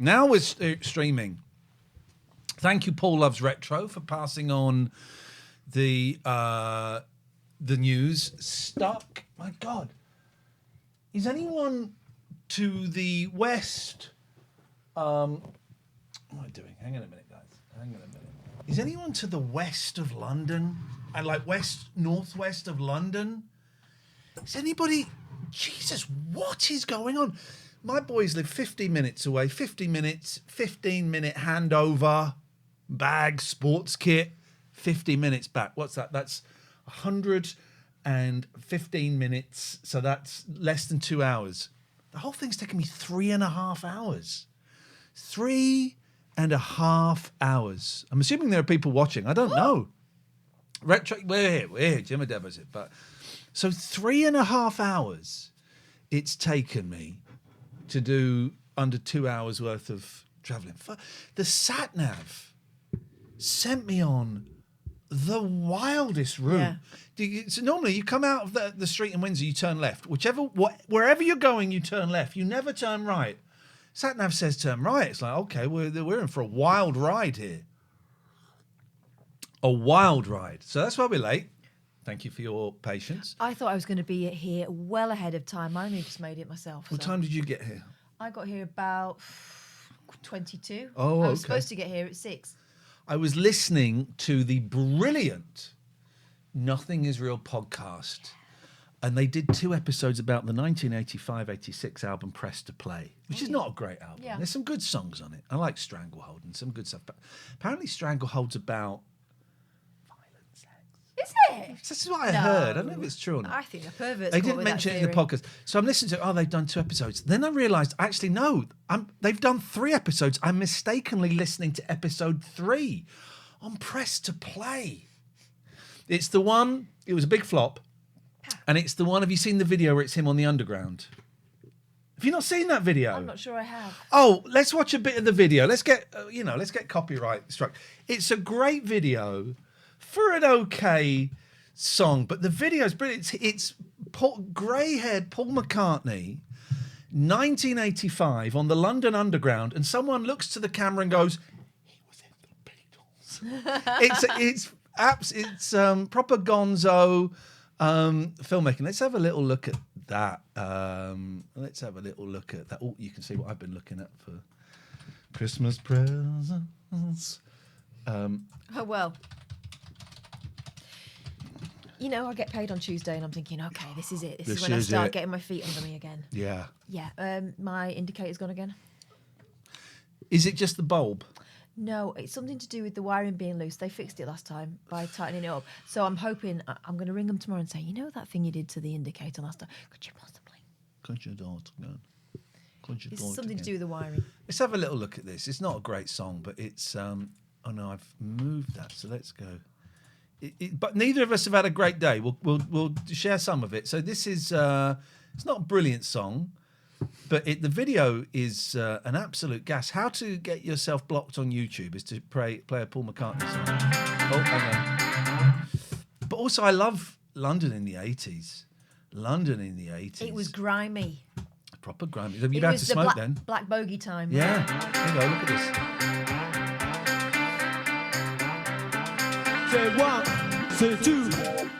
Now we're streaming. Thank you, Paul Loves Retro, for passing on the news. Stuck. My God. Is anyone to the west? What am I doing? Hang on a minute, guys. Hang on a minute. Is anyone to the west of London? And like northwest of London? Is anybody? Jesus, what is going on? My boys live 50 minutes away. 50 minutes, 15-minute handover, bag, sports kit, 50 minutes back. What's that? That's 115 minutes. So that's less than 2 hours. The whole thing's taken me 3.5 hours. 3.5 hours. I'm assuming there are people watching. I don't know. Retro, we're here. Jim and Deborah's it. But so 3.5 hours it's taken me to do under 2 hours worth of traveling. The sat nav sent me on the wildest route. Yeah. So normally you come out of the street in Windsor, you turn left. Wherever you're going, you turn left. You never turn right. Sat nav says turn right. It's like, okay, we're in for a wild ride here. A wild ride. So that's why we're late. Thank you for your patience. I thought I was going to be here well ahead of time. I only just made it myself. What time did you get here? I got here about 22. Oh, I was supposed to get here at 6. I was listening to the brilliant Nothing Is Real podcast, and they did 2 episodes about the 1985-86 album Press to Play, which is not a great album. Yeah. There's some good songs on it. I like Stranglehold and some good stuff. But apparently Stranglehold's about violent sex. Is it? This is what I heard. I don't know if it's true or not. I think the perverts. They didn't mention it in the podcast. So I'm listening to they've done 2 episodes. Then I realised, actually, no, they've done 3 episodes. I'm mistakenly listening to episode 3 on Press to Play. It's the one, it was a big flop. And it's the one, have you seen the video where it's him on the underground? Have you not seen that video? I'm not sure I have. Oh, let's watch a bit of the video. Let's get, let's get copyright struck. It's a great video for an okay song, but the video's brilliant. It's grey-haired Paul McCartney, 1985, on the London Underground, and someone looks to the camera and goes, he was in the Beatles. It's proper gonzo filmmaking. Let's have a little look at that. Let's have a little look at that. Oh, you can see what I've been looking at for Christmas presents. Oh, well. You know, I get paid on Tuesday and I'm thinking, okay, this is it. This is when I start getting my feet under me again. Yeah. Yeah. My indicator's gone again. Is it just the bulb? No, it's something to do with the wiring being loose. They fixed it last time by tightening it up. So I'm hoping, I'm going to ring them tomorrow and say, you know that thing you did to the indicator last time? Could you possibly? Could you do it again? It's something to do with the wiring. Let's have a little look at this. It's not a great song, but it's, oh no, I've moved that. So let's go. But neither of us have had a great day. We'll share some of it. So this is, it's not a brilliant song, but the video is an absolute gas. How to get yourself blocked on YouTube is to play a Paul McCartney song. Oh, hang on. But also, I love London in the 80s. London in the 80s. It was grimy. Proper grimy. Have you had to smoke then? Black bogey time. Yeah. There you go. Look at this. Say 1, say 2,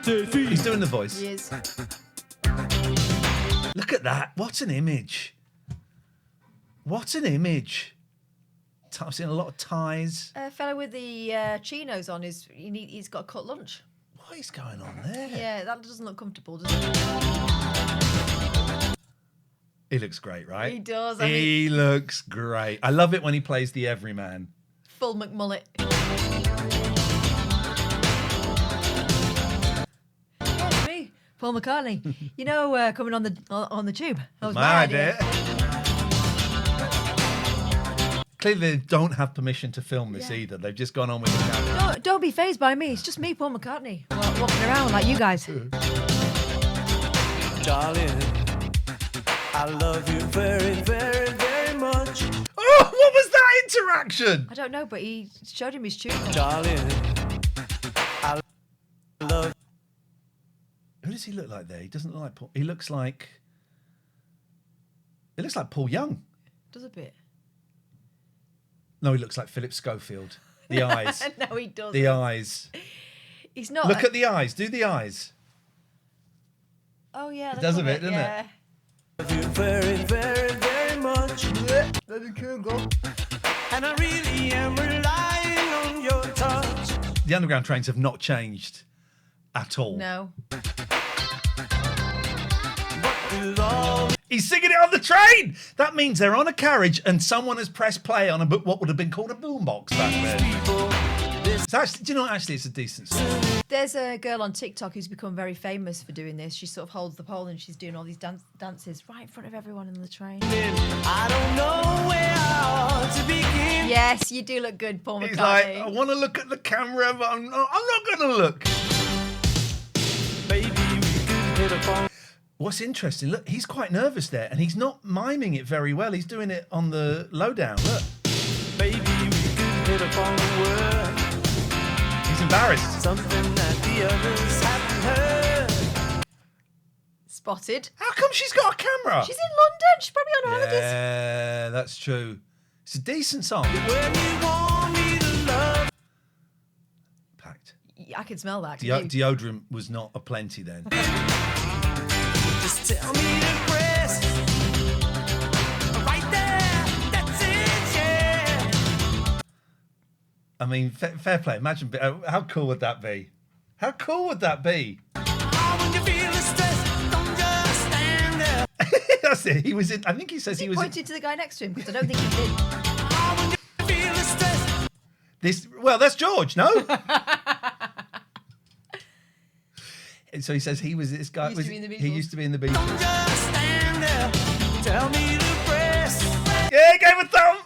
say 3. He's doing the voice. He is. Look at that. What an image. What an image. I've seen a lot of ties. A fellow with the chinos on, he's got a cut lunch. What is going on there? Yeah, that doesn't look comfortable, does it? He looks great, right? He does. He looks great. I love it when he plays the everyman. Full McMullet. That's me, Paul McCartney. You know, coming on the tube. That was my idea. Clearly, they don't have permission to film this either. They've just gone on with the camera. Don't be fazed by me. It's just me, Paul McCartney, walking around like you guys. Darling, I love you very, very, very much. Oh, what was that interaction? I don't know, but he showed him his tune. Darling, I love. Who does he look like there? He doesn't look like Paul. He looks like Paul Young. Does a bit. No, he looks like Philip Schofield. The eyes. No, he doesn't. The eyes. He's not. Look at the eyes. Do the eyes. Oh yeah, It does a bit, doesn't yeah. Love you very, very, very much. And I really am relying on your touch. The underground trains have not changed at all. No. He's singing it on the train. That means they're on a carriage and someone has pressed play on what would have been called a boombox back then. It's actually, do you know what? Actually, it's a decent song. There's a girl on TikTok who's become very famous for doing this. She sort of holds the pole and she's doing all these dances right in front of everyone in the train. I don't know where I ought to begin. Yes, you do look good, Paul He's like, McCartney. I want to look at the camera, but I'm not going to look. Baby, we could hit upon. What's interesting, look, he's quite nervous there, and he's not miming it very well. He's doing it on the lowdown. Look. Baby, we could hit upon the word. He's embarrassed. Something that the others haven't heard. Spotted. How come she's got a camera? She's in London. She's probably on holidays. Yeah, that's true. It's a decent song. When you want me to love. Packed. I can smell that. Deodorant was not aplenty then. Just tell me to press. Right there. That's it, yeah. I mean, fair play. Imagine, how cool would that be? How cool would that be? Oh, when you feel the stress, don't just stand there. That's it. He was in. I think he says he was. Pointed to the guy next to him because I don't think he did. Oh, when you feel the stress. This. Well, that's George. No. And so he says he was this guy. He used to be in the He Beatles. used to be in the Beatles. Don't just stand there. Tell me to press. Yeah, he gave a thumb.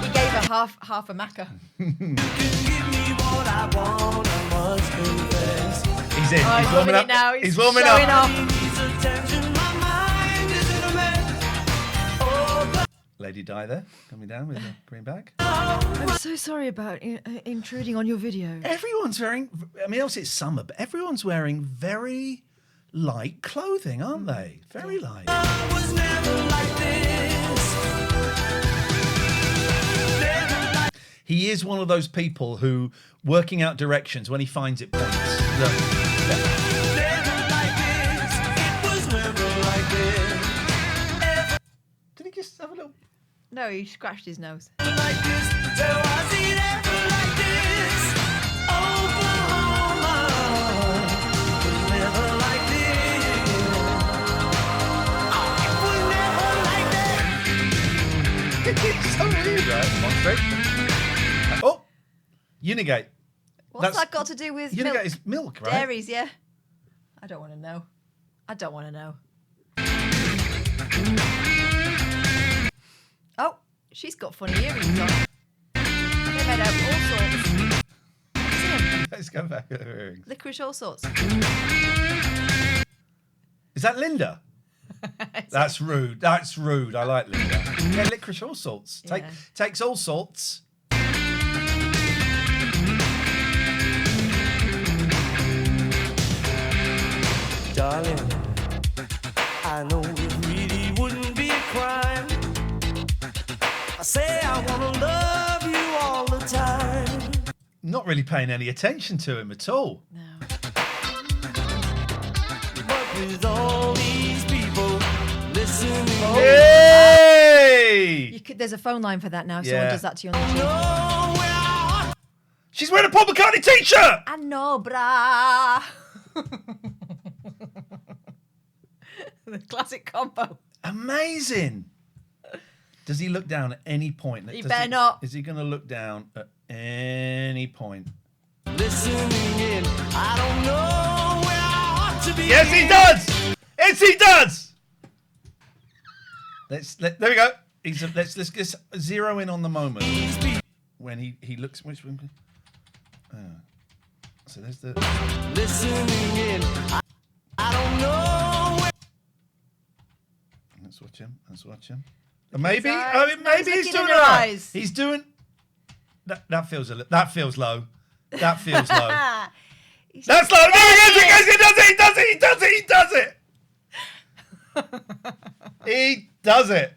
He gave her half a macca. You can give me what I want, I must confess. He's in. Oh, he's warming up. now. He's warming showing up. off. Needs attention, my mind is in a mess. Oh, but Lady Di there, coming down with a green bag. I'm so sorry about intruding on your video. Everyone's wearing. I mean, obviously it's summer, but everyone's wearing very light clothing, aren't they? Very light. I was never like this. Never like He is one of those people who, working out directions, when he finds it, points. Look. never like this. It was never like this. Did he just have a little? No, he scratched his nose. Like this. So was it ever like this? Oklahoma was never like this. Oh, it was never like that. It's so weird, right? Come on, straight. Oh, Unigate. What's that got to do with Unigate milk? is milk, right? Dairies, yeah. I don't want to know. I don't want to know. Oh, she's got funny earrings on. They're made out of all sorts. See 'em? Let's go back to the earrings. Licorice all sorts. Is that Linda? That's rude. That's rude. I like Linda. Yeah, licorice all sorts. Yeah. Takes all sorts. Darling, I know it really wouldn't be a crime. I say I want to love you all the time. Not really paying any attention to him at all. No. But with all these people listening, Hey! There's a phone line for that now. If someone Yeah. does that to you on the tube. know where I ought. She's wearing a Paul McCartney t-shirt! I know, brah. The classic combo. Amazing. Does he look down at any point? He Does better not. Is he going to look down at any point? Listening in, I don't know where I ought to be. Yes, he does! Yes, he does! There we go. Let's just zero in on the moment when he looks. Which one? So there's the. Listening in, I don't know where. Let's watch him. Let's watch him. Maybe. Sorry. I mean, No, maybe he's he's looking doing in it her right. eyes. He's doing. That feels that feels low. That feels low. That's low. No, he does it. He does it. He does it. He does it. He does it.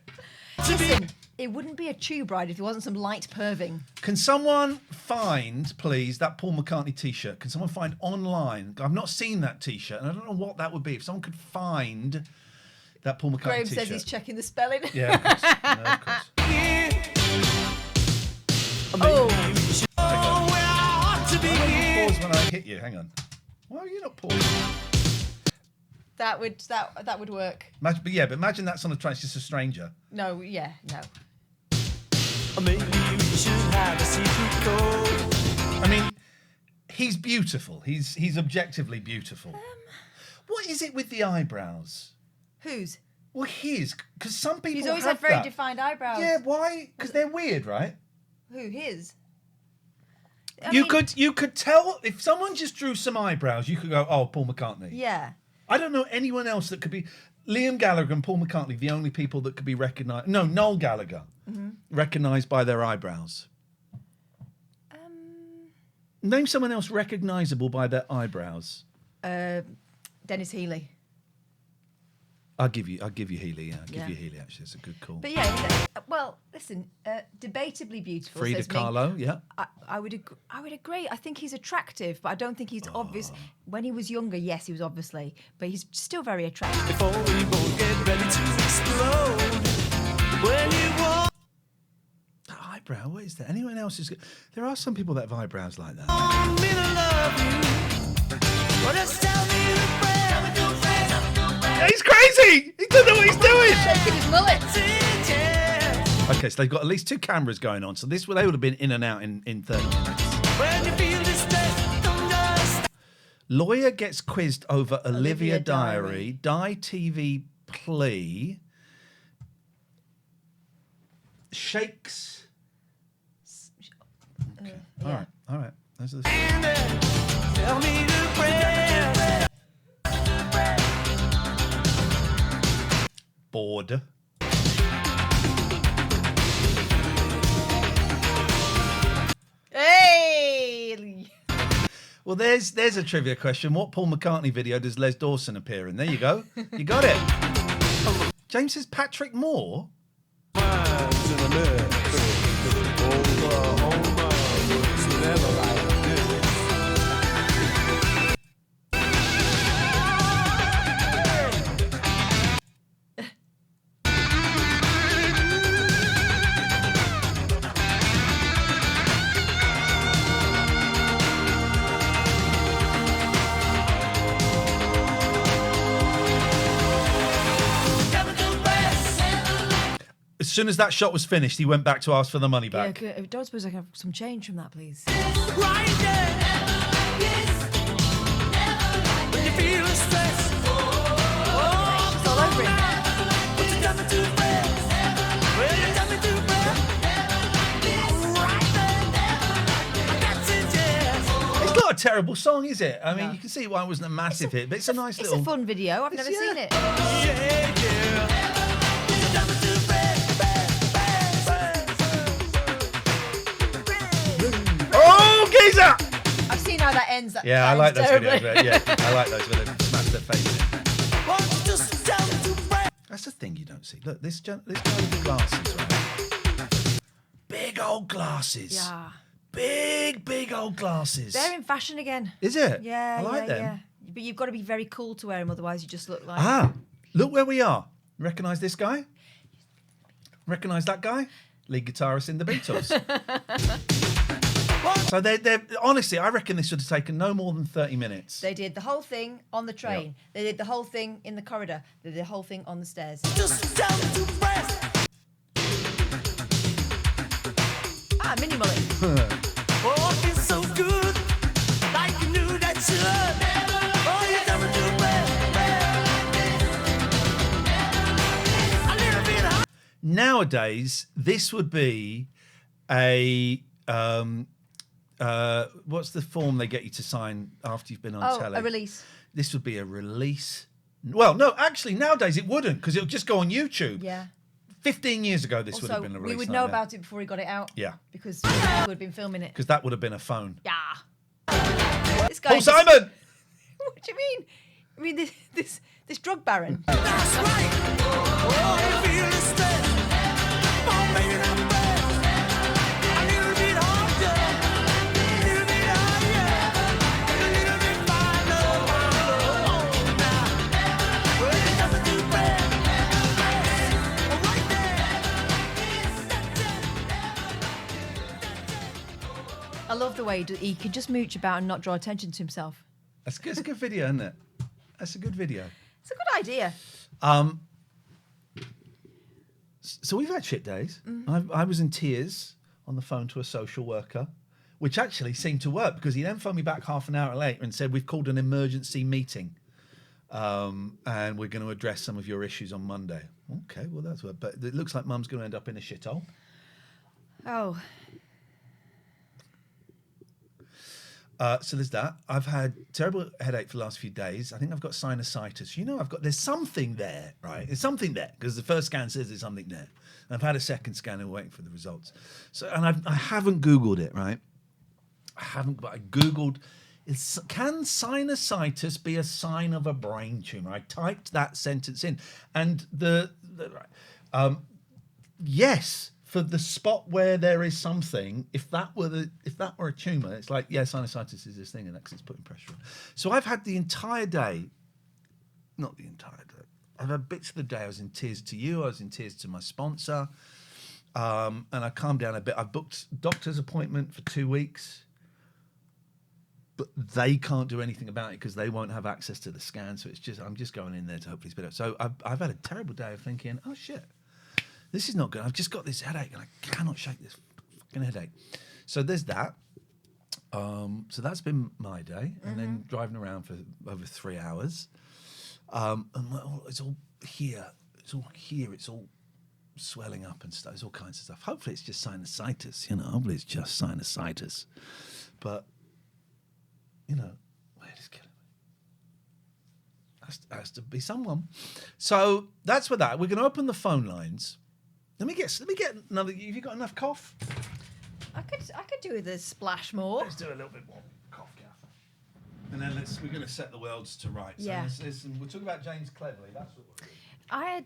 Listen, It wouldn't be a tube ride if there wasn't some light perving. Can someone find, please, that Paul McCartney T-shirt? Can someone find online? I've not seen that T-shirt, and I don't know what that would be. If someone could find that Paul McCartney Graham T-shirt. says he's checking the spelling. Yeah, of course. No, of course. Pause when I hit you. Hang on. Why are you not pausing? That would work. Imagine, but imagine that's on a train. It's just a stranger. No, yeah, no. Maybe you should have a secret code. I mean, he's beautiful. He's objectively beautiful. What is it with the eyebrows? Whose? Well, his, because some people He's always have had very that. defined eyebrows. Yeah, why? Because they're weird, right? Who? His? You could tell if someone just drew some eyebrows. You could go, oh, Paul McCartney. Yeah. I don't know anyone else that could be. Liam Gallagher and Paul McCartney, the only people that could be recognised. No, Noel Gallagher, recognised by their eyebrows. Name someone else recognisable by their eyebrows. Dennis Healy. I'll give you Healy. Yeah, I'll give you Healy. Actually, it's a good call. But yeah, well, listen, debatably beautiful. Frida says me. Kahlo. Yeah. I would agree. I think he's attractive, but I don't think he's obvious. When he was younger, yes, he was obviously, but he's still very attractive. Before we both get ready to explode. When you walk. That eyebrow. What is that? Anyone else is good? There are some people that have eyebrows like that. I'm gonna love you. Well, just tell me the prayer. He's crazy. He doesn't know what he's doing. Shaking his mullet. Okay, so they've got at least 2 cameras going on. So they would have been in and out in 30 minutes. When you feel distressed, don't just. Lawyer gets quizzed over Olivia Olivia Diary. Die TV plea. Shakes. Okay. Yeah. All right. Those are the... Tell me the prayer. Bored. Hey! Well, there's a trivia question. What Paul McCartney video does Les Dawson appear in? There you go. You got it. James says Patrick Moore. As soon as that shot was finished, he went back to ask for the money back. Yeah, don't suppose I can have some change from that, please. Right there. When you feel the stress. It's all over him. What you done me to friends? Well, you done me to friends. Right there. That's it, yes. It's not a terrible song, is it? I mean, you can see why it wasn't a massive hit, but it's a nice It's little... a fun video. I've never seen it. Yeah, yeah. You done me to friends. Oh, geezer! I've seen how that ends. Yeah, I like those terribly. videos. Yeah, I like those where they smash their face in. Won't you just tell me to friends? That's the thing you don't see. Look, this guy with the glasses, right? Big old glasses. Yeah. Big old glasses. They're in fashion again. Is it? Yeah, I like yeah, them. yeah. But you've got to be very cool to wear them, otherwise you just look like... Ah, look where we are. Recognise this guy? Recognise that guy? Lead guitarist in the Beatles. So they're honestly, I reckon this would have taken no more than 30 minutes. They did the whole thing on the train. They did the whole thing in the corridor. They did the whole thing on the stairs. Just tell me to friends. Ah, mini mullet. Oh, it feels so good. Like you knew that you should. Oh, you done me to friends. A little bit high. Nowadays, this would be a what's the form they get you to sign after you've been on telly? A release. This would be a release. Well, no, actually, nowadays it wouldn't because it'll just go on YouTube. Yeah. 15 years ago, this would have Also, been a release. we would like know that. about it before he got it out. Yeah. Because he would have been filming it. Because that would have been a phone. Yeah. This guy Paul Simon! What do you mean? I mean, this drug baron. That's right. Oh, you feel the stress. Come on, baby, I love the way he can just mooch about and not draw attention to himself. That's good. It's a good video, isn't it? That's a good video. It's a good idea. So we've had shit days. I was in tears on the phone to a social worker, which actually seemed to work because he then phoned me back half an hour later and said, we've called an emergency meeting and we're going to address some of your issues on Monday. Okay, well, that's what. But it looks like Mum's going to end up in a shithole. Oh. So there's that. I've had terrible headache for the last few days. I think I've got sinusitis. You know, there's something there, right? There's something there because the first scan says there's something there. And I've had a second scan and waiting for the results. So, and I haven't Googled it, right? I haven't, but I Googled, can sinusitis be a sign of a brain tumor? I typed that sentence in, and yes. For the spot where there is something, if that were a tumour, it's like, yeah, sinusitis is this thing, and that's putting pressure on. So I've had the entire day, not the entire day, I've had bits of the day. I was in tears to you, I was in tears to my sponsor, and I calmed down a bit. I've booked doctor's appointment for 2 weeks, but they can't do anything about it because they won't have access to the scan. So I'm just going in there to hopefully speed up. So I've had a terrible day of thinking, oh shit. This is not good. I've just got this headache and I cannot shake this fucking headache. So there's that. So that's been my day. And then driving around for over 3 hours. And it's all here. It's all here. It's all swelling up and stuff. There's all kinds of stuff. Hopefully it's just sinusitis, Hopefully it's just sinusitis. But, it is killing me. Has to be someone. So that's with that. We're going to open the phone lines. Let me get another. Have you got enough cough? I could do with a splash more. Let's do a little bit more cough, Kath. And then we're going to set the worlds to rights. Yeah. We're talking about James Cleverly. That's what we're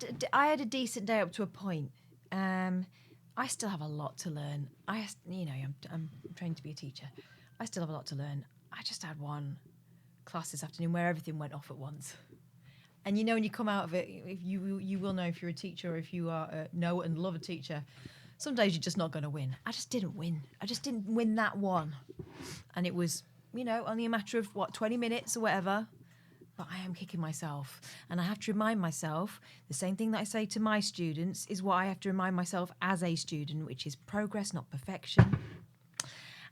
doing. I had a decent day up to a point. I still have a lot to learn. I'm trained to be a teacher. I still have a lot to learn. I just had one class this afternoon where everything went off at once. And when you come out of it, if you will know if you're a teacher or if you know and love a teacher, some days you're just not going to win. I just didn't win. I just didn't win that one. And it was, only a matter of, 20 minutes or whatever. But I am kicking myself. And I have to remind myself, the same thing that I say to my students is what I have to remind myself as a student, which is progress, not perfection.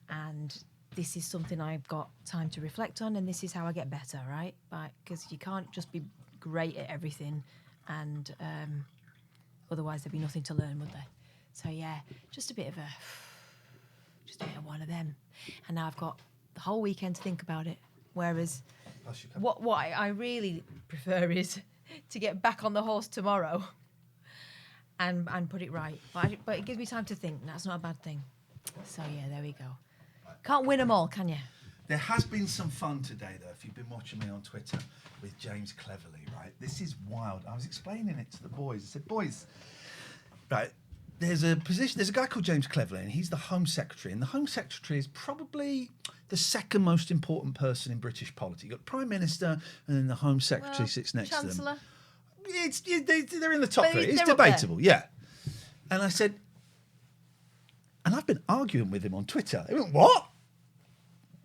And this is something I've got time to reflect on, and this is how I get better, right? Because you can't just be great at everything, and otherwise there'd be nothing to learn, would there? So yeah, just a bit of one of them. And now I've got the whole weekend to think about it. Whereas what I really prefer is to get back on the horse tomorrow and put it right. But it gives me time to think. And that's not a bad thing. So yeah, there we go. Can't win them all, can you? There has been some fun today, though, if you've been watching me on Twitter with James Cleverly, right? This is wild. I was explaining it to the boys. I said, boys, right, there's a guy called James Cleverly, and he's the Home Secretary. And the Home Secretary is probably the second most important person in British politics. You've got the Prime Minister, and then the Home Secretary sits next Chancellor. to them. They're in the top three. It's they're up there. debatable, yeah. And I said, and I've been arguing with him on Twitter. He went, what?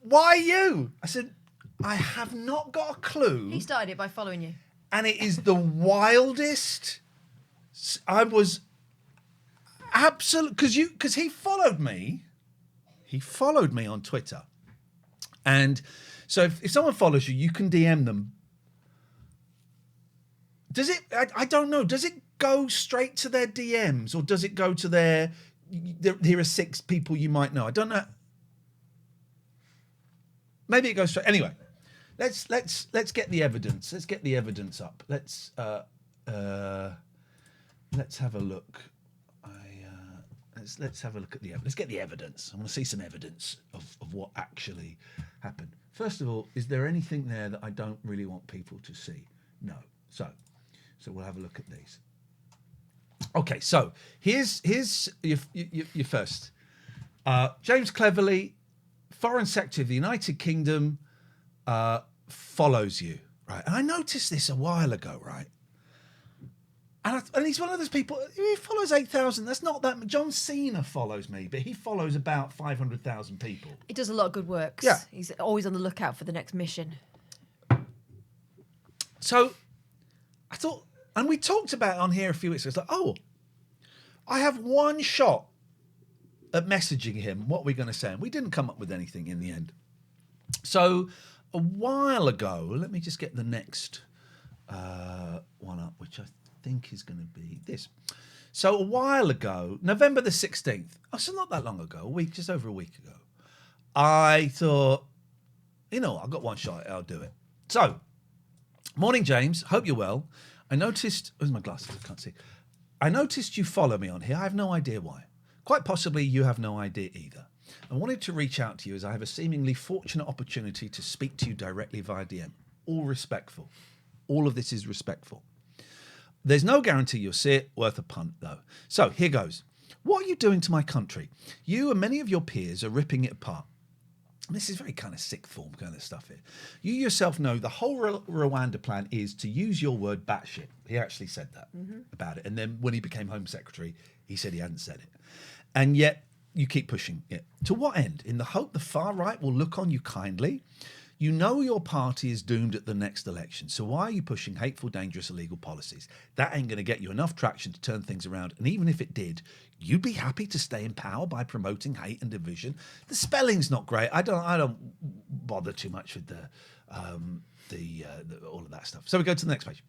Why you? I said, I have not got a clue. He started it by following you. And it is the wildest. I was absolute because he followed me. He followed me on Twitter. And so if someone follows you, you can DM them. Does it, I don't know, does it go straight to their DMs or does it go to here are 6 people you might know? I don't know. Maybe it goes straight. Anyway, let's get the evidence. Let's get the evidence up. Let's have a look. Let's have a look at the evidence. Let's get the evidence. I want to see some evidence of what actually happened. First of all, is there anything there that I don't really want people to see? No. So we'll have a look at these. Okay, so here's your first. James Cleverly, Foreign Secretary of the United Kingdom, follows you, right? And I noticed this a while ago, right? And he's one of those people, he follows 8,000. That's not that much. John Cena follows me, but he follows about 500,000 people. He does a lot of good work. Yeah. He's always on the lookout for the next mission. So I thought, and we talked about it on here a few weeks ago. It's like, I have one shot at messaging him. What are we going to say? And we didn't come up with anything in the end. So a while ago, let me just get the next one up, which I think is going to be this. So a while ago, November the 16th, so not that long ago, just over a week ago, I thought, I've got one shot, I'll do it. So, morning, James. Hope you're well. I noticed, where's my glasses? I can't see. I noticed you follow me on here. I have no idea why. Quite possibly you have no idea either. I wanted to reach out to you as I have a seemingly fortunate opportunity to speak to you directly via DM. All respectful. All of this is respectful. There's no guarantee you'll see it, worth a punt though. So here goes. What are you doing to my country? You and many of your peers are ripping it apart. This is very kind of sick form kind of stuff here. You yourself know the whole Rwanda plan is, to use your word, batshit. He actually said that about it. And then when he became Home Secretary, he said he hadn't said it. And yet you keep pushing it. To what end? In the hope the far right will look on you kindly? You know your party is doomed at the next election, so why are you pushing hateful, dangerous, illegal policies? That ain't going to get you enough traction to turn things around, and even if it did, you'd be happy to stay in power by promoting hate and division. The spelling's not great. I don't bother too much with the all of that stuff. So we go to the next page.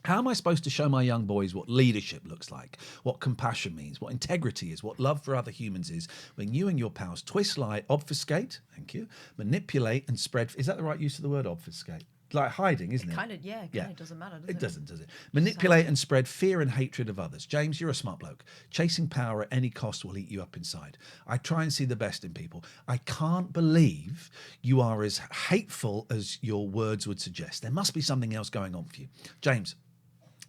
How am I supposed to show my young boys what leadership looks like, what compassion means, what integrity is, what love for other humans is, when you and your pals twist, lie, obfuscate, thank you, manipulate and spread... Is that the right use of the word, obfuscate? Like hiding, isn't it? Kind of doesn't matter, does it? It doesn't, does it? Manipulate and spread fear and hatred of others. James, you're a smart bloke. Chasing power at any cost will eat you up inside. I try and see the best in people. I can't believe you are as hateful as your words would suggest. There must be something else going on for you. James...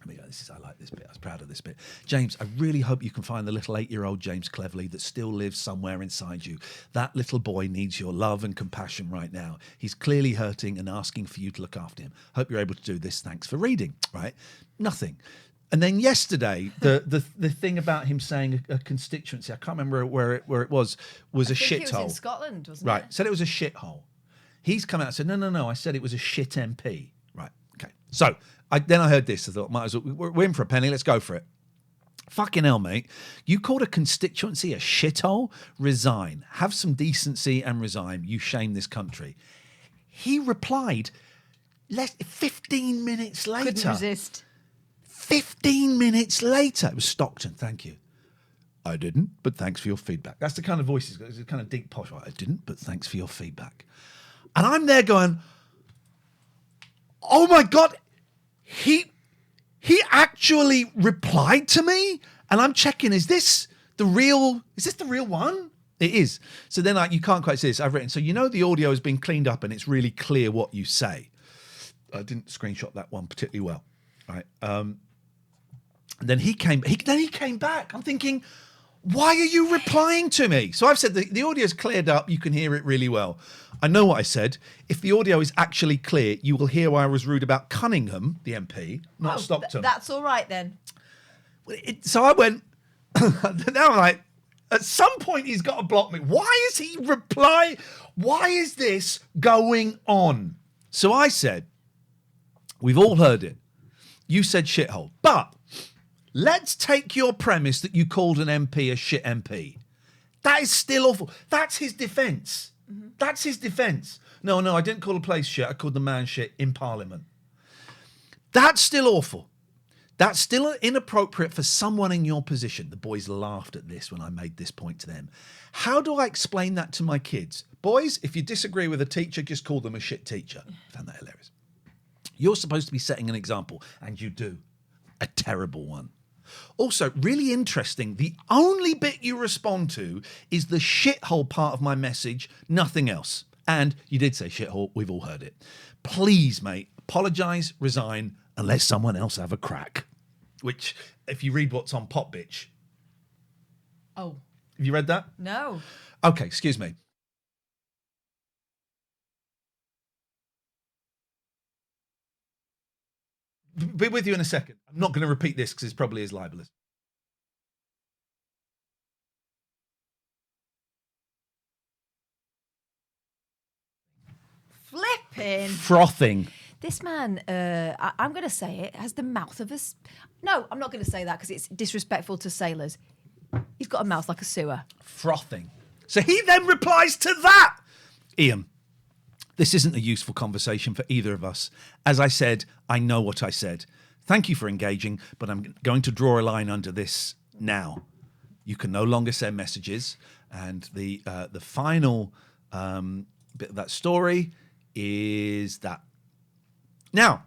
I like this bit. I was proud of this bit. James, I really hope you can find the little 8-year-old James Cleverley that still lives somewhere inside you. That little boy needs your love and compassion right now. He's clearly hurting and asking for you to look after him. Hope you're able to do this. Thanks for reading. Right? Nothing. And then yesterday, the thing about him saying a constituency, I can't remember where it was a shithole. It was in Scotland, wasn't it? Right. Said it was a shithole. He's come out and said, no. I said it was a shit MP. Right. Okay. So... Then I heard this. I thought, might as well, we're in for a penny. Let's go for it. Fucking hell, mate. You called a constituency a shithole? Resign. Have some decency and resign. You shame this country. He replied 15 minutes later. Couldn't resist. 15 minutes later. It was Stockton. Thank you. I didn't, but thanks for your feedback. That's the kind of voice he's got. It's a kind of deep posh. I didn't, but thanks for your feedback. And I'm there going, oh my God. He actually replied to me, and I'm checking, is this the real one? It is. So then you can't quite see this. I've written, so the audio has been cleaned up and it's really clear what you say. I didn't screenshot that one particularly well. Right. And then he came back. I'm thinking, why are you replying to me? So I've said the audio's cleared up. You can hear it really well. I know what I said. If the audio is actually clear, you will hear why I was rude about Cunningham, the MP, not Stockton. That's all right then. So I went, now I'm like, at some point he's got to block me. Why is he reply? Why is this going on? So I said, we've all heard it. You said shithole. But let's take your premise that you called an MP a shit MP. That is still awful. That's his defence. Mm-hmm. That's his defence. No, I didn't call a place shit. I called the man shit in Parliament. That's still awful. That's still inappropriate for someone in your position. The boys laughed at this when I made this point to them. How do I explain that to my kids? Boys, if you disagree with a teacher, just call them a shit teacher. I found that hilarious. You're supposed to be setting an example, and you do. A terrible one. Also, really interesting, the only bit you respond to is the shithole part of my message, nothing else. And you did say shithole, we've all heard it. Please, mate, apologise, resign, and let someone else have a crack. Which, if you read what's on Pop Bitch... Oh. Have you read that? No. Okay, excuse me. be with you in a second. I'm not going to repeat this because it's probably as libelous. Flipping. Frothing. This man, I'm going to say it, has the mouth of a... No, I'm not going to say that because it's disrespectful to sailors. He's got a mouth like a sewer. Frothing. So he then replies to that. Ian, this isn't a useful conversation for either of us. As I said, I know what I said. Thank you for engaging, but I'm going to draw a line under this now. You can no longer send messages. And the final bit of that story is that. Now,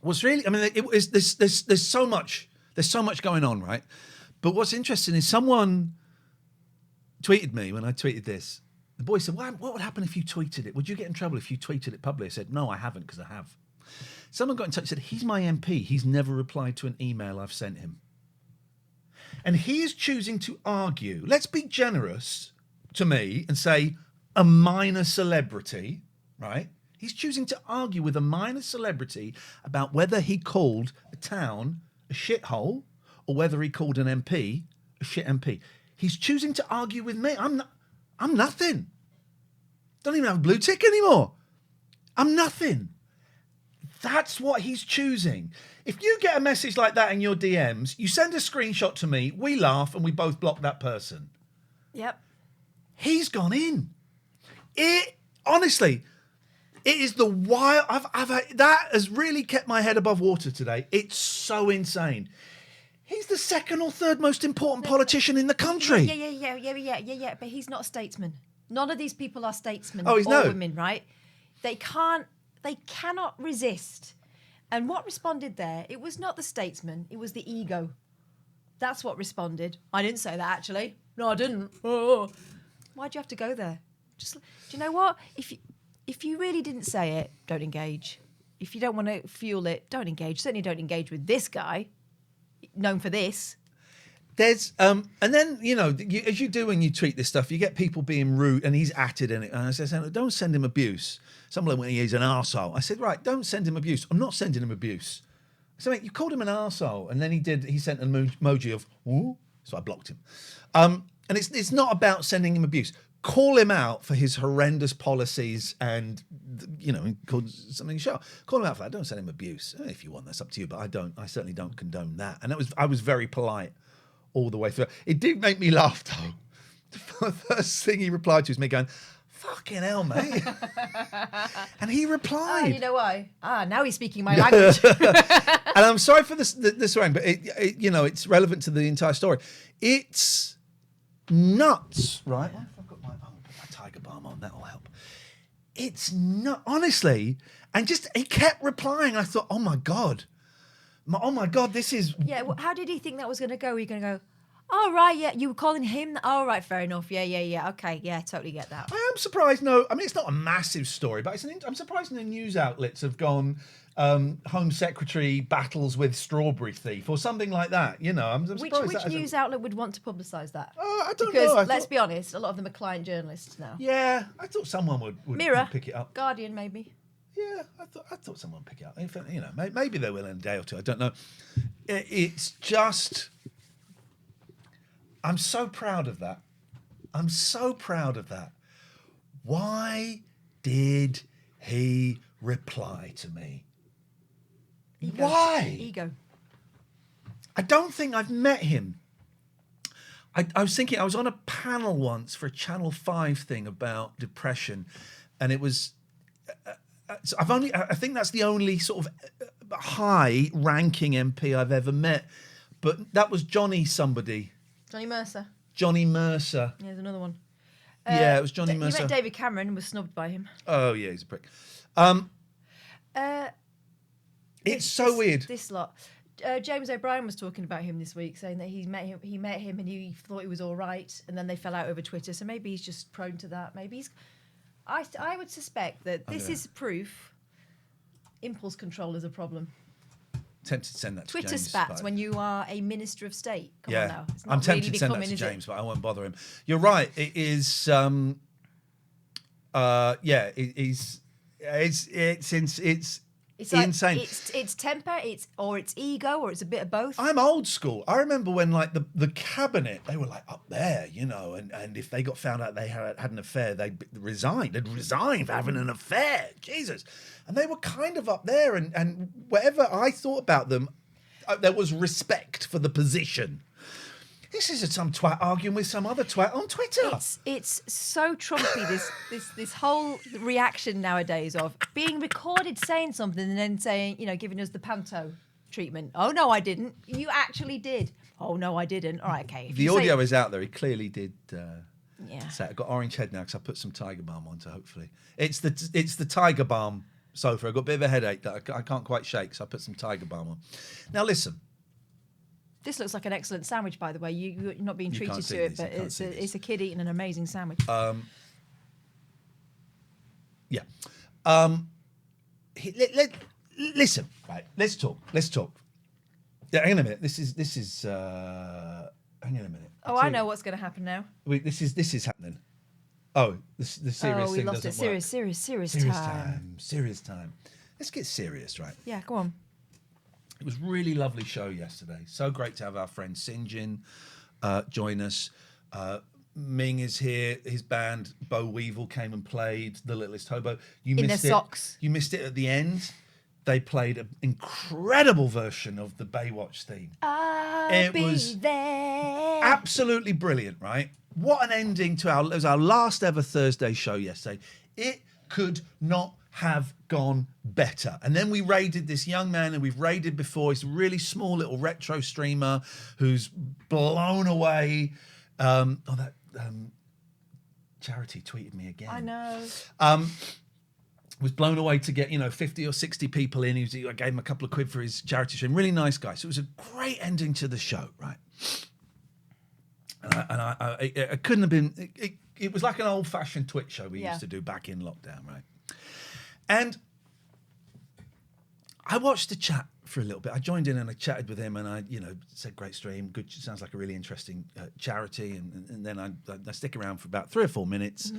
what's really, I mean, there's so much going on, right? But what's interesting is someone tweeted me when I tweeted this. The boy said, what would happen if you tweeted it? Would you get in trouble if you tweeted it publicly? I said, no, I haven't, because I have. Someone got in touch and said, he's my MP. He's never replied to an email I've sent him. And he is choosing to argue. Let's be generous to me and say a minor celebrity, right? He's choosing to argue with a minor celebrity about whether he called a town a shithole or whether he called an MP a shit MP. He's choosing to argue with me. I'm nothing. Don't even have a blue tick anymore. I'm nothing. That's what he's choosing. If you get a message like that in your DMs, you send a screenshot to me, we laugh, and we both block that person. Yep. He's gone in. Honestly, it is the wild. That has really kept my head above water today. It's so insane. He's the second or third most important politician in the country. Yeah. But he's not a statesman. None of these people are statesmen or women, right? They cannot resist. And what responded there? It was not the statesman. It was the ego. That's what responded. I didn't say that, actually. No, I didn't. Oh. Why'd you have to go there? Do you know what? If you really didn't say it, don't engage. If you don't want to fuel it, don't engage. Certainly don't engage with this guy, known for this. There's and then as you do when you tweet this stuff, you get people being rude, and he's at it in it. And I said, don't send him abuse. Someone when he's an arsehole. I said, right, don't send him abuse. I'm not sending him abuse. I said, mate, you called him an arsehole, and then he sent an emoji of ooh, so I blocked him. And it's not about sending him abuse. Call him out for his horrendous policies and, called something show. Call him out for that. Don't send him abuse. If you want, that's up to you. But I certainly don't condone that. And I was very polite all the way through. It did make me laugh, though. The first thing he replied to was me going, fucking hell, mate. And he replied. You know why? Now he's speaking my language. And I'm sorry for this swearing, but it's relevant to the entire story. It's nuts, right? I'll put my Tiger Balm on. That'll help. It's not, honestly. And just he kept replying. I thought, oh my god, this is. Yeah. Well, how did he think that was going to go? Were you going to go? Oh, right, yeah, you were calling him. Oh, right, fair enough. Yeah. Okay, yeah, totally get that. I am surprised. No, I mean it's not a massive story, but I'm surprised the news outlets have gone Home Secretary battles with strawberry thief or something like that. I'm surprised. Which news outlet would want to publicise that? I don't know. Because let's be honest, a lot of them are client journalists now. Yeah, I thought someone would Mirror, pick it up. Guardian, maybe. Yeah, I thought someone would pick it up. In fact, maybe they will in a day or two. I don't know. It's just. I'm so proud of that. Why did he reply to me? Ego. Why? Ego. I don't think I've met him. I was thinking, I was on a panel once for a Channel 5 thing about depression, and it was... I think that's the only sort of high-ranking MP I've ever met, but that was Johnny somebody. Johnny Mercer. Yeah, there's another one. It was Johnny Mercer. He met David Cameron and was snubbed by him. Oh, yeah, he's a prick. It's so weird. This lot. James O'Brien was talking about him this week, saying that he met him and he thought he was all right, and then they fell out over Twitter. So maybe he's just prone to that. Maybe he's... I would suspect that this is proof impulse control is a problem. Tempted to send that to Twitter James. spats when you are a minister of state. Come on now. It's not I'm tempted really to send that becoming, to is James, it? but I won't bother him. You're right. It is. It's It's like, insane. It's temper, it's ego, or it's a bit of both. I'm old school. I remember when like the cabinet, they were like up there, and if they got found out they had an affair, they'd resign. They'd resign for having an affair. Jesus. And they were kind of up there, and whatever I thought about them, there was respect for the position. This is some twat arguing with some other twat on Twitter. It's so Trumpy, this whole reaction nowadays of being recorded saying something and then saying, giving us the panto treatment. Oh, no, I didn't. You actually did. Oh, no, I didn't. All right, okay. The audio is out there. He clearly did yeah. say it. I've got orange head now because I put some Tiger Balm on, so hopefully. It's the Tiger Balm sofa. I've got a bit of a headache that I can't quite shake, so I put some Tiger Balm on. Now, listen. This looks like an excellent sandwich, by the way. You're not being treated can't see to it, this, but you can't see it's a kid eating an amazing sandwich. Yeah. Listen, right? Let's talk. Yeah, hang on a minute. This is. Hang on a minute. Oh, I know what's going to happen now. Wait, this is happening. Oh, the serious we thing lost doesn't it. work. Serious time. Serious time. Let's get serious, right? Yeah, go on. It was a really lovely show yesterday. So great to have our friend Sinjin join us. Ming is here. His band Bo Weevil came and played The Littlest Hobo. You In missed their it. socks. You missed it at the end. They played an incredible version of the Baywatch theme. I'll be was there. Absolutely brilliant, right? What an ending to it was our last ever Thursday show yesterday. It could not have gone better. And then we raided this young man and we've raided before. He's a really small little retro streamer who's blown away. Charity tweeted me again. I know. Was blown away to get 50 or 60 people in. I gave him a couple of quid for his charity stream. Really nice guy. So it was a great ending to the show, right? And I couldn't have been. It was like an old-fashioned Twitch show we used to do back in lockdown, right? And I watched the chat for a little bit. I joined in and I chatted with him, and I, said, "Great stream, good. Sounds like a really interesting charity." And then I stick around for about 3 or 4 minutes,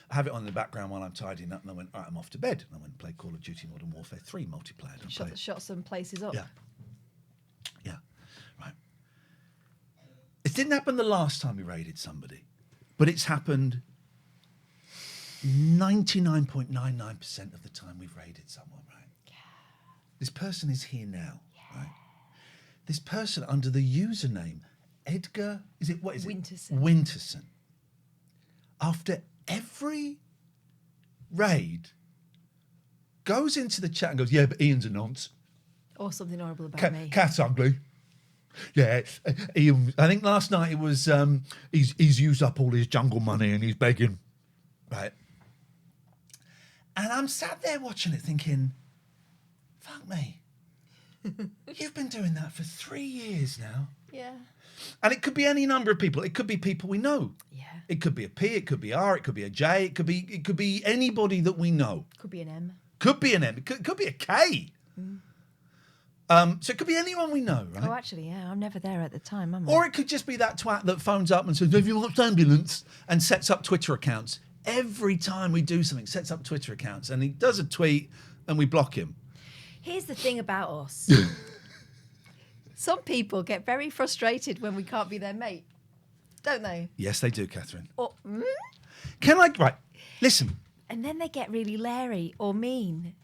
I have it on in the background while I'm tidying up, and I went, "All right, I'm off to bed." And I went and played Call of Duty Modern Warfare 3 multiplayer. Shot some places up. Yeah, right. It didn't happen the last time we raided somebody, but it's happened 99.99% of the time we've raided someone, right? Yeah. This person is here now, right? This person under the username Edgar, what is it? Winterson. After every raid, goes into the chat and goes, "Yeah, but Ian's a nonce. Or something horrible about me. Cat's ugly. Yeah, Ian, I think last night it was, he's used up all his jungle money and he's begging." Right. And I'm sat there watching it thinking, fuck me. You've been doing that for 3 years now. Yeah. And it could be any number of people. It could be people we know. Yeah. It could be a P, it could be R, it could be a J, it could be anybody that we know. Could be an M. Could be an M. It could be a K. So it could be anyone we know, right? Oh, actually, yeah. I'm never there at the time, am I? Or it could just be that twat that phones up and says, "Have you watched Ambulance?" and sets up Twitter accounts. Every time we do something, sets up Twitter accounts, and he does a tweet and we block him. Here's the thing about us. Some people get very frustrated when we can't be their mate, don't they? Yes, they do, Catherine. Or, Right, listen. And then they get really leery or mean.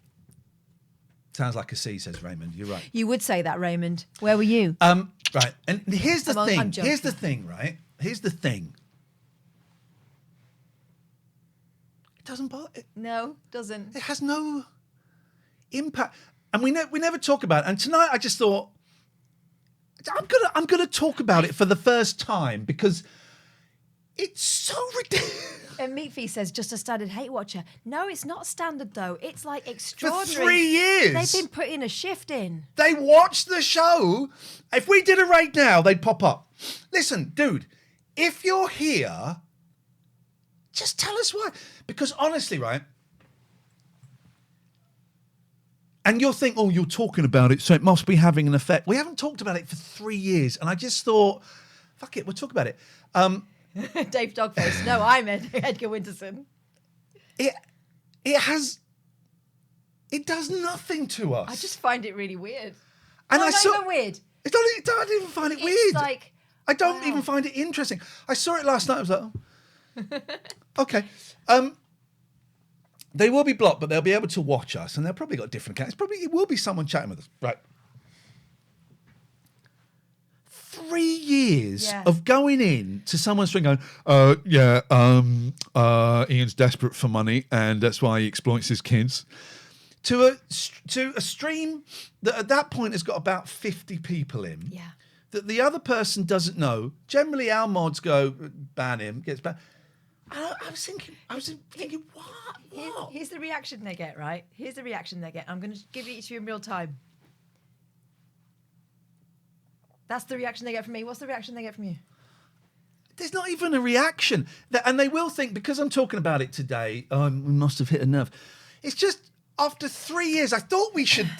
Sounds like a C, says Raymond. You're right. You would say that, Raymond. Where were you? Right, and here's the thing. I'm joking. Here's the thing, right? Here's the thing. It doesn't bother. No, doesn't. It has no impact, and we never talk about it. And tonight, I just thought I'm gonna talk about it for the first time because it's so ridiculous. And Meatfeast says, "Just a standard hate watcher." No, it's not standard though. It's like extraordinary. For 3 years. They've been putting a shift in. They watch the show. If we did a raid now, they'd pop up. Listen, dude, if you're here, just tell us why. Because honestly, right? And you'll think, "Oh, you're talking about it, so it must be having an effect." We haven't talked about it for 3 years. And I just thought, fuck it, we'll talk about it. Dave Dogface. No, I'm Edgar Winterson. It It does nothing to us. I just find it really weird. And not even weird. I don't even find it weird. Like, I don't wow. even find it interesting. I saw it last night. I was like, oh. Okay. They will be blocked, but they'll be able to watch us, and they'll probably got different accounts. It will be someone chatting with us. Right. 3 years of going in to someone's stream going, Ian's desperate for money, and that's why he exploits his kids. To a stream that at that point has got about 50 people in. Yeah. That the other person doesn't know. Generally, our mods go, ban him, gets banned. I was thinking, what? Here's the reaction they get, right? Here's the reaction they get. I'm going to give it to you in real time. That's the reaction they get from me. What's the reaction they get from you? There's not even a reaction. And they will think, because I'm talking about it today, we must have hit a nerve. It's just, after 3 years, I thought we should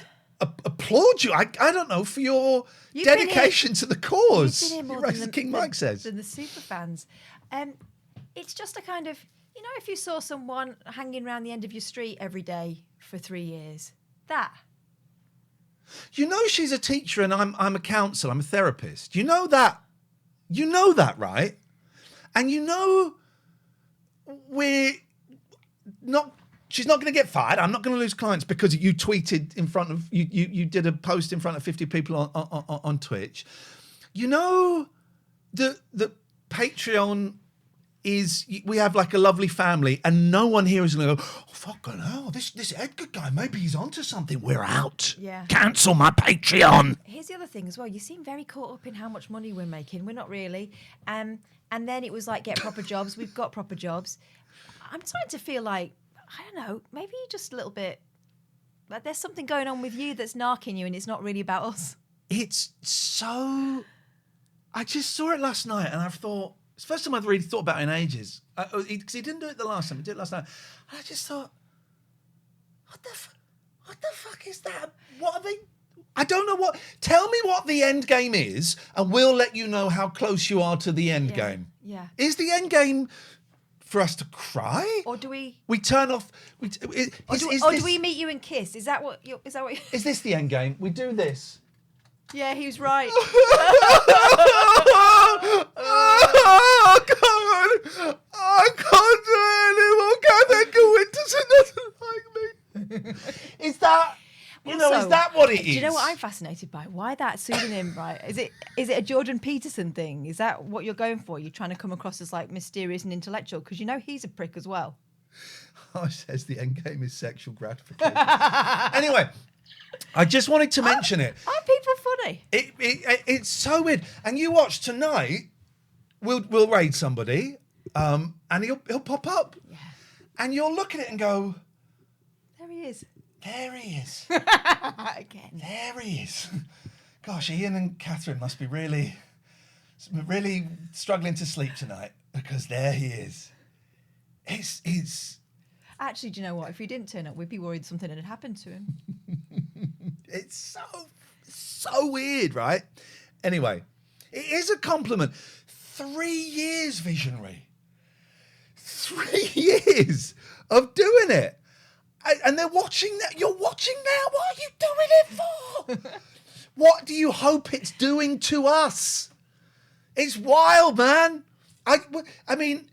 applaud you. I don't know, for your dedication to the cause. You've been here more than King Mike says. Than the super fans. It's just a kind of, if you saw someone hanging around the end of your street every day for 3 years, that. She's a teacher and I'm a counsellor, I'm a therapist. You know that, right? And she's not going to get fired. I'm not going to lose clients because you tweeted in front of, you did a post in front of 50 people on Twitch. The Patreon is, we have like a lovely family and no one here is going to go, oh, fucking hell, this Edgar guy, maybe he's onto something. We're out. Yeah. Cancel my Patreon. Here's the other thing as well. You seem very caught up in how much money we're making. We're not really. And then it was like, get proper jobs. We've got proper jobs. I'm starting to feel like, I don't know, maybe just a little bit, like there's something going on with you that's narking you and it's not really about us. It's so, I just saw it last night and I've thought, it's the first time I've really thought about it in ages. Because he didn't do it the last time, he did it last night. And I just thought, what the fuck is that? What are they? I don't know what. Tell me what the end game is, and we'll let you know how close you are to the end game. Yeah. Is the end game for us to cry, or do we? We turn off. Do we meet you and kiss? Is that what? Is this the end game? We do this. Yeah, he was right. Oh, God. I can't do it anymore. Catherine Winterson doesn't like me. Is that, is that what it is? Do you know what I'm fascinated by? Why that pseudonym, right? Is it a Jordan Peterson thing? Is that what you're going for? You're trying to come across as like mysterious and intellectual? Because he's a prick as well. Oh, it says the end game is sexual gratification. Anyway. I just wanted to mention it. Are people funny? It's so weird. And you watch tonight, we'll raid somebody, and he'll pop up. Yeah. And you'll look at it and go, there he is. There he is. Again. There he is. Gosh, Ian and Catherine must be really struggling to sleep tonight because there he is. It's Actually, do you know what? If he didn't turn up, we'd be worried something had happened to him. It's so weird, right? Anyway, it is a compliment. 3 years, visionary. 3 years of doing it. And they're watching that. You're watching now. What are you doing it for? What do you hope it's doing to us? It's wild, man. I mean...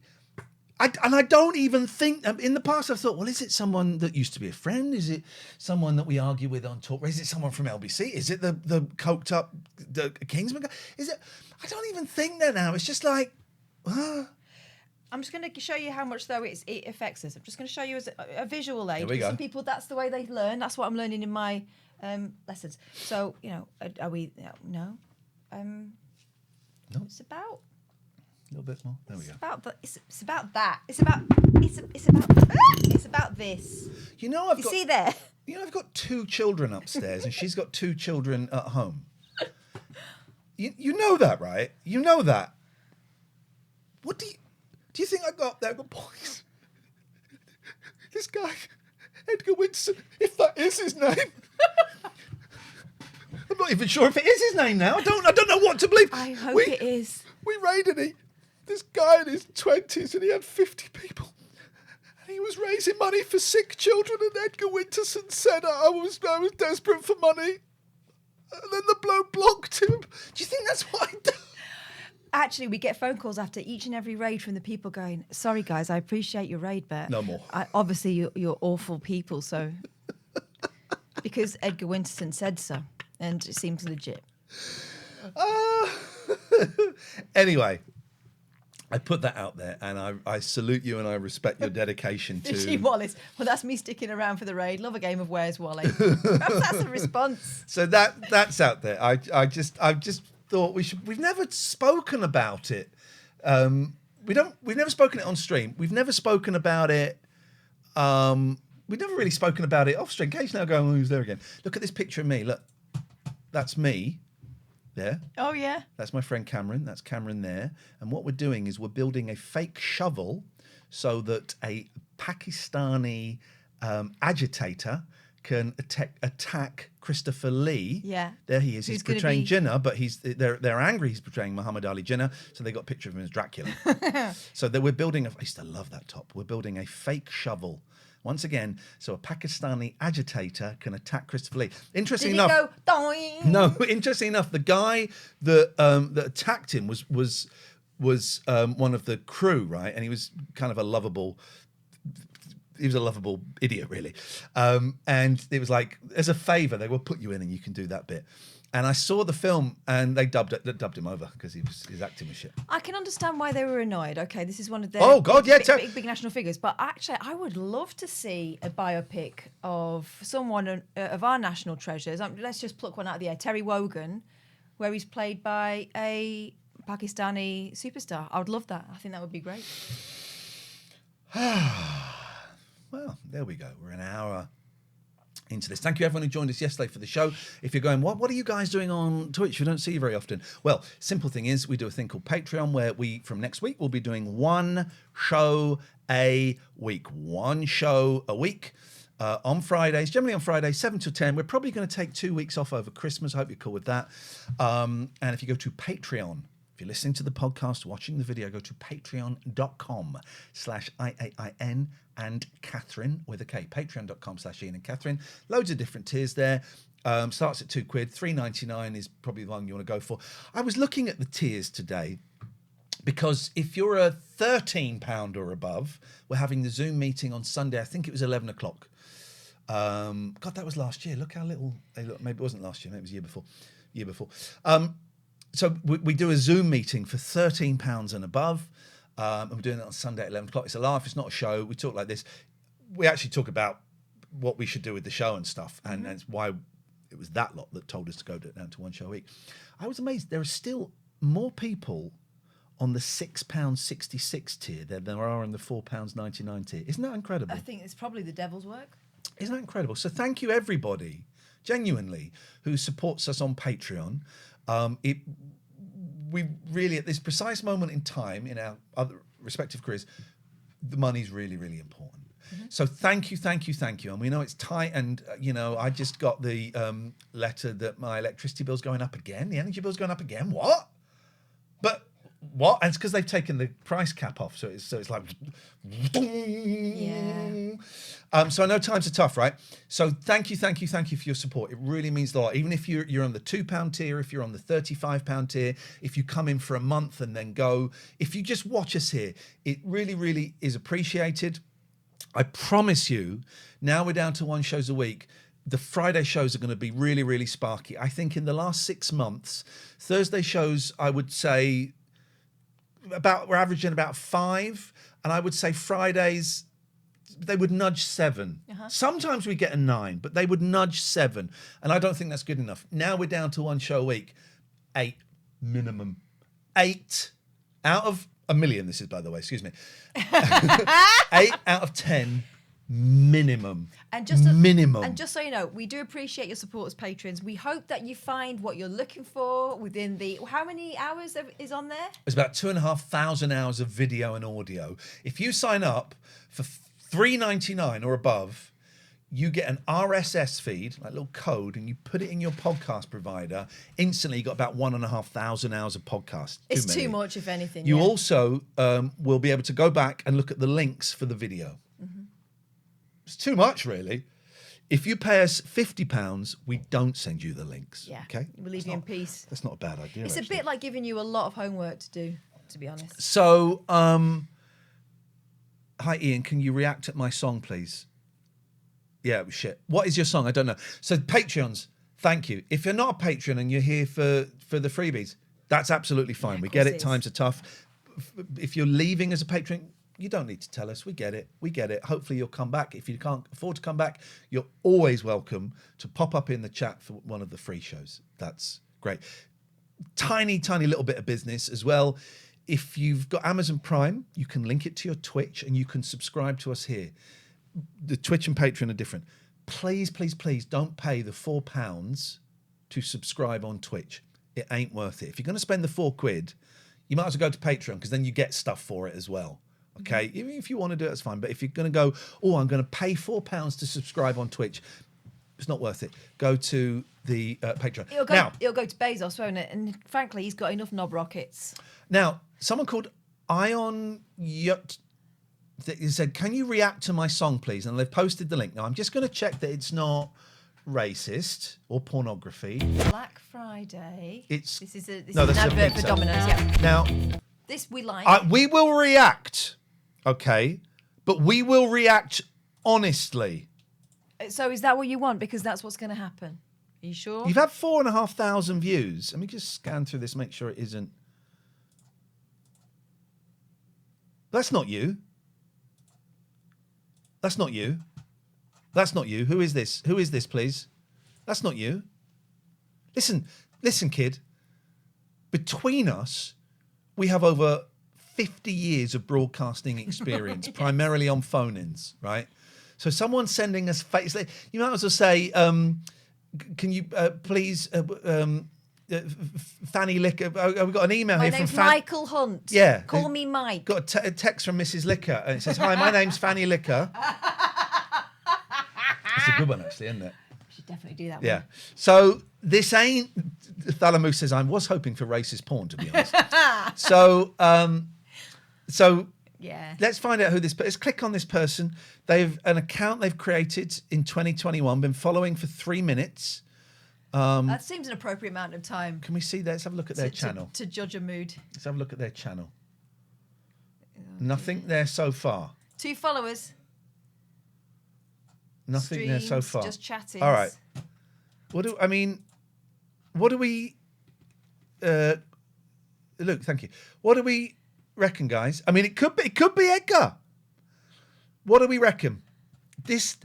I don't even think, in the past I've thought, well, is it someone that used to be a friend? Is it someone that we argue with on talk? Is it someone from LBC? Is it the coked up the Kingsman guy? Is it? I don't even think that now. It's just like, I'm just going to show you how much though it affects us. I'm just going to show you as a visual aid. Some people, that's the way they learn. That's what I'm learning in my lessons. So, are we, no. No. It's about... A little bit more. There we go. It's about that. It's about this. See there? I've got 2 children upstairs, and she's got 2 children at home. You know that, right? You know that. What do you think I got there? I got boys. This guy, Edgar Winston, if that is his name. I'm not even sure if it is his name now. I don't know what to believe. I hope it is. We raided this guy in his 20s and he had 50 people. And was raising money for sick children, and Edgar Winterson said I was desperate for money. And then the bloke blocked him. Do you think that's what I do? Actually, we get phone calls after each and every raid from the people going, sorry, guys, I appreciate your raid, but... No more. Obviously, you're awful people, so... because Edgar Winterson said so, and it seems legit. Anyway, I put that out there, and I salute you and I respect your dedication to... Fishy Wallace. Well, that's me sticking around for the raid. Love a game of Where's Wally. Perhaps that's a response. So that's out there. I just thought we've never spoken about it. We've never spoken it on stream. We've never spoken about it. We've never really spoken about it off stream. Kate's now going, who's there again? Look at this picture of me. Look, that's me. There. Oh, yeah. That's my friend Cameron. That's Cameron there. And what we're doing is we're building a fake shovel so that a Pakistani agitator can attack Christopher Lee. Yeah. There he is. Who's He's portraying gonna Jinnah, but they're angry he's portraying Muhammad Ali Jinnah, so they got a picture of him as Dracula. So we're building I used to love that top. We're building a fake shovel. Once again, so a Pakistani agitator can attack Christopher Lee. Interesting Did enough, he go, doing? no. Interesting enough, the guy that attacked him was one of the crew, right? And he was kind of a lovable idiot, really. And it was like, as a favour, they will put you in and you can do that bit. And I saw the film, and they dubbed him over because his acting was shit. I can understand why they were annoyed. Okay, this is one of their big national figures. But actually, I would love to see a biopic of someone of our national treasures. Let's just pluck one out of the air. Terry Wogan, where he's played by a Pakistani superstar. I would love that. I think that would be great. Well, there we go. We're an hour into this. Thank you everyone who joined us yesterday for the show. If you're going, what are you guys doing on Twitch? We don't see you very often. Well, simple thing is we do a thing called Patreon where we, from next week, we'll be doing one show a week. One show a week on Fridays, generally on Fridays, 7 to 10. We're probably going to take 2 weeks off over Christmas. I hope you're cool with that. And if you go to Patreon, if you're listening to the podcast, watching the video, go to patreon.com/IAIN and Catherine with a K. Patreon.com/Ian and Catherine. Loads of different tiers there. Starts at £2. $3.99 is probably the one you want to go for. I was looking at the tiers today because if you're a £13 or above, we're having the Zoom meeting on Sunday. I think it was 11 o'clock. God, that was last year. Look how little they look. Maybe it wasn't last year. Maybe it was the year before. So we do a Zoom meeting for £13 and above. And we're doing it on Sunday at 11 o'clock. It's a laugh. It's not a show. We talk like this. We actually talk about what we should do with the show and stuff. And that's why it was that lot that told us to go down to one show a week. I was amazed. There are still more people on the £6.66 tier than there are on the £4.99 tier. Isn't that incredible? I think it's probably the devil's work. Isn't that incredible? So thank you everybody, genuinely, who supports us on Patreon. We really, at this precise moment in time in our other respective careers, the money's really, really important. So thank you. And we know it's tight. And, I just got the letter that my electricity bill's going up again. The energy bill's going up again. What? But what? And it's because they've taken the price cap off. So it's like... Yeah. So I know times are tough, right? So thank you for your support. It really means a lot. Even if you're on the £2 tier, if you're on the £35 tier, if you come in for a month and then go, if you just watch us here, it really, really is appreciated. I promise you, now we're down to one shows a week. The Friday shows are going to be really, really sparky. I think in the last 6 months, Thursday shows, I would say we're averaging about 5. And I would say Fridays, they would nudge 7. Sometimes we get a 9, but they would nudge 7. And I don't think that's good enough. Now we're down to one show a week. 8 minimum. 8 out of a million, this is, by the way, excuse me. 8 out of 10 minimum. Minimum. And just so you know, we do appreciate your support as patrons. We hope that you find what you're looking for within the... How many hours is on there? It's about 2,500 hours of video and audio. If you sign up for $3.99 or above, you get an RSS feed, like a little code, and you put it in your podcast provider. Instantly, you got about 1,500 hours of podcast. It's too much, if anything. You also will be able to go back and look at the links for the video. It's too much, really. If you pay us £50, we don't send you the links. Yeah. Okay. We'll leave you in peace. That's not a bad idea. It's actually. a bit like giving you a lot of homework to do, to be honest. So, hi Ian, can you react at my song, please? Yeah, shit. What is your song? I don't know. So Patreons, thank you. If you're not a patron and you're here for the freebies, that's absolutely fine. We get it. Times are tough. If you're leaving as a patron, you don't need to tell us. We get it. We get it. Hopefully you'll come back. If you can't afford to come back, you're always welcome to pop up in the chat for one of the free shows. That's great. Tiny little bit of business as well. If you've got Amazon Prime, you can link it to your Twitch and you can subscribe to us here. The Twitch and Patreon are different. Please don't pay the £4 to subscribe on Twitch. It ain't worth it. If you're going to spend the £4, you might as well go to Patreon because then you get stuff for it as well. Okay, even if you want to do it, that's fine. But if you're going to go, I'm going to pay £4 to subscribe on Twitch, it's not worth it. Go to the Patreon. It'll go to Bezos, won't it? And frankly, he's got enough knob rockets. Now, someone called Ion Yut said, "Can you react to my song, please?" And they've posted the link. Now, I'm just going to check that it's not racist or pornography. Black Friday. This is an that's advert for pizza. Domino's. Yeah. Now, this we like. we will react, okay, but we will react honestly. So is that what you want? Because that's what's going to happen. Are you sure? You've had 4,500 views. Let me just scan through this, make sure it isn't. That's not you. That's not you. That's not you. Who is this? Who is this, please? That's not you. Listen, kid. Between us, we have over 50 years of broadcasting experience, primarily on phone-ins, right? So someone's sending us face. You might as well say, "Can you please, Fanny Licker?" Oh, we've got an email My here from name's Michael Hunt. Yeah, Call me Mike. Got a text from Mrs. Licker, and it says, "Hi, my name's Fanny Licker." That's a good one, actually, isn't it? We should definitely do that. Yeah. One. So this ain't. Thalamus says, "I was hoping for racist porn, to be honest." So yeah. let's find out who this. Let's click on this person. They've an account they've created in 2021. Been following for 3 minutes. That seems an appropriate amount of time. Can we see that? Let's have a look at their channel. To judge a mood. Let's have a look at their channel. Nothing there so far. 2 followers. Nothing Streams, there so far. Just chatting. All right. What do we? Luke, thank you. What do we reckon, guys? I mean, it could be Edgar. What do we reckon?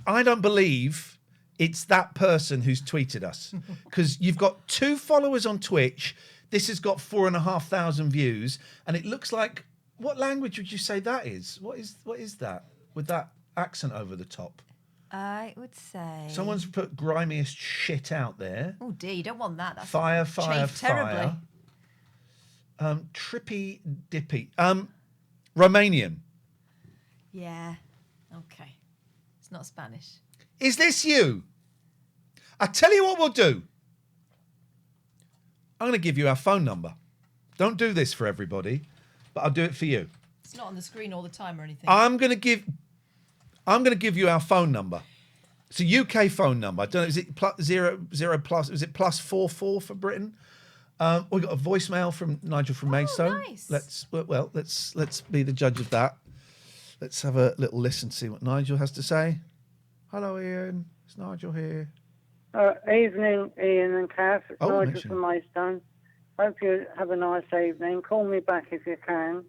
I don't believe it's that person who's tweeted us, because you've got 2 followers on Twitch. This has got 4,500 views, and it looks like. What language would you say that is? What is that with that accent over the top? I would say Someone's put grimiest shit out there. Oh dear, you don't want that. That's Fire. terribly. Trippy dippy. Romanian. Yeah. Okay. It's not Spanish. Is this you? I tell you what we'll do. I'm going to give you our phone number. Don't do this for everybody, but I'll do it for you. It's not on the screen all the time or anything. I'm going to give you our phone number. It's a UK phone number. I don't know. Is it +0 plus? Is it +44 for Britain? We got a voicemail from Nigel from Maidstone. Nice. Let's be the judge of that. Let's have a little listen to see what Nigel has to say. Hello, Ian. It's Nigel here. Evening, Ian and Kath. It's Nigel mention. from Maidstone. Hope you have a nice evening. Call me back if you can,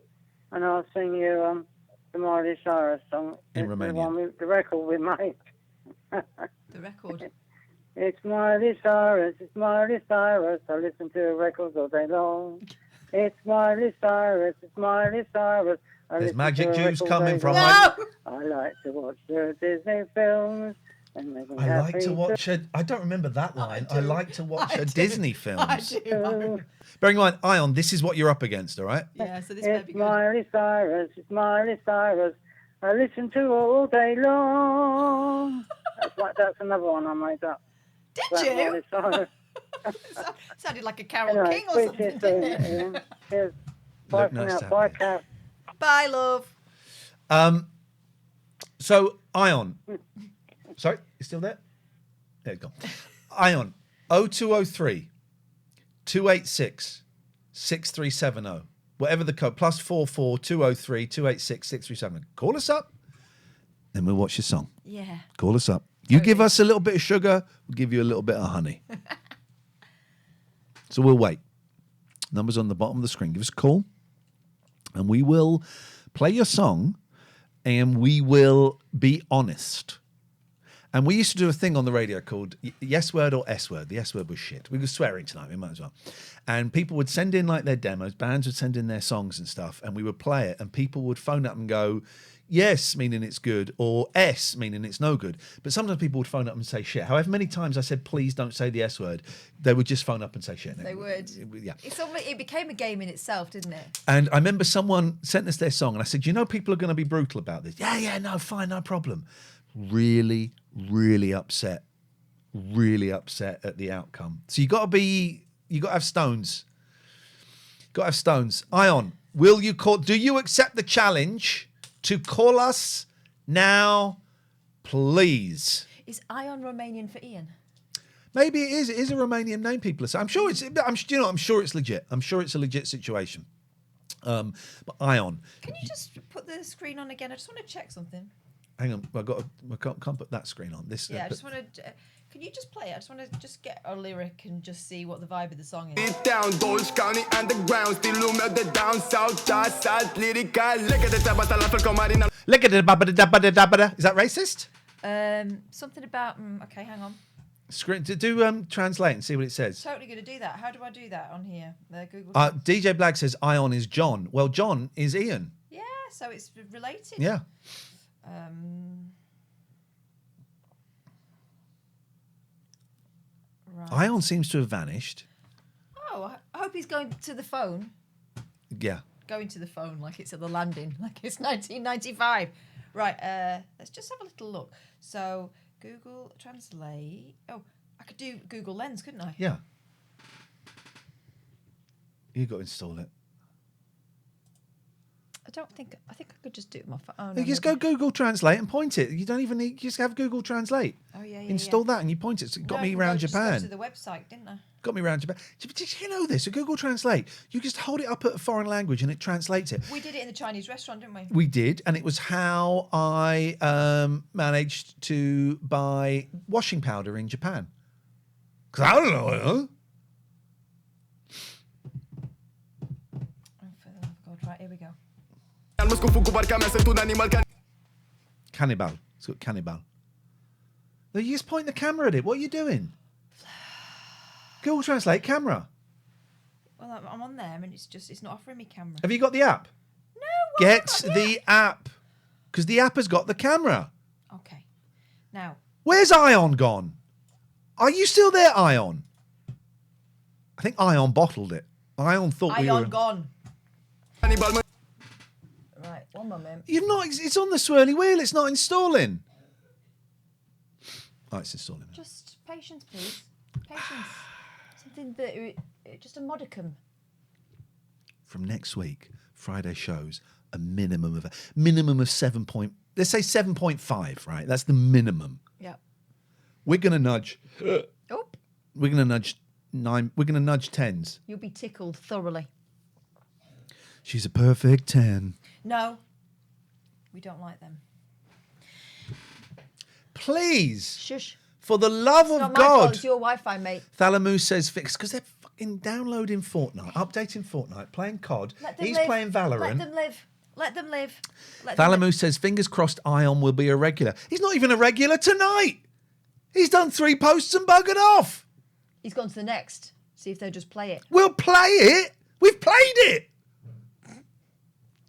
and I'll sing you the Miley Cyrus song. In It's Romanian. the record we made. The record. It's Miley Cyrus, it's Miley Cyrus. I listen to her records all day long. It's Miley Cyrus, it's Miley Cyrus. There's magic juice coming from No! I like to watch the Disney films. And make me I like happy to watch a. I don't remember that line. I like to watch I a do. Disney films. I do. Bearing in mind, Ion, this is what you're up against, all right? Yeah, so this might It's be good. Miley Cyrus, it's Miley Cyrus. I listen to all day long. That's another one I made up. Did That's you? Miley Cyrus. Sounded like a Carol Anyway, King or speak to you something, soon, didn't it? Ian. Cheers. Bye Look, for nice now. to have Bye, you. Kath. Bye, love. So, Ion. Sorry, you still there? There you go. Ion, 0203 286 6370. Whatever the code, +44 203 286 6370. Call us up and we'll watch your song. Yeah. Call us up. You give us a little bit of sugar, we'll give you a little bit of honey. So we'll wait. Numbers on the bottom of the screen. Give us a call and we will play your song and we will be honest. And we used to do a thing on the radio called Yes Word or S Word. The S Word was shit. We were swearing tonight, we might as well. And people would send in like their demos, bands would send in their songs and stuff, and we would play it, and people would phone up and go, yes, meaning it's good, or S, meaning it's no good. But sometimes people would phone up and say shit. However many times I said, please don't say the S word, they would just phone up and say shit. They would. Yeah. It became a game in itself, didn't it? And I remember someone sent us their song, and I said, you know people are going to be brutal about this. Yeah, no, fine, no problem. Really, really upset at the outcome. So you got to have stones. Got to have stones. Ion, do you accept the challenge to call us now, please? Is Ion Romanian for Ian? Maybe it is. It is a Romanian name. People are saying. I'm sure it's legit. I'm sure it's a legit situation. But Ion, can you just put the screen on again? I just want to check something. Hang on, I can't put that screen on. This. Yeah, I just want to. Can you just play it? I just want to just get a lyric and just see what the vibe of the song is. Down, Dulce County underground, still lumea de down south, just salt lyrical. Look at the tabata la fel comarina. Look at it. Is that racist? Something about. Okay, hang on. Screen do translate and see what it says. Totally going to do that. How do I do that on here? Google. DJ Blag says Ion is John. Well, John is Ian. Yeah, so it's related. Yeah. Right. Ion seems to have vanished. Oh, I hope he's going to the phone. Yeah. Going to the phone like it's at the landing, like it's 1995. Right, let's just have a little look. So, Google Translate. Oh, I could do Google Lens, couldn't I? Yeah. You got to install it. I think I could just do it with my phone. Oh, You just go Google Translate and point it. You don't even need. You just have Google Translate. Oh yeah. Install that and you point it. So it got me around Japan. Just go to the website, didn't I? Got me around Japan. Did you know this? So Google Translate. You just hold it up at a foreign language and it translates it. We did it in the Chinese restaurant, didn't we? We did, and it was how I managed to buy washing powder in Japan. Because I don't know. Oh, for the love of God! Right, here we go. Cannibal. It's got cannibal. No, you just point the camera at it. What are you doing? Google Translate camera. Well, I'm on there, and it's not offering me camera. Have you got the app? No. Why have I Get got the app. Because the app has got the camera. Okay. Now. Where's Ion gone? Are you still there, Ion? I think Ion bottled it. Ion thought we were... Ion gone. Right, one moment. You've not... It's on the swirly wheel. It's not installing. Oh, it's installing. Just patience, please. Patience. Something that... Just a modicum. From next week, Friday shows a minimum of 7 point... Let's say 7.5, right? That's the minimum. Yeah. We're going to nudge... Oh. We're going to nudge 9... We're going to nudge 10s. You'll be tickled thoroughly. She's a perfect 10. No. We don't like them. Please. Shush. For the love It's of not my fault, God. it's your Wi-Fi, mate. Thalamus says fix because they're fucking downloading Fortnite, updating Fortnite, playing COD. He's playing Valorant. Let them live. Let them live. Thalamus says fingers crossed Ion will be a regular. He's not even a regular tonight. He's done 3 posts and buggered off. He's gone to the next. See if they'll just play it. We'll play it. We've played it.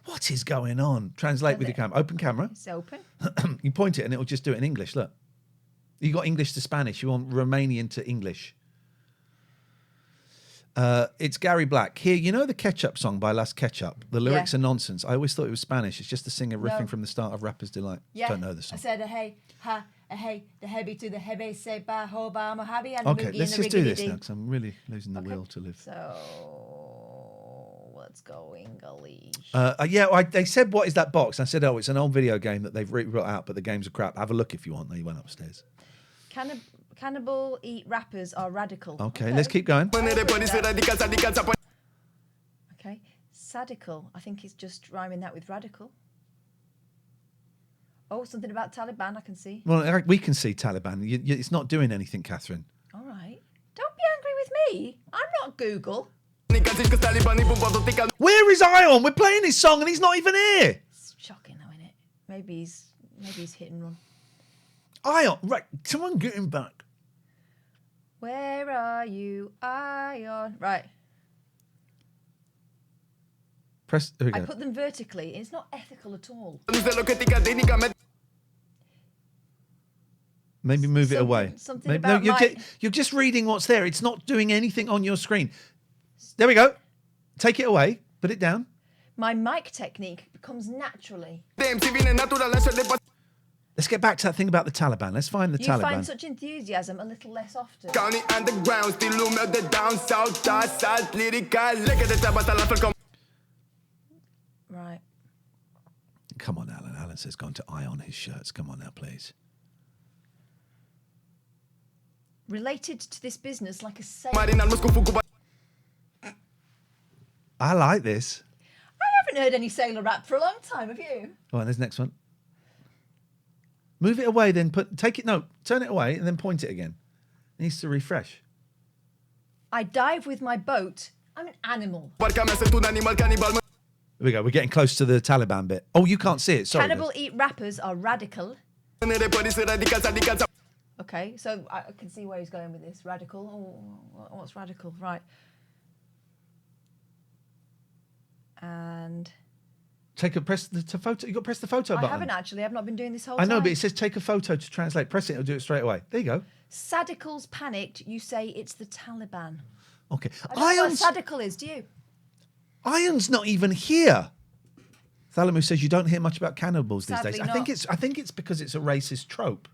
What is going on? Translate with your camera. Open camera. It's open. You point it and it'll just do it in English. Look. You got English to Spanish. You want Romanian to English. It's Gary Black. Here, you know the Ketchup song by Las Ketchup? The lyrics are nonsense. I always thought it was Spanish. It's just the singer riffing from the start of Rapper's Delight. Yeah. Don't know the song. I said, hey, ha, hey, the heavy to the heavy, say, ba, ho, ba, mo, happy, and Okay, boogie let's and the just do this riggedy-dee. now because I'm really losing the will to live. So, what What's going on? They said, what is that box? I said, oh, it's an old video game that they've brought out, but the games are crap. Have a look if you want. They went upstairs. Cannibal eat rappers are radical. Okay, let's keep going. Okay. Sadical. I think it's just rhyming that with radical. Oh, something about Taliban, I can see. Well, we can see Taliban. It's not doing anything, Catherine. All right. Don't be angry with me. I'm not Google. Where is Ion? We're playing his song and he's not even here. It's shocking, though, isn't it? Maybe he's hit and run. Ion, right? Someone get him back. Where are you, Ion? Right. Press. There we go. I put them vertically. It's not ethical at all. Maybe move it away. Something about you're just reading what's there. It's not doing anything on your screen. There we go. Take it away. Put it down. My mic technique comes naturally. Let's get back to that thing about the Taliban. Let's find the Taliban. You find such enthusiasm a little less often. Right. Come on, Alan. Alan says go on to eye on his shirts. Come on now, please. Related to this business like a sailor. I like this. I haven't heard any sailor rap for a long time, have you? All right, there's the next one. Move it away, then turn it away and then point it again. It needs to refresh. I dive with my boat. I'm an animal. Here we go. We're getting close to the Taliban bit. Oh, you can't see it. Sorry. Cannibal eat rappers are radical. Okay, so I can see where he's going with this. Radical. Oh, what's radical? Right. And press the photo. You got to press the photo button. I haven't actually. I've not been doing this whole time. time. I know, but it says take a photo to translate. Press it. It'll do it straight away. There you go. Sadical's panicked. You say it's the Taliban. Okay. I don't know what Sadical is. Do you? Ion's not even here. Thalamus says you don't hear much about cannibals these Sadly days. not. I think it's because it's a racist trope.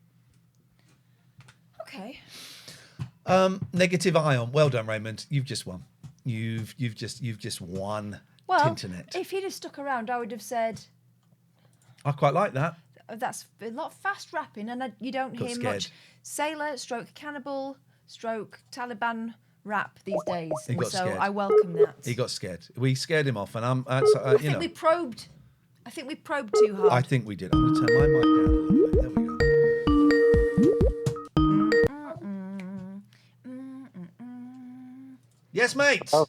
Okay. Negative Ion. Well done, Raymond. You've just won. You've just won. Well, Tinternet. if he'd have stuck around, I would have said. I quite like that. That's a lot of fast rapping, and you don't Got hear scared. much sailor, stroke cannibal, stroke Taliban rap these days. He got scared. I welcome that. He got scared. We scared him off, and I think we probed. I think we probed too hard. I think we did. I'm going to turn my mic down a little bit. There we go. Yes, mate. Oh.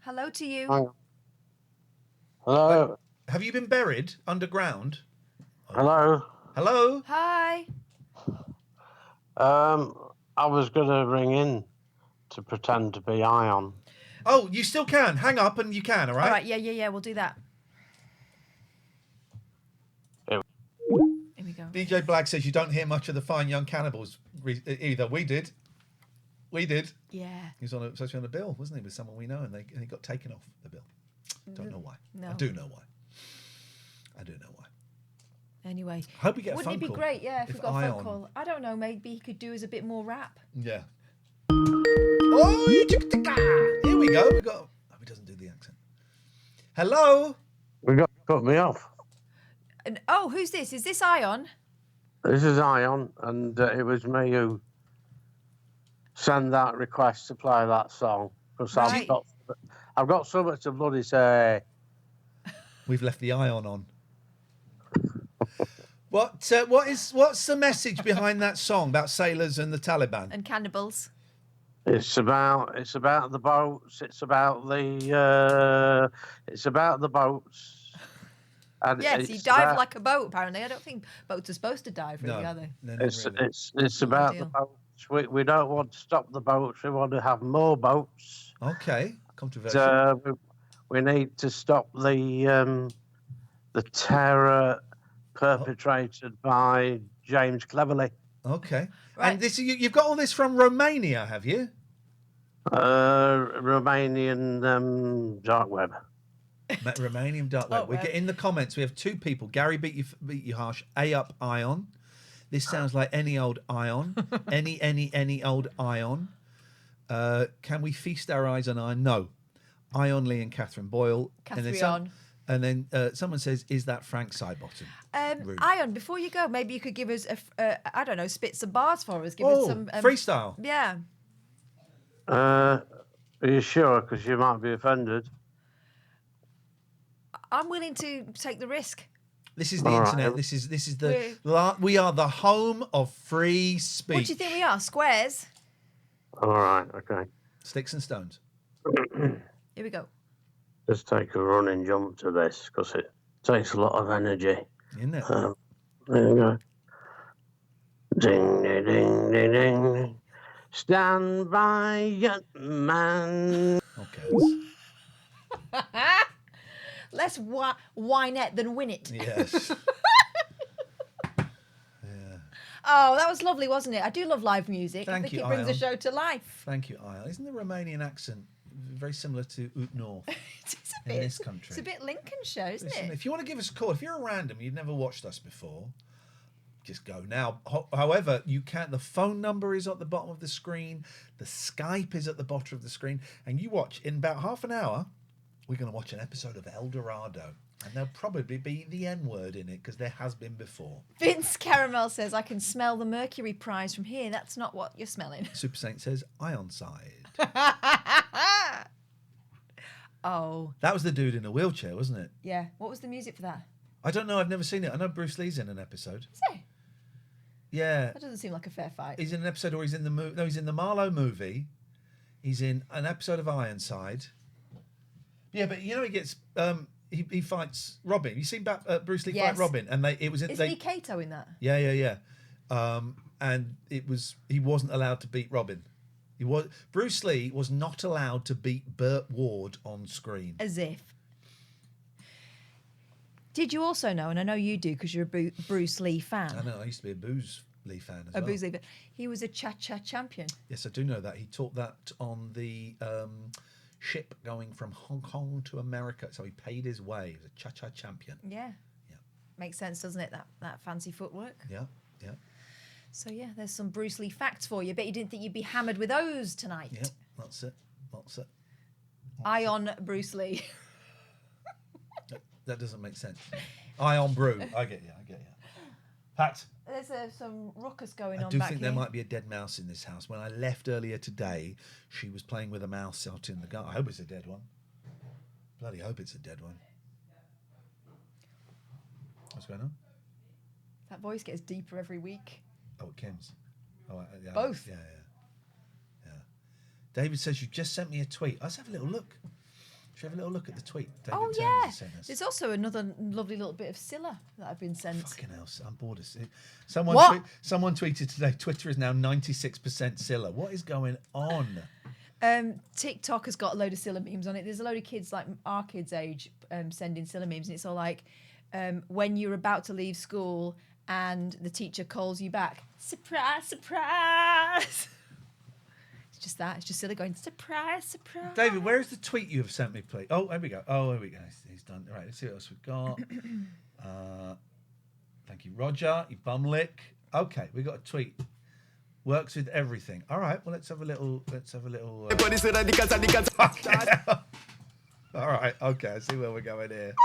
Hello to you. Hi. Hello. Have you been buried underground? Hello. Hello. Hi. I was going to ring in to pretend to be Ion. Oh, you still can. Hang up and you can, all right? All right, yeah, we'll do that. Here we go. DJ Black says you don't hear much of the fine young cannibals either. We did. Yeah. He was supposed to be on a bill, wasn't he, with someone we know, and he got taken off the bill. Don't know why. No. I do know why. Anyway. Hope we get a phone Wouldn't it be call great, yeah, if we got a Ion- phone call? I don't know, maybe he could do us a bit more rap. Yeah. Oh, here we go. Oh, he doesn't do the accent. Hello. Cut me off. And, oh, who's this? Is this Ion? This is Ion, and it was me who sent that request to play that song. Because Right. I've got so much to bloody say. We've left the Ion on. What's the message behind that song about sailors and the Taliban? And cannibals. It's about the boats. It's about the boats. And Yes, he dived like a boat, apparently. I don't think boats are supposed to dive, really, No. are they? No, not really. It's about the deal. boats. We don't want to stop the boats. We want to have more boats. Okay, controversial. We need to stop the terror perpetrated by James Cleverly. Okay. Right. And you've got all this from Romania, have you? Romanian dark web. Romanian dark web. Oh, We get in the comments. We have two people. Gary beat you harsh. A up Ion. This sounds like any old Ion. any old Ion. Can we feast our eyes on Ion? No. Ion Lee and Catherine Boyle. Catherine. And then someone says, "Is that Frank Sidebottom?" Rude. Ion, before you go, maybe you could give us I don't know, spit some bars for us. Give Oh, us some freestyle. Yeah. Are you sure? Because you might be offended. I'm willing to take the risk. This is the All internet. right. This is we are the home of free speech. What do you think we are? Squares? All right, okay. Sticks and stones. Here we go. Just take a running jump to this because it takes a lot of energy. Isn't it? There you go. Ding, ding, ding, ding, ding. Stand by, young man. Okay. Less whinette than win it. Yes. Oh, that was lovely, wasn't it? I do love live music. Thank I think you, it brings the Ion. show to life. Thank you, Ion. Isn't the Romanian accent very similar to Up North It's a in bit, this country? It's a bit Lincolnshire, isn't Listen, it? if you want to give us a call, if you're a random, you've never watched us before, just go now. However, you can. The phone number is at the bottom of the screen. The Skype is at the bottom of the screen, and you watch in about half an hour. We're going to watch an episode of Eldorado, and there'll probably be the N-word in it because there has been before. Vince Caramel says, I can smell the Mercury Prize from here. That's not what you're smelling. Super Saint says Ion side. Oh. That was the dude in a wheelchair, wasn't it? Yeah. What was the music for that? I don't know. I've never seen it. I know Bruce Lee's in an episode. Is it? Yeah. That doesn't seem like a fair fight. He's in an episode, or he's in the movie. No, he's in the Marlowe movie. He's in an episode of Ironside. Yeah, but you know he gets he fights Robin. You seen Bruce Lee Yes. fight Robin, and it was Isn't he Kato in that? Yeah. And he wasn't allowed to beat Robin. Bruce Lee was not allowed to beat Burt Ward on screen. As if. Did you also know, and I know you do because you're a Bruce Lee fan. I know. I used to be a Bruce Lee fan as A well. Bruce Lee fan. He was a cha-cha champion. Yes, I do know that. He taught that on the ship going from Hong Kong to America. So he paid his way. He was a cha-cha champion. Yeah. Yeah. Makes sense, doesn't it? That fancy footwork. Yeah. So yeah, there's some Bruce Lee facts for you. Bet you didn't think you'd be hammered with those tonight. Yeah, that's it. Ion Bruce Lee. That doesn't make sense. Ion Brew. I get you. Pat. There's some ruckus going I on do back think here. there might be a dead mouse in this house. When I left earlier today, she was playing with a mouse out in the garden. I hope it's a dead one. Bloody hope it's a dead one. What's going on? That voice gets deeper every week. Oh, Kim's. Oh, yeah, Both. Yeah. David says, you just sent me a tweet. Let's have a little look. Should we have a little look at the tweet David Oh Turner yeah. has sent us? There's also another lovely little bit of Scylla that I've been sent. Fucking hell, I'm bored of it. Someone tweeted today, Twitter is now 96% Scylla. What is going on? TikTok has got a load of Scylla memes on it. There's a load of kids like our kids' age sending Scylla memes, and it's all like when you're about to leave school and the teacher calls you back, surprise, surprise. It's just that. It's just Scylla going, surprise, surprise. David, where is the tweet you have sent me, please? Oh, here we go. He's done. All right, let's see what else we've got. Thank you, Roger. You bumlick. Okay, we got a tweet. Works with everything. All right, well, let's have a little. All right, okay, I see where we're going here.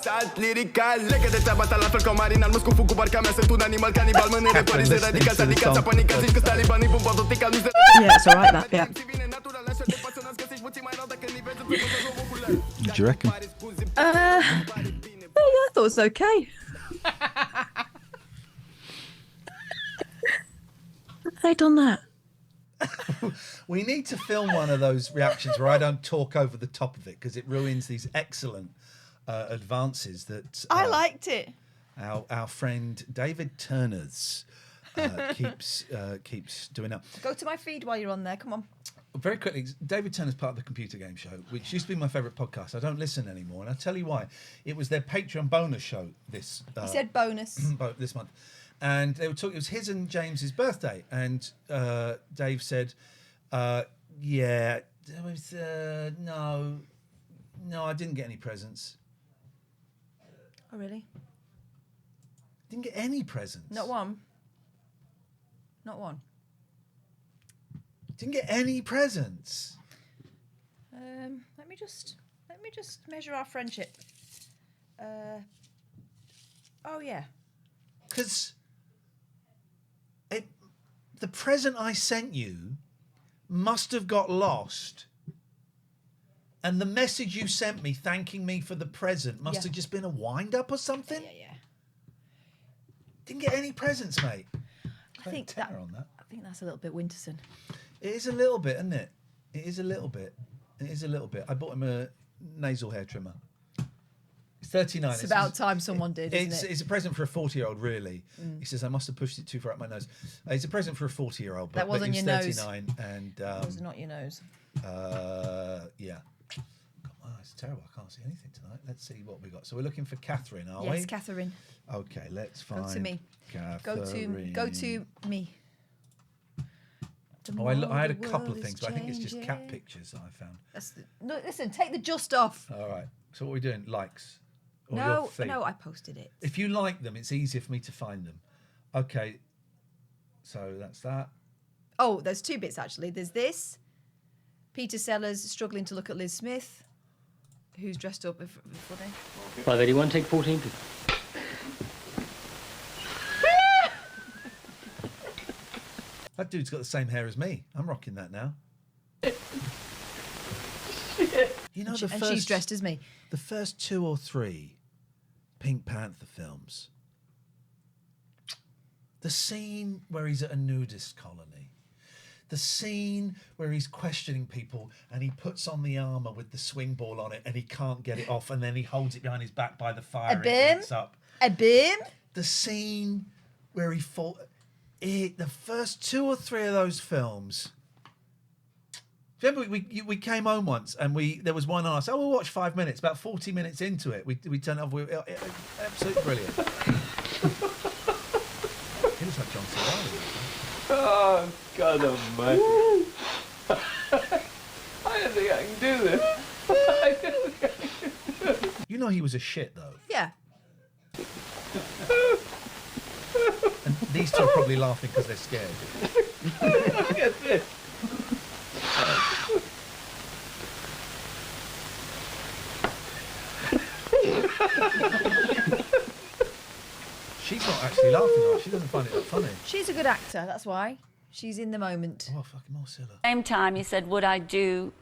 Salt lyrical, legă-te țeaba la fel ca marinal. Mă scufug cu barca mea, sunt un animal canibal. Mănânc răcoare, se radical, s-a ridicat, s-a panicat. Zici că talibanii pun pototical, nu-i Yeah, it's all right, that, yeah. What do you reckon? Yeah, I thought it was okay. Have they done that? We need to film one of those reactions where I don't talk over the top of it because it ruins these excellent advances that I liked it. Our friend David Turner's keeps doing up. Go to my feed while you're on there. Come on. Very quickly, David Turner's part of the Computer Game Show, which used to be my favourite podcast. I don't listen anymore, and I'll tell you why. It was their Patreon bonus show this He said bonus. this month, and they were talking. It was his and James's birthday, and Dave said, "Yeah, it was, no, I didn't get any presents. Oh, really? Didn't get any presents. Not one. Not one. Didn't get any presents. Let me just measure our friendship. Oh yeah. Because the present I sent you must have got lost. And the message you sent me thanking me for the present must have just been a wind-up or something? Yeah. Didn't get any presents, mate. I think that's a little bit Winterson. It is a little bit, isn't it? It is a little bit. I bought him a nasal hair trimmer. It's 39. It's about time someone did, isn't it? It's a present for a 40-year-old, really. He says, I must have pushed it too far up my nose. It's a present for a 40-year-old. That wasn't your nose. 39 and... It was not your nose. Yeah. Oh, it's terrible. I can't see anything tonight. Let's see what we got. So we're looking for Catherine, are we? Yes, Catherine. Okay, let's find Go to me. Catherine. Go to me. Oh, I had a couple of things, but I think it's just cat pictures that I found. No, listen, take the just off. All right. So what are we doing? Likes? Or your No, feed? I posted it. If you like them, it's easier for me to find them. Okay. So that's that. Oh, there's two bits actually. There's this. Peter Sellers struggling to look at Liz Smith, who's dressed up funny. 581, take 14. That dude's got the same hair as me. I'm rocking that now. You know, And she's dressed as me. The first 2 or 3 Pink Panther films. The scene where he's at a nudist colony. The scene where he's questioning people and he puts on the armour with the swing ball on it and he can't get it off and then he holds it behind his back by the fire and it heats up. A bim. The scene where he fought... the first 2 or 3 of those films... Remember, we came home once and there was one on. I said, we'll watch 5 minutes. About 40 minutes into it, we turned off. Absolutely brilliant. He looks like John Dorado. Oh, God almighty. I don't think I can do this. You know he was a shit, though. Yeah. And these two are probably laughing because they're scared. Look at this. She's not actually laughing, though. She doesn't find it that funny. She's a good actor, that's why. She's in the moment. Oh, fucking more Scylla. Same time, he said, would I do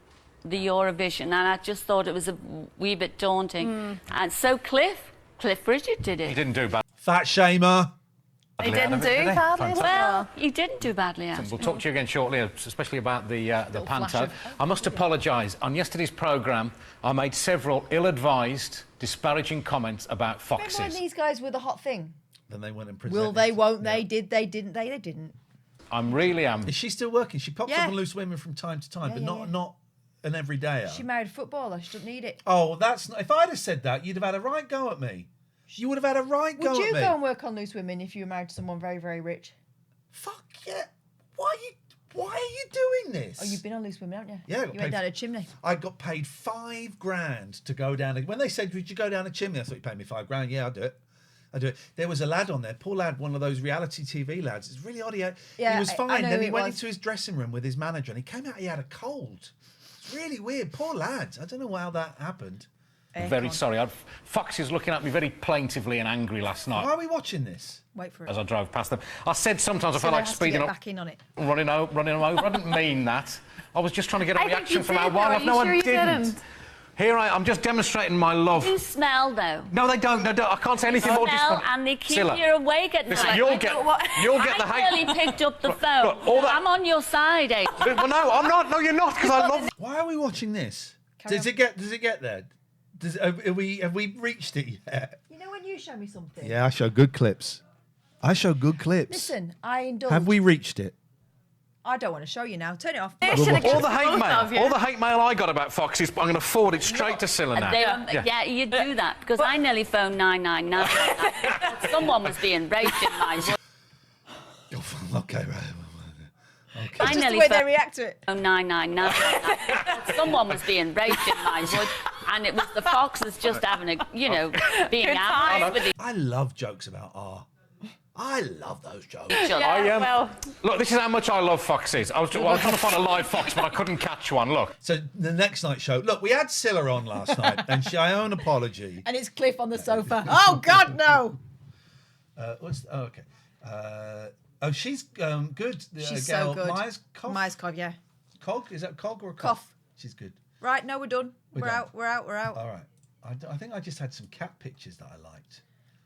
the Eurovision? And I just thought it was a wee bit daunting. And so Cliff Richard did it. He didn't do bad. Fat shamer. He didn't do badly. Well, he didn't do badly, We'll actually. talk to you again shortly, especially about the panto. flash of- I must apologise. On yesterday's programme, I made several ill-advised, disparaging comments about Remember when foxes. these guys were the hot thing? Then they went and presented. Will they, won't Yeah. they, did they, didn't they? They didn't. I'm really am. Is she still working? She pops Yeah. up on Loose Women from time to time, Yeah, but yeah, not an everydayer. She married a footballer. She doesn't need it. Oh, that's not... If I'd have said that, you'd have had a right go at me. You would have had a right go Would you at me. go and work on Loose Women if you were married to someone very, very rich? Fuck yeah. Why are you doing this? Oh, you've been on Loose Women, haven't you? Yeah, I got You paid went down a chimney. I got paid $5,000 to go down. When they said, would you go down a chimney? I thought you paid me $5,000. Yeah, I'll do it. There was a lad on there, poor lad, one of those reality TV lads. It's really odd. He was I fine. know Then who he it went was. into his dressing room with his manager and he came out, he had a cold. It's really weird. Poor lad. I don't know how that happened. Very sorry. Fox is looking at me very plaintively and angry last night Why are we watching this? Wait for it. as I drove past them. I said sometimes I So felt they like has to speeding get up, back in on it. running them over. I didn't mean that. I was just trying to get a I think reaction you from did, our though. wildlife. Are No, you I sure you didn't. didn't? Here I'm just demonstrating my love. You smell, though. No, they don't. No, I can't say anything more. Smell, and they keep Scylla, you awake at listen, night. you'll get the I hate. nearly picked up the phone. Look, all that- I'm on your side, eh? Well, no, I'm not. No, you're not, because I love. Why are we watching this? Carry Does it get there? Have we reached it yet? You know when you show me something? Yeah, I show good clips. Listen, I indulge. Have we reached it? I don't want to show you now. Turn it off. They should have All kept the hate both of you. mail, I got about foxes, I'm going to forward it straight to Scylla now. Yeah, you do that, because I nearly phoned 999. Someone was being raped in my wood. Okay, right. I Just the nearly way they phoned react to it. 999. Someone was being raped in my wood, and it was the foxes just having a, being Good out time. with the... I love jokes about R. I love those jokes. Look, this is how much I love foxes. I was trying to find a live fox, but I couldn't catch one. Look. So the next night show. Look, we had Scylla on last night, and I owe an apology. And it's Cliff on the sofa. Oh God, no! Okay. She's good. She's Gail so good. Myers Cog, yeah. Cog? Is that Cog or a Cough? She's good. Right, no, we're done. We're done. out. We're out. We're out. All right. I think I just had some cat pictures that I liked.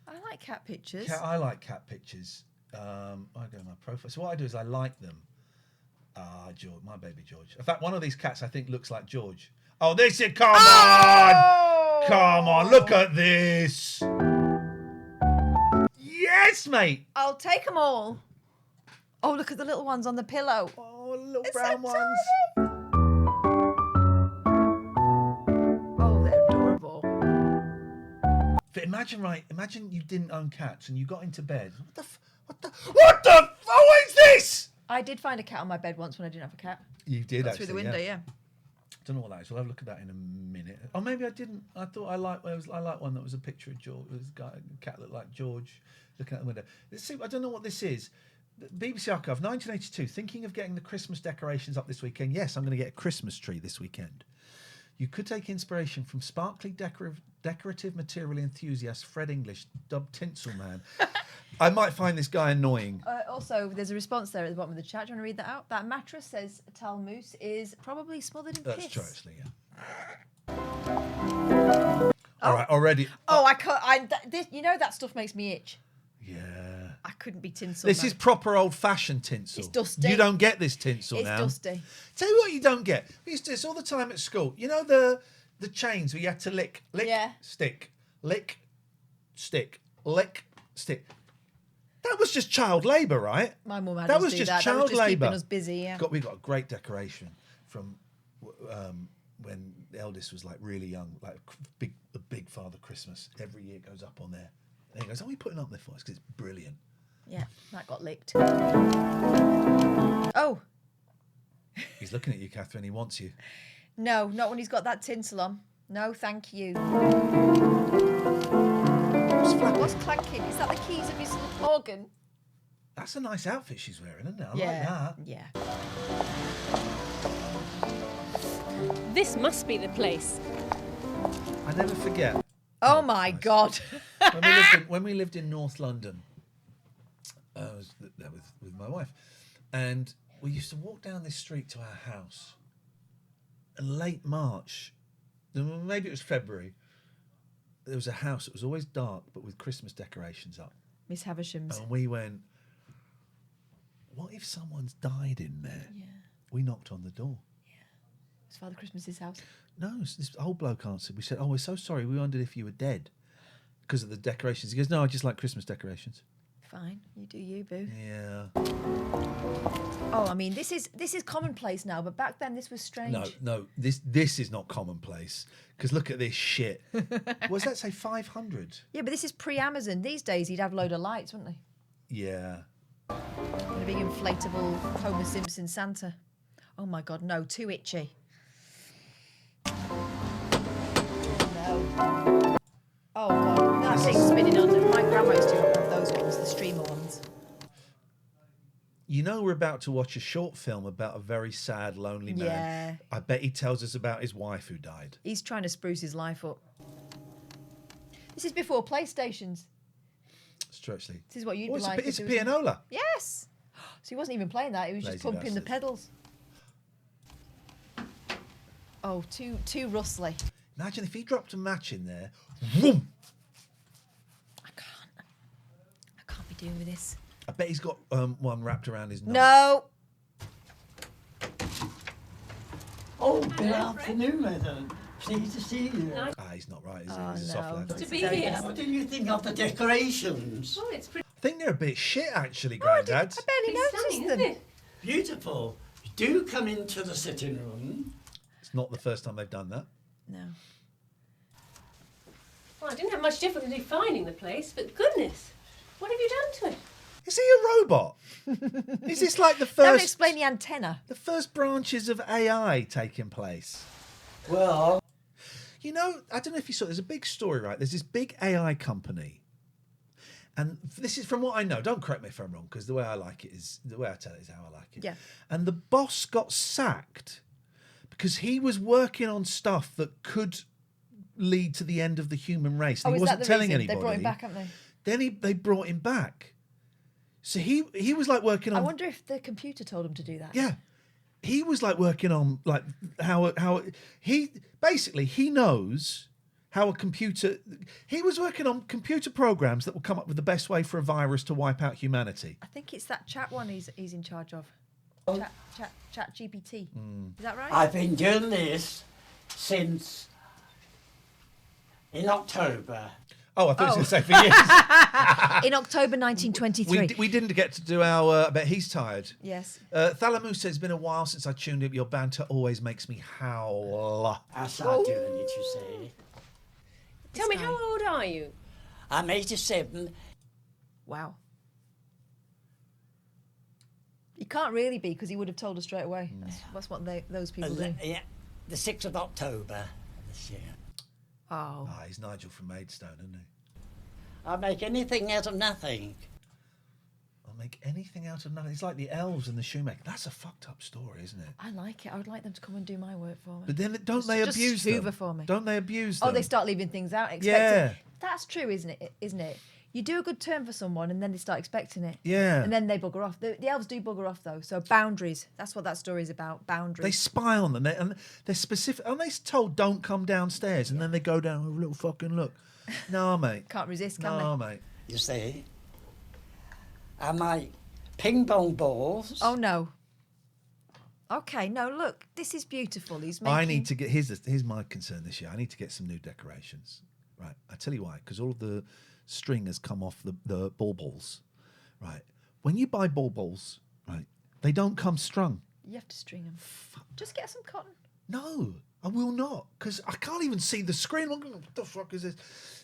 I like cat pictures. I like cat pictures. I go to my profile. So what I do is I like them. George, my baby George. In fact, one of these cats I think looks like George. Oh, this is come on! Look at this. Yes, mate. I'll take them all. Oh, look at the little ones on the pillow. Oh, little brown ones. Oh, they're adorable. But imagine you didn't own cats and you got into bed. What the? What is this? I did find a cat on my bed once when I didn't have a cat. You did Got actually through the window, yeah. Don't know what that is. We'll have a look at that in a minute. Oh, maybe I didn't. I thought I liked one that was a picture of George. It was a cat looked like George looking out the window. Let's see. I don't know what this is. BBC Archive, 1982. Thinking of getting the Christmas decorations up this weekend? Yes, I'm going to get a Christmas tree this weekend. You could take inspiration from sparkly decorative material enthusiast Fred English, dubbed Tinsel Man. I might find this guy annoying. Also, there's a response there at the bottom of the chat. Do you want to read that out? That mattress, says Tal Moose, is probably smothered in piss. That's true, actually, yeah. All right, already. Oh, I can't. You know that stuff makes me itch. Yeah. I couldn't be Tinsel. This is proper old-fashioned tinsel. It's dusty. You don't get this tinsel now. It's dusty. Tell you what you don't get. We used to do this all the time at school. You know the chains where you had to lick, stick, lick, stick, lick, stick. That was just child labour, right? My mum had that us was do just that. child That was just labour. keeping us busy, yeah. We got a great decoration from when the eldest was like really young, like a big Father Christmas. Every year it goes up on there. And he goes, "Are we putting up there for us?" Because it's brilliant. Yeah, that got licked. Oh. He's looking at you, Catherine. He wants you. No, not when he's got that tinsel on. No, thank you. What's clanking? Is that the keys of his organ? That's a nice outfit she's wearing, isn't it? I Yeah. like that. Yeah. This must be the place. I never forget. Oh my God. when we lived in North London, I was there with my wife, and we used to walk down this street to our house. And late March, maybe it was February, there was a house that was always dark but with Christmas decorations up. Miss Havisham's. And we went, what if someone's died in there? Yeah. We knocked on the door. It's Father Christmas's house. No, this old bloke answered. We said, "Oh, we're so sorry. We wondered if you were dead because of the decorations." He goes, "No, I just like Christmas decorations." Fine, you do you, boo. Yeah. Oh, I mean, this is commonplace now, but back then this was strange. No, this is not commonplace because look at this shit. What does that say? 500. Yeah, but this is pre-Amazon. These days, he'd have a load of lights, wouldn't he? Yeah. And a big inflatable Homer Simpson Santa. Oh my God, no, too itchy. No. Oh God, that thing's spinning under. My grandma used to have those ones, the streamer ones. You know, we're about to watch a short film about a very sad, lonely man. Yeah. I bet he tells us about his wife who died. He trying to spruce his life up. This is before PlayStations. It's true, actually. This is what you'd be like. It's a pianola. Yes. So he wasn't even playing that. He was just pumping the pedals. Oh, too rustly. Imagine if he dropped a match in there. Whoom! I can't be doing with this. I bet he's got one wrapped around his nose. No. Oh, good afternoon, madam. Pleased to see you. He's not right, is he? He's a soft lad. To be here. What did you think of the decorations? Oh, it's pretty. I think they're a bit shit, actually, Grandad. I barely noticed them. Beautiful. Do come into the sitting room. It's not the first time they've done that. No. Well, I didn't have much difficulty finding the place, but goodness, what have you done to it? Is he a robot? Is this like the Don't first... explain the antenna. The first branches of AI taking place? Well... You know, I don't know if you saw, there's a big story, right? There's this big AI company, And this is from what I know. Don't correct me if I'm wrong, because the way I like it is the way I tell it is how I like it. Yeah. And the boss got sacked because he was working on stuff that could lead to the end of the human race. And he wasn't telling anybody. They brought him back, haven't they? Then they brought him back. So he was like working on. I wonder if the computer told him to do that. Yeah. He was like working on like how he knows how a computer. He was working on computer programs that will come up with the best way for a virus to wipe out humanity. I think it's that chat one he's in charge of. Chat GPT. Is that right? I've been doing this since in October. Oh, I thought you were going to say for years. In October 1923. We didn't get to do our. I bet he's tired. Yes. Thalamus says, it's been a while since I tuned in. Your banter always makes me howl. I started doing it, you see. Tell me, how old are you? I'm 87. Wow. He can't really be, because he would have told us straight away. That's what those people do. Yeah, the 6th of October this year. Oh. He's Nigel from Maidstone, isn't he? I'll make anything out of nothing. I'll make anything out of nothing. It's like the elves and the shoemaker. That's a fucked up story, isn't it? I like it. I would like them to come and do my work for me. But then don't they abuse them? Hoover for me. Don't they abuse them? Oh, they start leaving things out. Yeah. That's true, isn't it? You do a good turn for someone and then they start expecting it. Yeah. And then they bugger off. The elves do bugger off, though. So boundaries. That's what that story is about. Boundaries. They spy on them, and they're specific. Aren't they told don't come downstairs, and then they go down with a little fucking look? No, mate. Can't resist, can they? No, mate. You see, I make ping pong balls. Oh no. Okay, no, look, this is beautiful. He's making. I need to get. Here's my concern this year. I need to get some new decorations. Right. I tell you why. Because all of the string has come off the baubles. Right. When you buy baubles, right, they don't come strung. You have to string them. Just get some cotton. No, I will not, because I can't even see the screen. What the fuck is this?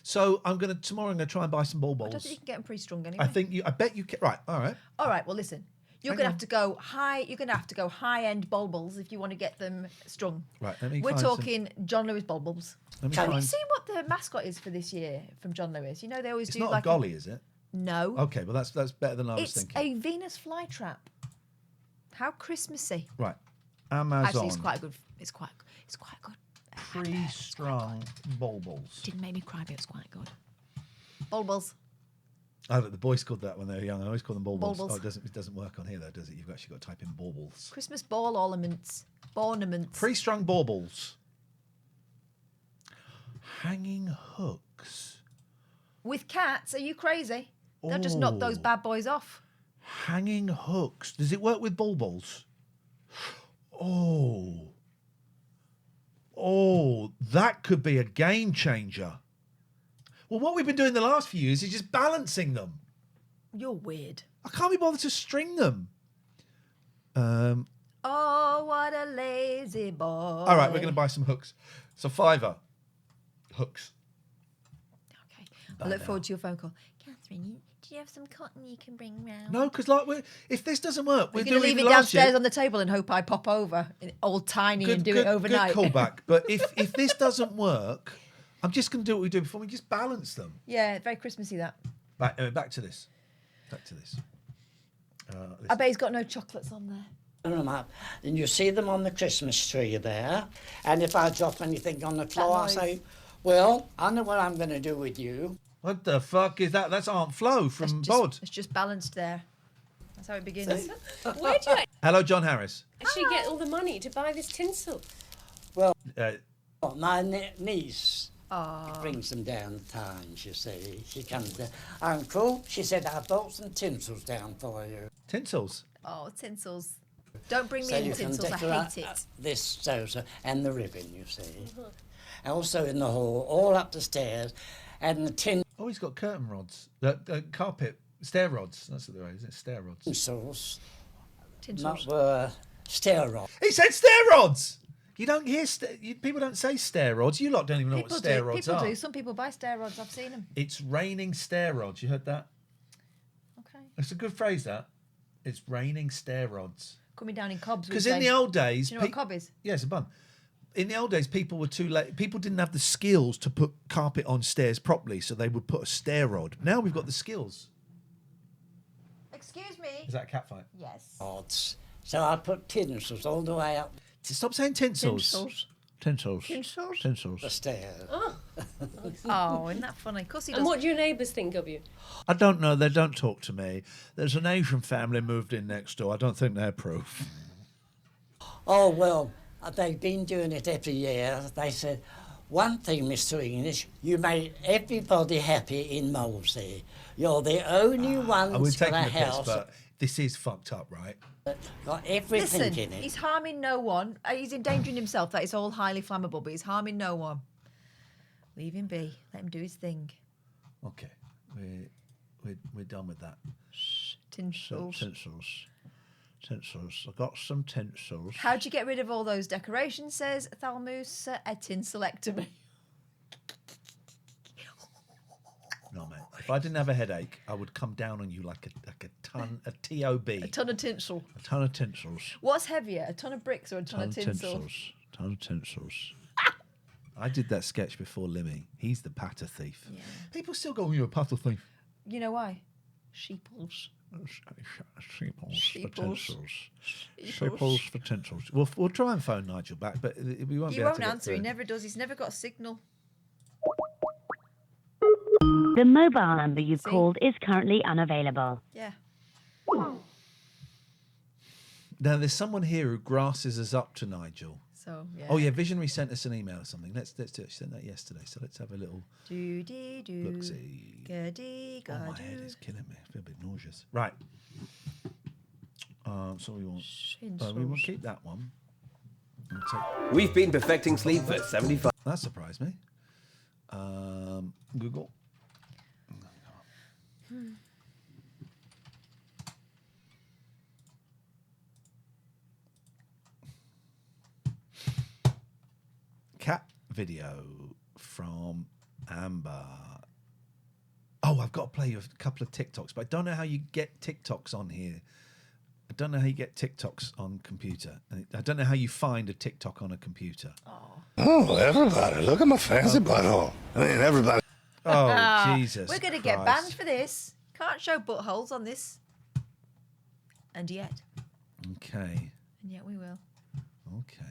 So tomorrow I'm gonna try and buy some baubles. I don't think you can get them pre-strung anyway. I bet you can. Right. All right. All right. Well, listen. You're going to have to go high. You're going to have to go high-end bulbils if you want to get them strung. Right. Let me. We're find talking John Lewis bulbils. Let me Have find. you seen what the mascot is for this year from John Lewis? You know they always It's do not like a golly, is it? No. Okay, well that's better than I was It's thinking. a Venus flytrap. How Christmassy. Right. Amazon. Actually, it's quite good. It's quite good. Pre-strung baubles. Didn't make me cry, but it was quite good. Bulbils. Oh, the boys called that when they were young. I always call them baubles. Baubles. Oh, it doesn't work on here though, does it? You've actually got to type in baubles. Christmas ball ornaments. Ornaments. Pre-strung baubles. Hanging hooks. With cats? Are you crazy? They'll just knock those bad boys off. Hanging hooks. Does it work with baubles? Oh, that could be a game changer. Well, what we've been doing the last few years is just balancing them. You're weird. I can't be bothered to string them. Oh, what a lazy boy. All right, we're going to buy some hooks. So $5 hooks. Okay. I look forward to your phone call. Catherine, do you have some cotton you can bring round? No, because if this doesn't work, we're going to leave it downstairs on the table and hope I pop over, all tiny, and do it overnight. Good callback. But if this doesn't work, I'm just going to do what we do before. We just balance them. Yeah, very Christmassy that. Right, anyway, back to this. I bet he's got no chocolates on there. And you see them on the Christmas tree there. And if I drop anything on the floor, I say, well, I know what I'm going to do with you. What the fuck is that? That's Aunt Flo from Bod. It's just balanced there. That's how it begins. Where do you Hello, John Harris. actually get all the money to buy this tinsel? Well, my niece Oh. brings them down at times, you see. She comes down. Uncle, she said, I brought some tinsels down for you. Tinsels? Oh, tinsels. Don't bring me So any you can tinsels. I decorate, hate it. This so and the ribbon, you see. Also in the hall, all up the stairs, and the tin. Oh, he's got curtain rods. Carpet, stair rods. That's what they're, isn't it? Stair rods. Tinsels. Tinsels. Not stair rods. He said stair rods! You don't hear, people don't say stair rods. You lot don't even know what stair rods People are. do. Some people buy stair rods. I've seen them. It's raining stair rods. You heard that? Okay. It's a good phrase, that. It's raining stair rods. Coming down in cobs. Because in the old days... Do you know what a cob is? Yeah, it's a bun. in the old days, people were too late. People didn't have the skills to put carpet on stairs properly, so they would put a stair rod. Now we've got the skills. Excuse me. Is that a cat fight? Yes. Odds. So I put tinsels all the way up Stop saying tinsels. Tinsels. Tinsels. Tinsels. The stairs. Oh. Oh, isn't that funny? Of course he does. And what do your neighbours think of you? I don't know. They don't talk to me. There's an Asian family moved in next door. I don't think they're proof. Oh, well, they've been doing it every year. They said, one thing, Mr. English, you made everybody happy in Molesey. You're the only ones I would for take a the piss, house but this is fucked up, right? that got everything Listen, in it. he's harming no one. He's endangering himself. That is all highly flammable, but he's harming no one. Leave him be. Let him do his thing. Okay, we're done with that. Tinsels. Tinsels. I got some tinsels. How'd you get rid of all those decorations, says Thalmus? A tinselectomy. No, man. If I didn't have a headache, I would come down on you like a ton, a T-O-B. A ton of tinsel. A ton of tinsels. What's heavier, a ton of bricks or a ton of tinsel? Ton of tinsels. I did that sketch before Limmy. He's the patter thief. Yeah. People still go, you're a patter thief. You know why? Sheeples. Sheeples for tinsels. Sheeples for tinsels. We'll try and phone Nigel back, but we won't be able to He won't get answer. He through. never does. He's never got a signal. The mobile number you've called is currently unavailable. Yeah. Now, there's someone here who grasses us up to Nigel. So, yeah. Oh, yeah, Visionary sent us an email or something. Let's do it. She sent that yesterday, so let's have a little Do-dee-doo. look-see. Ga-dee, Oh, my head is killing me. I feel a bit nauseous. Right. So we want to keep that one. We've been perfecting sleep for 75. That surprised me. Google. Cat video from Amber. Oh, I've got to play you a couple of TikToks, but I don't know how you get TikToks on here. I don't know how you get TikToks on computer. I don't know how you find a TikTok on a computer. Oh, everybody, look at my fancy butthole. I mean, everybody. Oh, Jesus We're going to get Christ. banned for this. Can't show buttholes on this. And yet. Okay. And yet we will. Okay.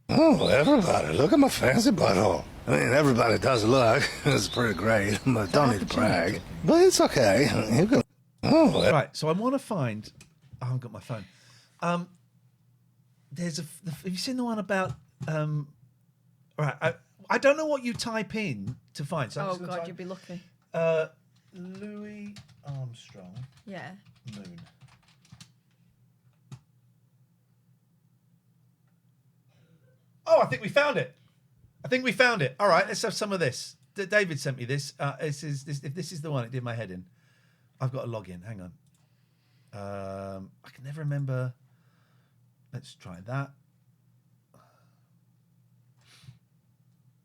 Oh, everybody, look at my fancy butthole. I mean, everybody does look. It's pretty great, but don't need to brag. But it's okay. You can... Oh, Right, so I want to find... I haven't got my phone. There's have you seen the one about... Right, I don't know what you type in to find. So I'm Oh, just gonna God, type, you'd be lucky. Louis Armstrong. Yeah. Moon. Oh, I think we found it. All right, let's have some of this. David sent me this. If this is the one, it did my head in. I've got to log in. Hang on. I can never remember. Let's try that.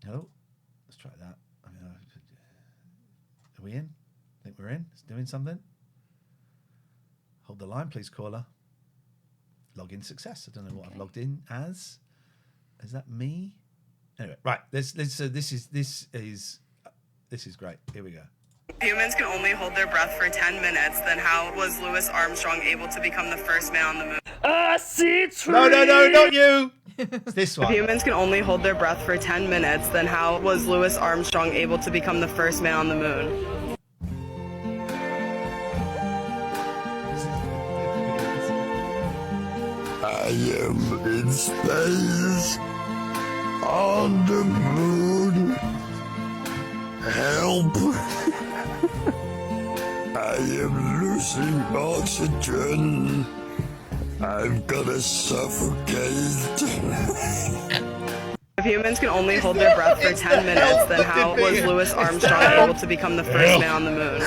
Hello. Let's try that. Are we in? I think we're in. It's doing something. Hold the line, please, caller. Login success. I don't know what I've logged in as. Is that me? Anyway, right. This is great. Here we go. Humans can only hold their breath for 10 minutes. Then how was Louis Armstrong able to become the first man on the moon? I see trees. No, not you. It's this one. Humans can only hold their breath for 10 minutes. Then how was Louis Armstrong able to become the first man on the moon? I am in space, on the moon. Help! I am losing oxygen. I'm gonna suffocate. If humans can only hold their breath for 10 minutes, then how was Louis Armstrong able to become the first man on the moon?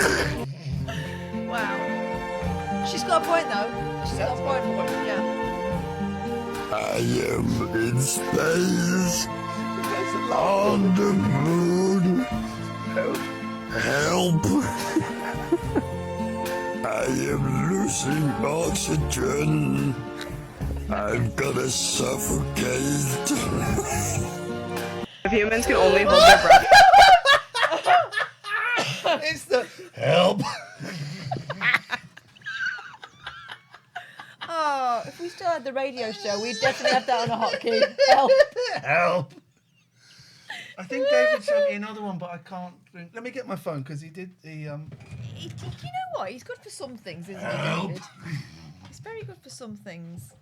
Wow. She's got a point, though. She's got a point. Yeah. I am in space, on the moon. Help! I am losing oxygen. I'm gonna suffocate. If humans can only hold their breath. It's the help. Oh, if we still had the radio show, we'd definitely have that on a hotkey. Help. Help. I think David sent me another one, but I can't. Let me get my phone because he did the. You know what? He's good for some things, isn't he, Help. David? He's very good for some things.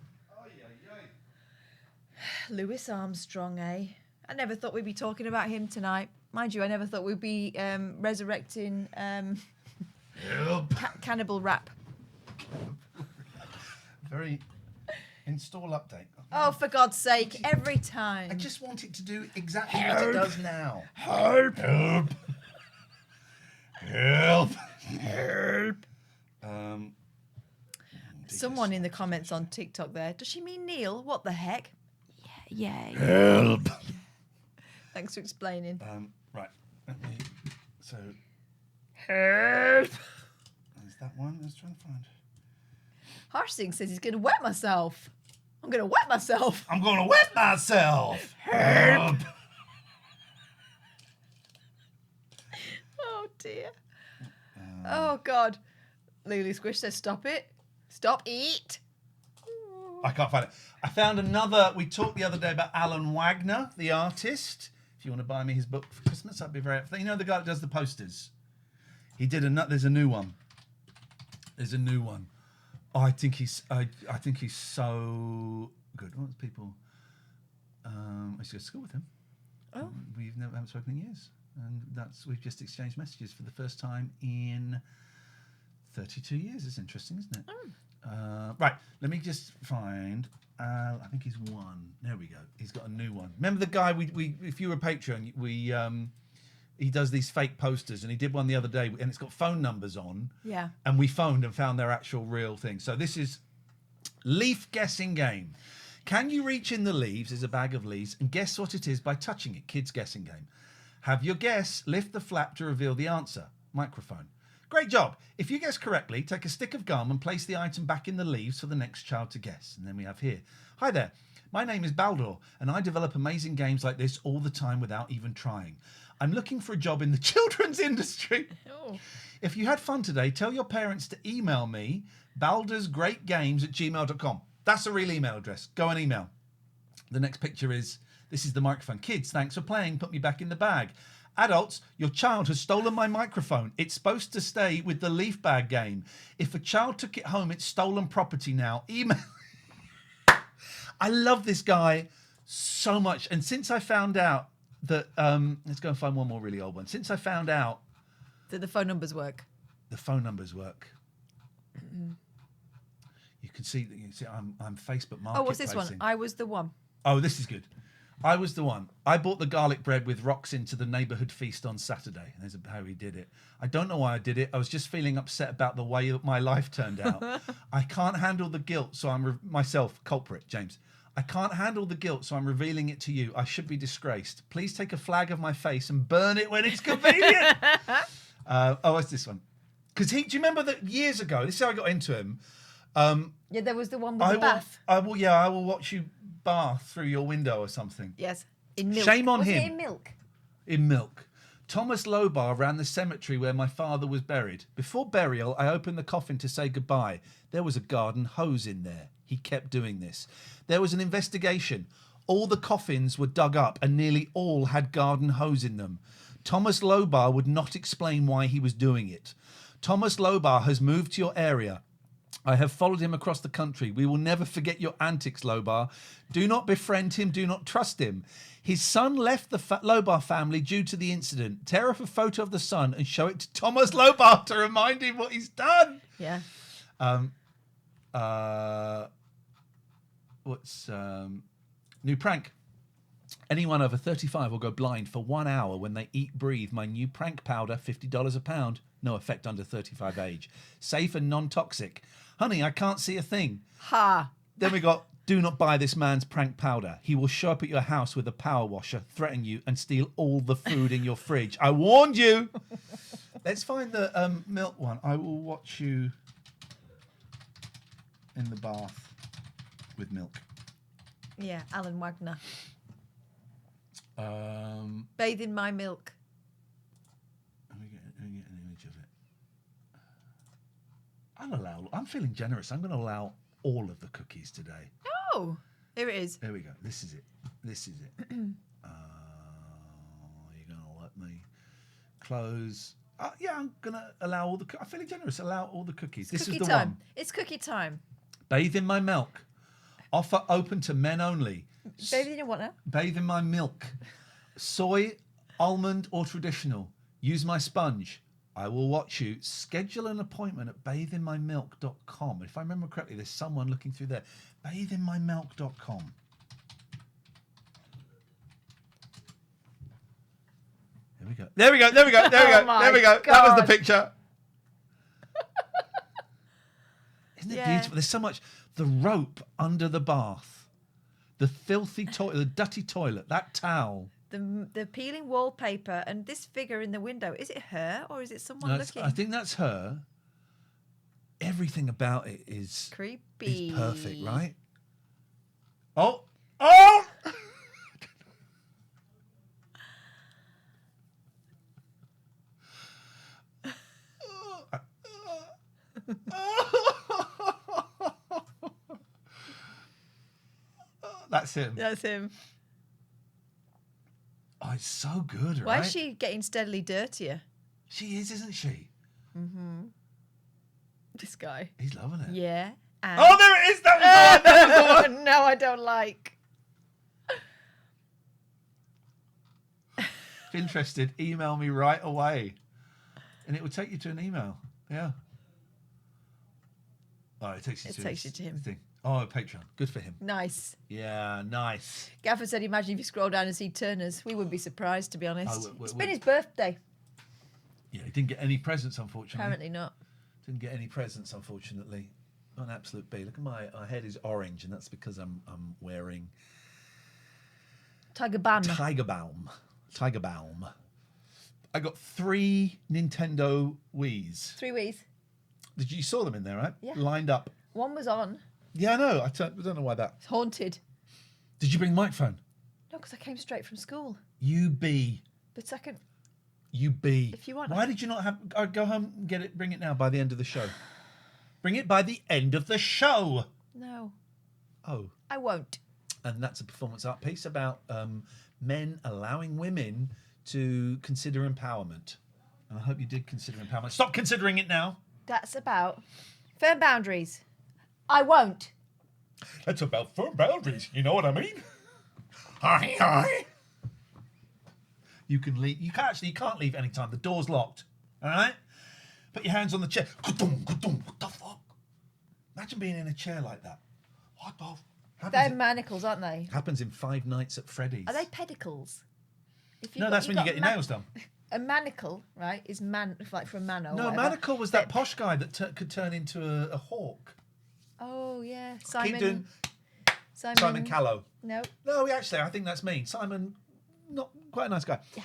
Louis Armstrong, eh? I never thought we'd be talking about him tonight. Mind you, I never thought we'd be resurrecting cannibal rap. Very install update. Oh, for God's sake, every time. I just want it to do exactly what it does now. Help. Help. Help. Help. Someone in the comments on TikTok there. Does she mean Neil? What the heck? Yeah. Help. Thanks for explaining. Right. Let me. So. Help. Is that one? I was trying to find. Harsing says he's going to wet myself. I'm going to wet myself. I'm going to wet myself. Help. Oh, dear. Oh, God. Lily Squish says, stop it. Stop it. I can't find it. I found another. We talked the other day about Alan Wagner, the artist. If you want to buy me his book for Christmas, I'd be very happy. You know the guy that does the posters? He did there's a new one. There's a new one. Oh, I think he's so good. What was people? I used to go to school with him. Oh. Haven't spoken in years. And we've just exchanged messages for the first time in 32 years. It's interesting, isn't it? Right, let me just find. I think he's one. There we go. He's got a new one. Remember the guy we if you were a Patreon, he does these fake posters, and he did one the other day, and it's got phone numbers on. Yeah. And we phoned and found their actual real thing. So this is leaf guessing game. Can you reach in the leaves? There's a bag of leaves, and guess what it is by touching it. Kids guessing game. Have your guess. Lift the flap to reveal the answer. Microphone. Great job. If you guess correctly, take a stick of gum and place the item back in the leaves for the next child to guess. And then we have here. Hi there. My name is Baldur, and I develop amazing games like this all the time without even trying. I'm looking for a job in the children's industry. Oh. If you had fun today, tell your parents to email me, baldursgreatgames@gmail.com. That's a real email address. Go and email. The next picture is, this is the microphone. Kids, thanks for playing. Put me back in the bag. Adults, your child has stolen my microphone. It's supposed to stay with the leaf bag game. If a child took it home, it's stolen property now. Email. I love this guy so much. And since I found out that, let's go and find one more really old one. Since I found out that the phone numbers work. You can see I'm Facebook marketplacing. Oh, what's this one? I was the one. Oh, this is good. I was the one. I bought the garlic bread with rocks into the neighbourhood feast on Saturday. There's how he did it. I don't know why I did it. I was just feeling upset about the way my life turned out. I can't handle the guilt, so I'm myself, culprit, James. I can't handle the guilt, so I'm revealing it to you. I should be disgraced. Please take a flag of my face and burn it when it's convenient. What's this one? Because do you remember that years ago, this is how I got into him. Yeah, there was the one with the bath. I will watch you bath through your window or something. Yes, in milk. Shame on was him. It in milk? In milk. Thomas Lobar ran the cemetery where my father was buried. Before burial, I opened the coffin to say goodbye. There was a garden hose in there. He kept doing this. There was an investigation. All the coffins were dug up and nearly all had garden hose in them. Thomas Lobar would not explain why he was doing it. Thomas Lobar has moved to your area. I have followed him across the country. We will never forget your antics, Lobar. Do not befriend him. Do not trust him. His son left the Lobar family due to the incident. Tear off a photo of the son and show it to Thomas Lobar to remind him what he's done. Yeah. New prank. Anyone over 35 will go blind for 1 hour when they eat breathe my new prank powder, $50 a pound. No effect under 35 age. Safe and non-toxic. Honey, I can't see a thing. Ha. Then we got, do not buy this man's prank powder. He will show up at your house with a power washer, threaten you, and steal all the food in your fridge. I warned you. Let's find the milk one. I will watch you in the bath. with milk. Yeah, Alan Wagner. Um, Bathe in my milk. let me get an image of it. I'm feeling generous. I'm going to allow all of the cookies today. Oh, here it is. There we go. This is it. You're going to let me close. Yeah, I'm going to allow all the... I'm feeling generous. Allow all the cookies. This is the time. one. It's cookie time. Bathe in my milk. Offer open to men only. Bathe in your what now? Bathe in my milk. Soy, almond, or traditional. Use my sponge. I will watch you. Schedule an appointment at batheinmymilk.com. If I remember correctly, there's someone looking through there. Batheinmymilk.com. There we go. Oh my That was the picture. Isn't it beautiful? There's so much. The rope under the bath. The filthy toilet, the dirty toilet, that towel. The peeling wallpaper and this figure in the window. Is it her or is it someone looking? I think that's her. Everything about it is creepy. Is perfect, right? Oh! That's him. That's him. Oh, it's so good, right? Why is she getting steadily dirtier? She is, isn't she? Mm-hmm. This guy. He's loving it. Yeah. And... Oh, there it is. That was the one. No, I don't like. If interested, email me right away. And it will take you to an email. Yeah. Oh, it takes you to him. Thing. Oh, Patreon. Good for him. Nice. Yeah, nice. Gaffer said, imagine if you scroll down and see Turner's. We wouldn't be surprised, to be honest. Oh, it's been his birthday. Yeah, he didn't get any presents, unfortunately. Apparently not. Didn't get any presents, unfortunately. An absolute B. Look at my head is orange, and that's because I'm wearing... Tiger Balm. I got 3 Nintendo Wiis. 3 Wiis. You saw them in there, right? Yeah. Lined up. One was on. Yeah, I know. I don't know why that... It's haunted. Did you bring the microphone? No, because I came straight from school. You be. But I can... You be. If you want. Why did you not have... go home and get it. Bring it now by the end of the show. Bring it by the end of the show. No. Oh. I won't. And that's a performance art piece about men allowing women to consider empowerment. And I hope you did consider empowerment. Stop considering it now. That's about firm boundaries. I won't. That's about firm boundaries. You know what I mean? Hi. You can leave. You can't leave any time. The door's locked. All right? Put your hands on the chair. What the fuck? Imagine being in a chair like that. What the? They're manacles, aren't they? Happens in Five Nights at Freddy's. Are they pedicles? No, that's when you get your nails done. A manacle, right, is like for a man or No, whatever. manacle was that posh guy that could turn into a hawk. Oh, yeah. Simon. Keep doing Simon Callow. No. No, actually, I think that's me. Simon, not quite a nice guy. Yeah.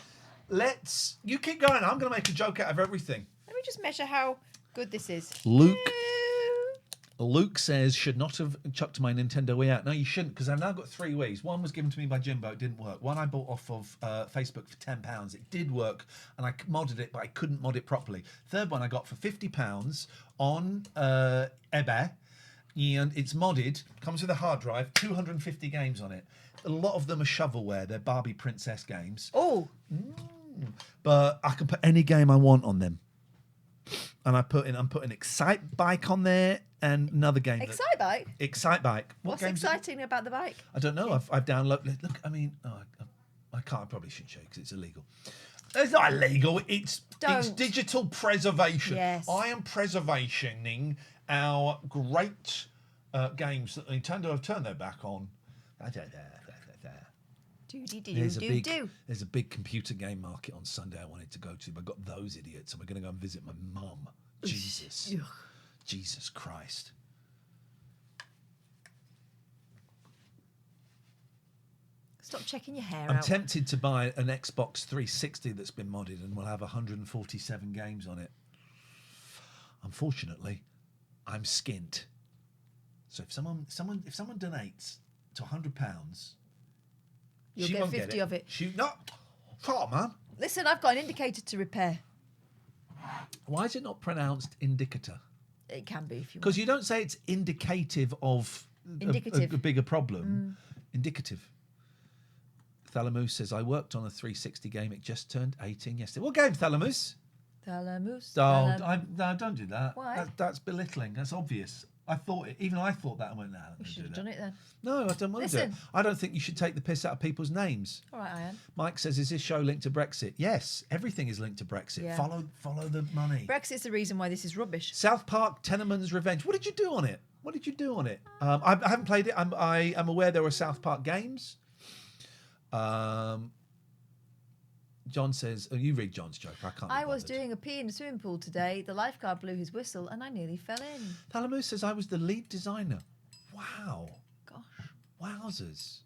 You keep going. I'm going to make a joke out of everything. Let me just measure how good this is. Luke says, should not have chucked my Nintendo Wii out. No, you shouldn't, because I've now got 3 Wiis. One was given to me by Jimbo. It didn't work. One I bought off of Facebook for £10. It did work, and I modded it, but I couldn't mod it properly. Third one I got for £50 on eBay, and it's modded, comes with a hard drive, 250 games on it. A lot of them are shovelware. They're Barbie Princess games. Oh. But I can put any game I want on them. And I'm putting Excite Bike on there and another game. Excite Bike? Excite Bike. What's exciting about the bike? I don't know. I've downloaded. Look, I mean, I can't. I probably shouldn't show you because it's illegal. It's not illegal. It's digital preservation. Yes. I am preservationing our great games that Nintendo have turned their back on. There's a big computer game market on Sunday I wanted to go to, but I got those idiots, and we're going to go and visit my mum. Jesus Christ. Stop checking your hair out. I'm tempted to buy an Xbox 360 that's been modded and will have 147 games on it. Unfortunately, I'm skint. So if someone donates to £100, You'll she get won't 50 get it. of it. No, shut up, man. Listen, I've got an indicator to repair. Why is it not pronounced indicator? It can be if you want. Because you don't say it's indicative of Indicative. a bigger problem. Indicative. Thalamus says, I worked on a 360 game. It just turned 18 yesterday. What game, Thalamus? Thalamus. No, don't do that. Why? That's belittling. That's obvious. I thought that. I went, nah. You should have done it then. No, I don't want to do it. Listen. I don't think you should take the piss out of people's names. All right, Ian. Mike says, is this show linked to Brexit? Yes, everything is linked to Brexit. Yeah. Follow the money. Brexit's the reason why this is rubbish. South Park, Teneman's Revenge. What did you do on it? I haven't played it. I am aware there were South Park games. John says, you read John's joke. I can't. I was doing a pee in the swimming pool today. The lifeguard blew his whistle and I nearly fell in. Thalamus says, I was the lead designer. Wow. Gosh. Wowzers.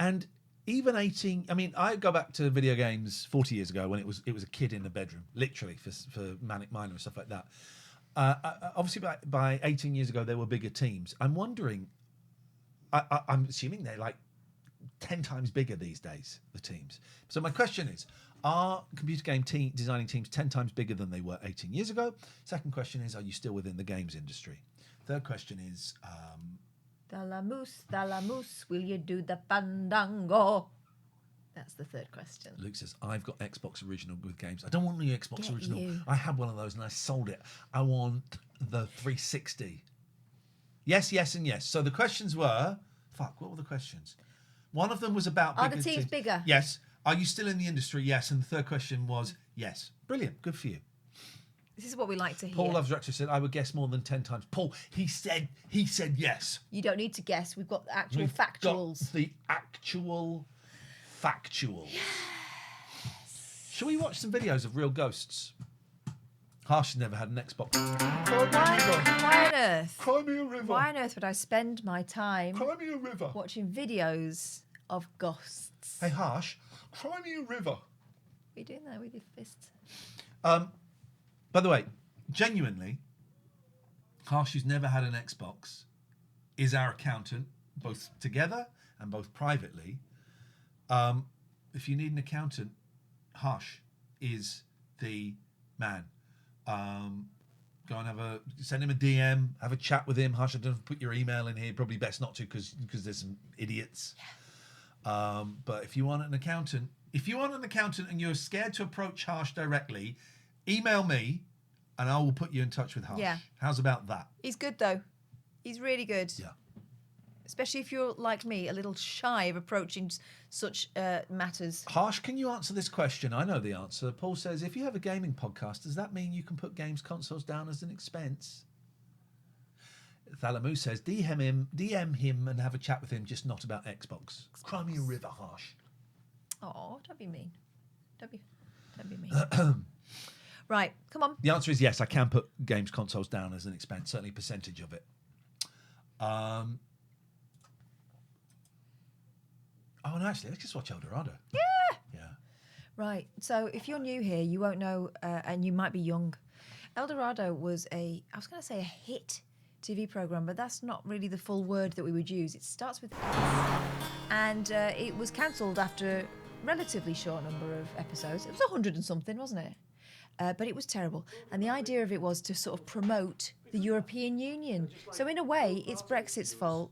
And even 18, I mean, I go back to video games 40 years ago when it was a kid in the bedroom, literally, for Manic Miner and stuff like that. Obviously, by 18 years ago, there were bigger teams. I'm wondering, I'm assuming they're like 10 times bigger these days, the teams. So my question is, are computer game designing teams 10 times bigger than they were 18 years ago? Second question is, are you still within the games industry? Third question is... Thalamus, will you do the fandango? That's the third question. Luke says, I've got Xbox Original with games. I don't want the Xbox Get Original. you. I had one of those and I sold it. I want the 360. Yes, yes, and yes. So the questions were... Fuck, what were the questions? One of them was about... Are the teams bigger? Yes. Are you still in the industry? Yes. And the third question was yes. Brilliant. Good for you. This is what we like to hear. Paul Loves Retro said, I would guess more than 10 times. Paul, he said yes. You don't need to guess. We've got the actual We've factuals. got the actual factuals. Yes. Shall we watch some videos of real ghosts? Harsh has never had an Xbox. Well, why on earth? Cry me a river. Why on earth would I spend my time Cry me a river. watching videos of ghosts? Hey, Harsh, cry me a river. What are you doing there with your fists? By the way, genuinely, Harsh, who's never had an Xbox, is our accountant, both together and both privately. If you need an accountant, Harsh is the man. Go and send him a DM, have a chat with him. Harsh, I don't know if put your email in here. Probably best not to because there's some idiots. Yeah. But if you want an accountant, and you're scared to approach Harsh directly, email me and I will put you in touch with Harsh. Yeah. How's about that? He's good though. He's really good. Yeah. Especially if you're like me, a little shy of approaching such matters. Harsh, can you answer this question? I know the answer. Paul says, if you have a gaming podcast, does that mean you can put games consoles down as an expense? Thalamus says, DM him and have a chat with him, just not about Xbox. Cry me a river, Harsh. Oh, don't be mean. Don't be mean. Right, come on. The answer is yes, I can put games consoles down as an expense, certainly a percentage of it. Oh, no, actually, let's just watch Eldorado. Yeah. Right. So if you're new here, you won't know, and you might be young. Eldorado was I was going to say a hit TV program, but that's not really the full word that we would use. It starts with S, and it was cancelled after a relatively short number of episodes. It was 100 and something, wasn't it? But it was terrible. And the idea of it was to sort of promote the European Union. So in a way, it's Brexit's fault.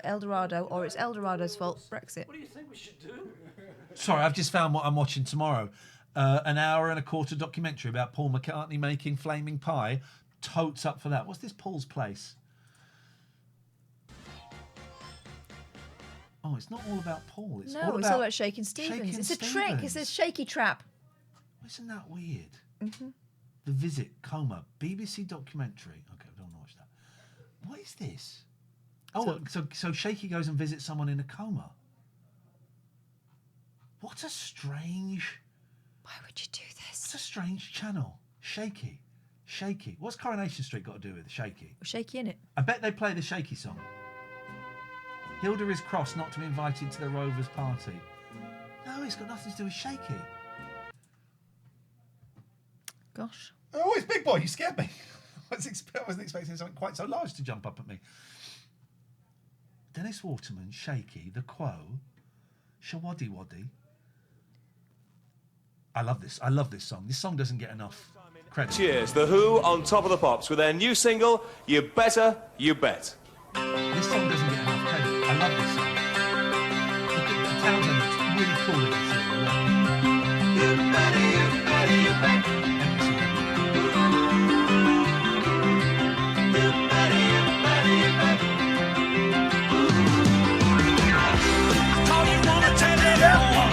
Eldorado, or it's Eldorado's fault, Brexit. What do you think we should do? Sorry, I've just found what I'm watching tomorrow. An hour and a quarter documentary about Paul McCartney making flaming pie. Totes up for that. What's this Paul's Place? Oh, it's not all about Paul. It's all about Shakin' Stevens. Shakin' It's a Stevens. trick. It's a shaky trap. Isn't that weird? Mm-hmm. The Visit, Coma, BBC documentary. Okay, I don't want to watch that. What is this? Oh, so Shaky goes and visits someone in a coma. What a strange... Why would you do this? What's a strange channel? Shaky. What's Coronation Street got to do with Shaky? We're shaky, innit? I bet they play the Shaky song. Hilda is cross not to be invited to the Rovers party. No, it's got nothing to do with Shaky. Gosh. Oh, it's Big Boy. You scared me. I wasn't expecting something quite so large to jump up at me. Dennis Waterman, Shaky, The Quo, Shawaddy Waddy. I love this. I love this song. This song doesn't get enough credit. Cheers, The Who on Top of the Pops with their new single, You Better, You Bet. This song doesn't get enough credit. I love this song. Look at the Townsend. It's really cool in this here. You better, you better, you bet. You better, you better, you bet. All you wanna tell it all.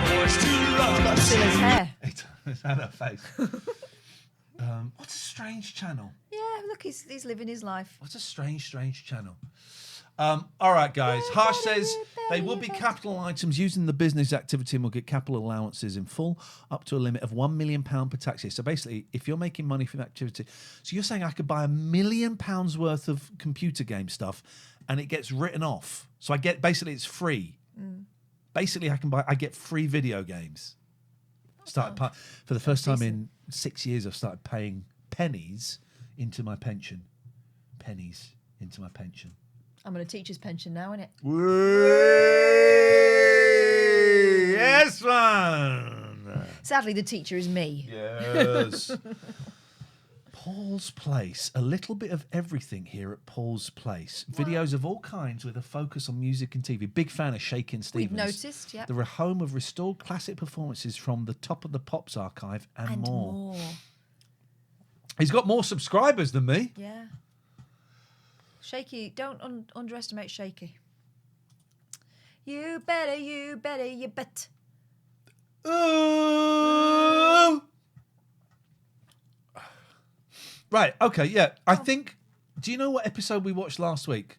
Boys too love. Got to seal his hair. It's had her face. What's a strange channel? Yeah, look, he's living his life. What's a strange channel? All right, guys. Harsh says they will be capital items used in the business activity and will get capital allowances in full up to a limit of £1 million per tax year. So basically, if you're making money from activity, so you're saying I could buy £1 million worth of computer game stuff and it gets written off. So I get, basically it's free. Basically, I get free video games. For the first time in 6 years, I've started paying pennies into my pension. I'm on a teacher's pension now, innit? Yes, man. Sadly, the teacher is me. Yes. Paul's Place. A little bit of everything here at Paul's Place. Videos of all kinds with a focus on music and TV. Big fan of Shakin' Stevens. We've noticed, yeah. The home of restored classic performances from the Top of the Pops archive and more. He's got more subscribers than me. Yeah. Shaky, don't underestimate Shaky. You better, you bet. Ooh. Right, okay, yeah. I think, do you know what episode we watched last week?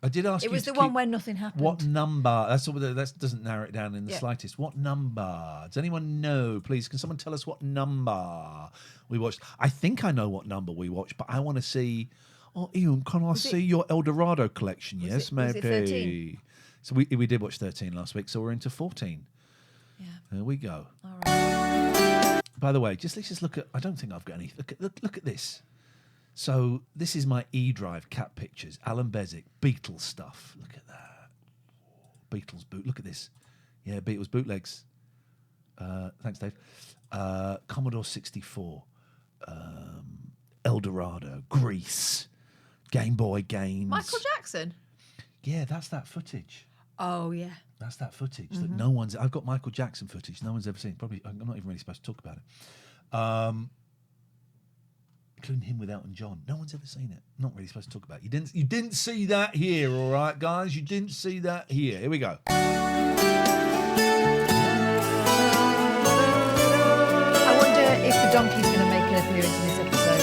I did ask you. It was to the one keep- where nothing happened. What number? That doesn't narrow it down in the Yeah. slightest. What number? Does anyone know? Please, can someone tell us what number we watched? I think I know what number we watched, but I want to see. Oh, Ian, can I see your Eldorado collection? Yes, maybe. was it 13? So we did watch 13 last week, so we're into 14. Yeah. There we go. All right. By the way, let's just look at. I don't think I've got any. Look at this. So this is my E-Drive cat pictures. Alan Bezic, Beatles stuff. Look at that. Beatles boot. Look at this. Yeah, Beatles bootlegs. Thanks, Dave. Commodore 64. Eldorado. Grease. Game Boy games. Michael Jackson? Yeah, that's that footage. Oh, yeah. That's that footage that no one's. I've got Michael Jackson footage. No one's ever seen. Probably, I'm not even really supposed to talk about it. Including him with Elton John. No one's ever seen it. Not really supposed to talk about it. You didn't see that here, all right, guys. You didn't see that here. Here we go. I wonder if the donkey's going to make an appearance in this episode.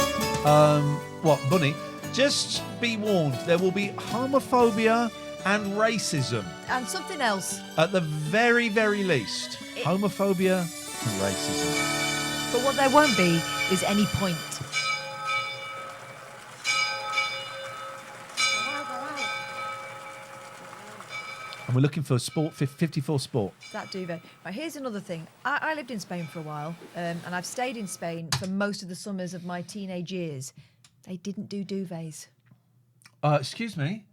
What, Bunny? Just be warned. There will be homophobia and racism. And something else. At the very, very least. Homophobia and racism. But what there won't be is any point. And we're looking for sport, 54 sport. That duvet. Right, here's another thing. I lived in Spain for a while, and I've stayed in Spain for most of the summers of my teenage years. They didn't do duvets. Excuse me?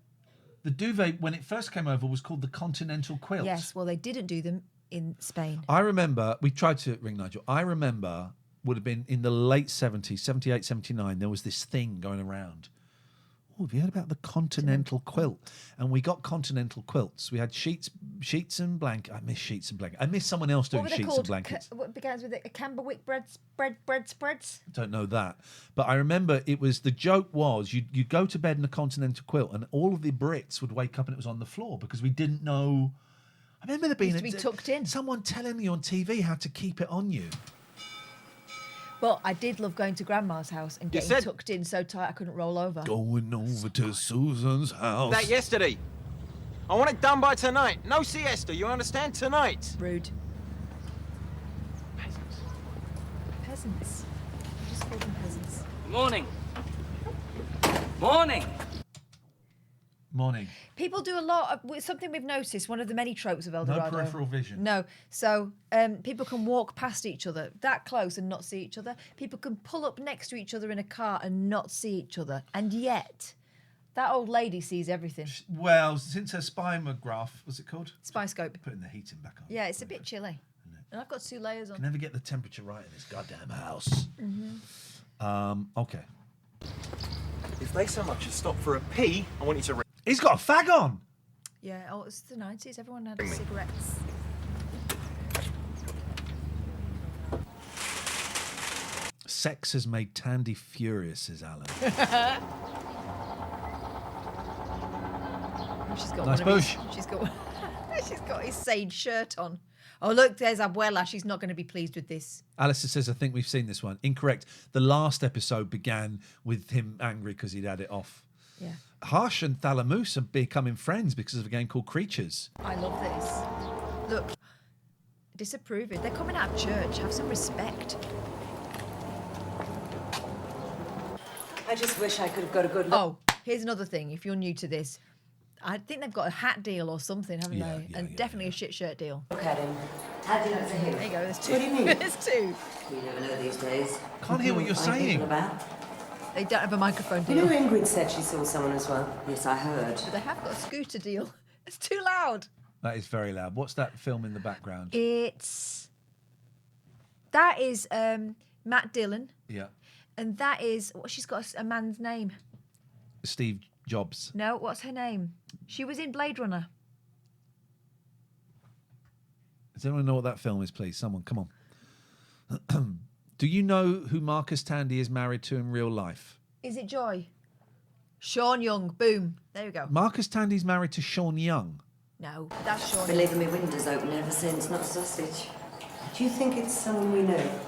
The duvet, when it first came over, was called the Continental Quilt. Yes, well, they didn't do them in Spain. I remember, we tried to ring Nigel. I remember, would have been in the late 70s, 78, 79, there was this thing going around. Oh, have you heard about the Continental Quilt? And we got Continental Quilts. We had sheets and blankets. I miss sheets and blankets. I miss someone else doing What were they sheets called? and blankets. What begins with a Camberwick bread spreads? Don't know that. But I remember it was, the joke was you'd go to bed in a Continental Quilt and all of the Brits would wake up and it was on the floor because we didn't know. I remember there being Used to be tucked in. Someone telling me on TV how to keep it on you. Well, I did love going to Grandma's house and getting tucked in so tight I couldn't roll over. Going over to Susan's house. That yesterday. I want it done by tonight. No siesta, you understand? Tonight. Rude. Peasants. I just called them peasants. Morning. Morning. Morning. People do a lot of something we've noticed. One of the many tropes of Eldorado. No peripheral vision. No. So people can walk past each other that close and not see each other. People can pull up next to each other in a car and not see each other. And yet, That old lady sees everything. Well, since her spymograph, what's it called? Spy scope. Putting the heating back on. Yeah, it's a bit chilly. And I've got 2 layers on. Can never get the temperature right in this goddamn house. Okay. If they so much as stop for a pee, I want you to... He's got a fag on. Yeah, oh, it's the 90s. Everyone had cigarettes. Sex has made Tandy furious, says Alan. She's got Nice one of bush. She's got his sage shirt on. Oh, look, there's Abuela. She's not going to be pleased with this. Alistair says, I think we've seen this one. Incorrect. The last episode began with him angry because he'd had it off. Yeah. Harsh and Thalamus are becoming friends because of a game called Creatures. I love this. Look, disapproving. They're coming out of church. Have some respect. I just wish I could have got a good look. Oh, here's another thing. If you're new to this, I think they've got a hat deal or something, haven't they? And definitely a shit shirt deal. Look at him. How do you know it's a him? There you go. There's 2. What do you mean? There's 2. You never know these days. Can't hear what you're saying. They don't have a microphone You deal. know Ingrid said she saw someone as well? Yes, I heard. But they have got a scooter deal. It's too loud. That is very loud. What's that film in the background? That is Matt Dillon. Yeah. And that is, she's got a man's name. Steve Jobs. No, what's her name? She was in Blade Runner. Does anyone know what that film is, please? Someone, come on. Do you know who Marcus Tandy is married to in real life? Is it Joy? Sean Young. Boom. There we go. Marcus Tandy's married to Sean Young. No, that's Sean Been Young. leaving my windows open ever since, not sausage. Do you think it's someone we know?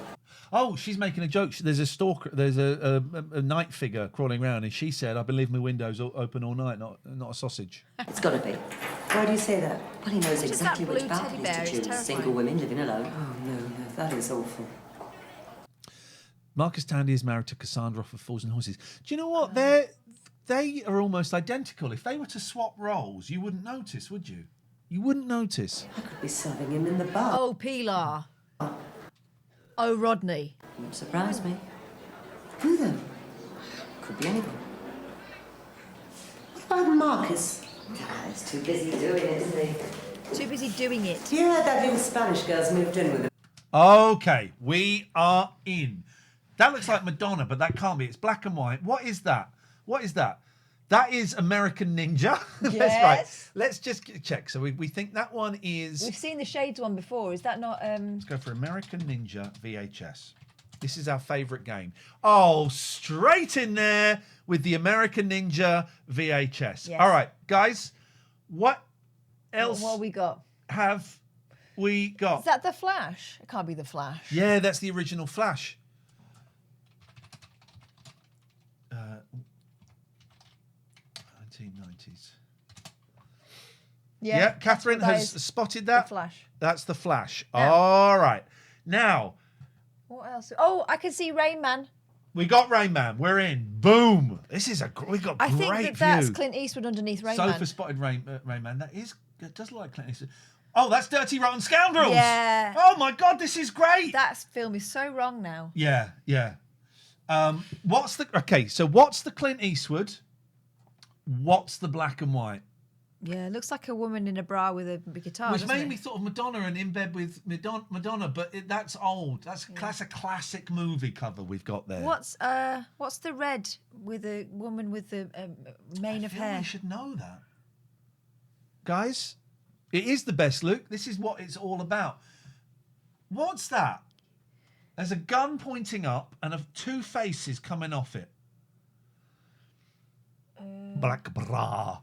Oh, she's making a joke. There's a stalker. There's a night figure crawling around, and she said, "I've been leaving my windows open all night, not a sausage." It's got to be. Why do you say that? Well, he knows Just exactly that which blue path teddy he bear is is to choose. terrifying. Single women living alone. Oh, no, that is awful. Marcus Tandy is married to Cassandra off of Fools and Horses. Do you know what? They are almost identical. If they were to swap roles, you wouldn't notice, would you? You wouldn't notice. I could be serving him in the bar. Oh, Pilar. Oh, Rodney. Wouldn't surprise me. Who then? Could be anyone. What about Marcus? He's too busy doing it, isn't he? Too busy doing it. Yeah, that little Spanish girl's moved in with him. Okay, we are in. That looks like Madonna, but that can't be. It's black and white. What is that? What is that? That is American Ninja. Yes. Let's just check. So we think that one is... We've seen the Shades one before. Is that not... Let's go for American Ninja VHS. This is our favourite game. Oh, straight in there with the American Ninja VHS. Yes. All right, guys, what else What we got? have we got? Is that the Flash? It can't be the Flash. Yeah, that's the original Flash. 1990s. Yeah, Catherine that has is spotted that. The Flash. That's the Flash. Yeah. All right. Now, What else? Oh, I can see Rain Man. we got Rain Man. We're in. Boom. This is we got I great think that's view. Clint Eastwood underneath Rain Sofa Man. spotted Rain Man. It does look like Clint Eastwood. Oh, that's Dirty Rotten Scoundrels. Yeah. Oh my God, this is great. That film is so wrong now. Yeah. What's the Clint Eastwood? What's the black and white? Yeah, it looks like a woman in a bra with a guitar. Which doesn't made it? me thought of Madonna and In Bed with Madonna, but that's old. That's a classic movie cover we've got there. What's the red with a woman with the mane of hair? I should know that. Guys, it is the best look. This is what it's all about. What's that? There's a gun pointing up and two faces coming off it. Black bra.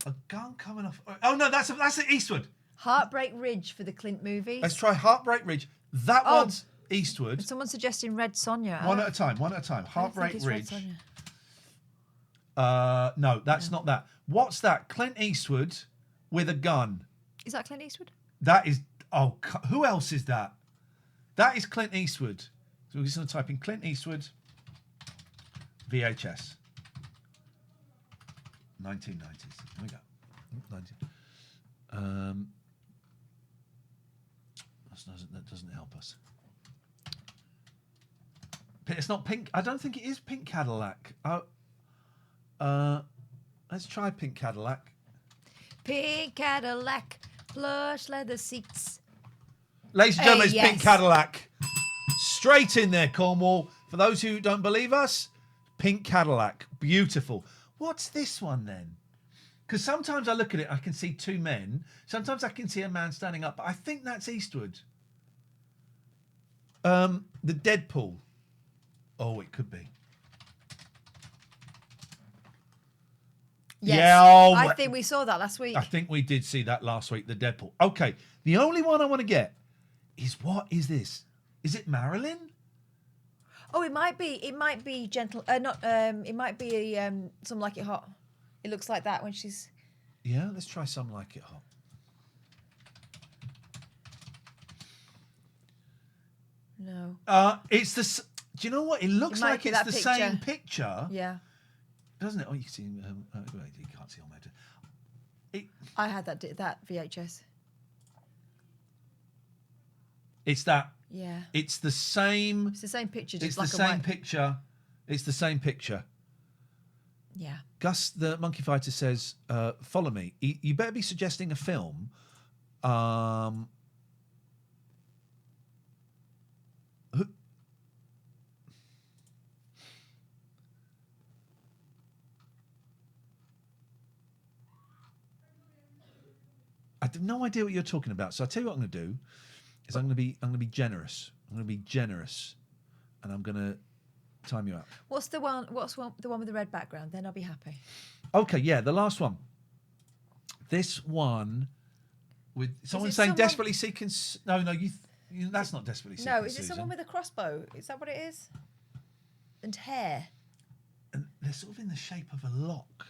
A gun coming off. Oh no, that's Eastwood. Heartbreak Ridge for the Clint movies. Let's try Heartbreak Ridge. That one's Eastwood. Someone's suggesting Red Sonja. One at a time. Heartbreak Ridge. No, that's not that. What's that? Clint Eastwood with a gun. Is that Clint Eastwood? That is. Oh, who else is that? That is Clint Eastwood. So we're just going to type in Clint Eastwood VHS. 1990s. Here we go. 90. That doesn't help us. It's not pink. I don't think it is Pink Cadillac. Oh, Let's try Pink Cadillac. Pink Cadillac, plush leather seats. Ladies and gentlemen, it's yes. Pink Cadillac. Straight in there, Cornwall. For those who don't believe us, Pink Cadillac. Beautiful. What's this one then? Because sometimes I look at it, I can see two men. Sometimes I can see a man standing up. But I think that's Eastwood. The Deadpool. Oh, it could be. Yes. Yeah, oh, I think we saw that last week. I think we did see that last week, the Deadpool. Okay, the only one I want to get is what is this? Is it Marilyn? Oh, it might be. It might be gentle. Not. It might be Some Like It Hot. It looks like that when she's. Yeah, let's try Some Like It Hot. No. It's the. Do you know what? It looks like it's the same picture. Yeah. Doesn't it? Oh, you can see. You can't see on there. I had that VHS. It's that. Yeah. It's the same. It's the same picture. It's Just black the and same white. picture. It's the same picture. Yeah. Gus, the monkey fighter, says, "Follow me. You better be suggesting a film." I have no idea what you're talking about. So I tell you what I'm going to do is I'm going to be generous. I'm going to be generous, and I'm going to time you out. What's the one? The one with the red background? Then I'll be happy. Okay, yeah, the last one. This one with someone saying desperately seeking. No, you that's not desperately seeking. No, is it Susan. someone with a crossbow? Is that what it is? And hair. And they're sort of in the shape of a lock.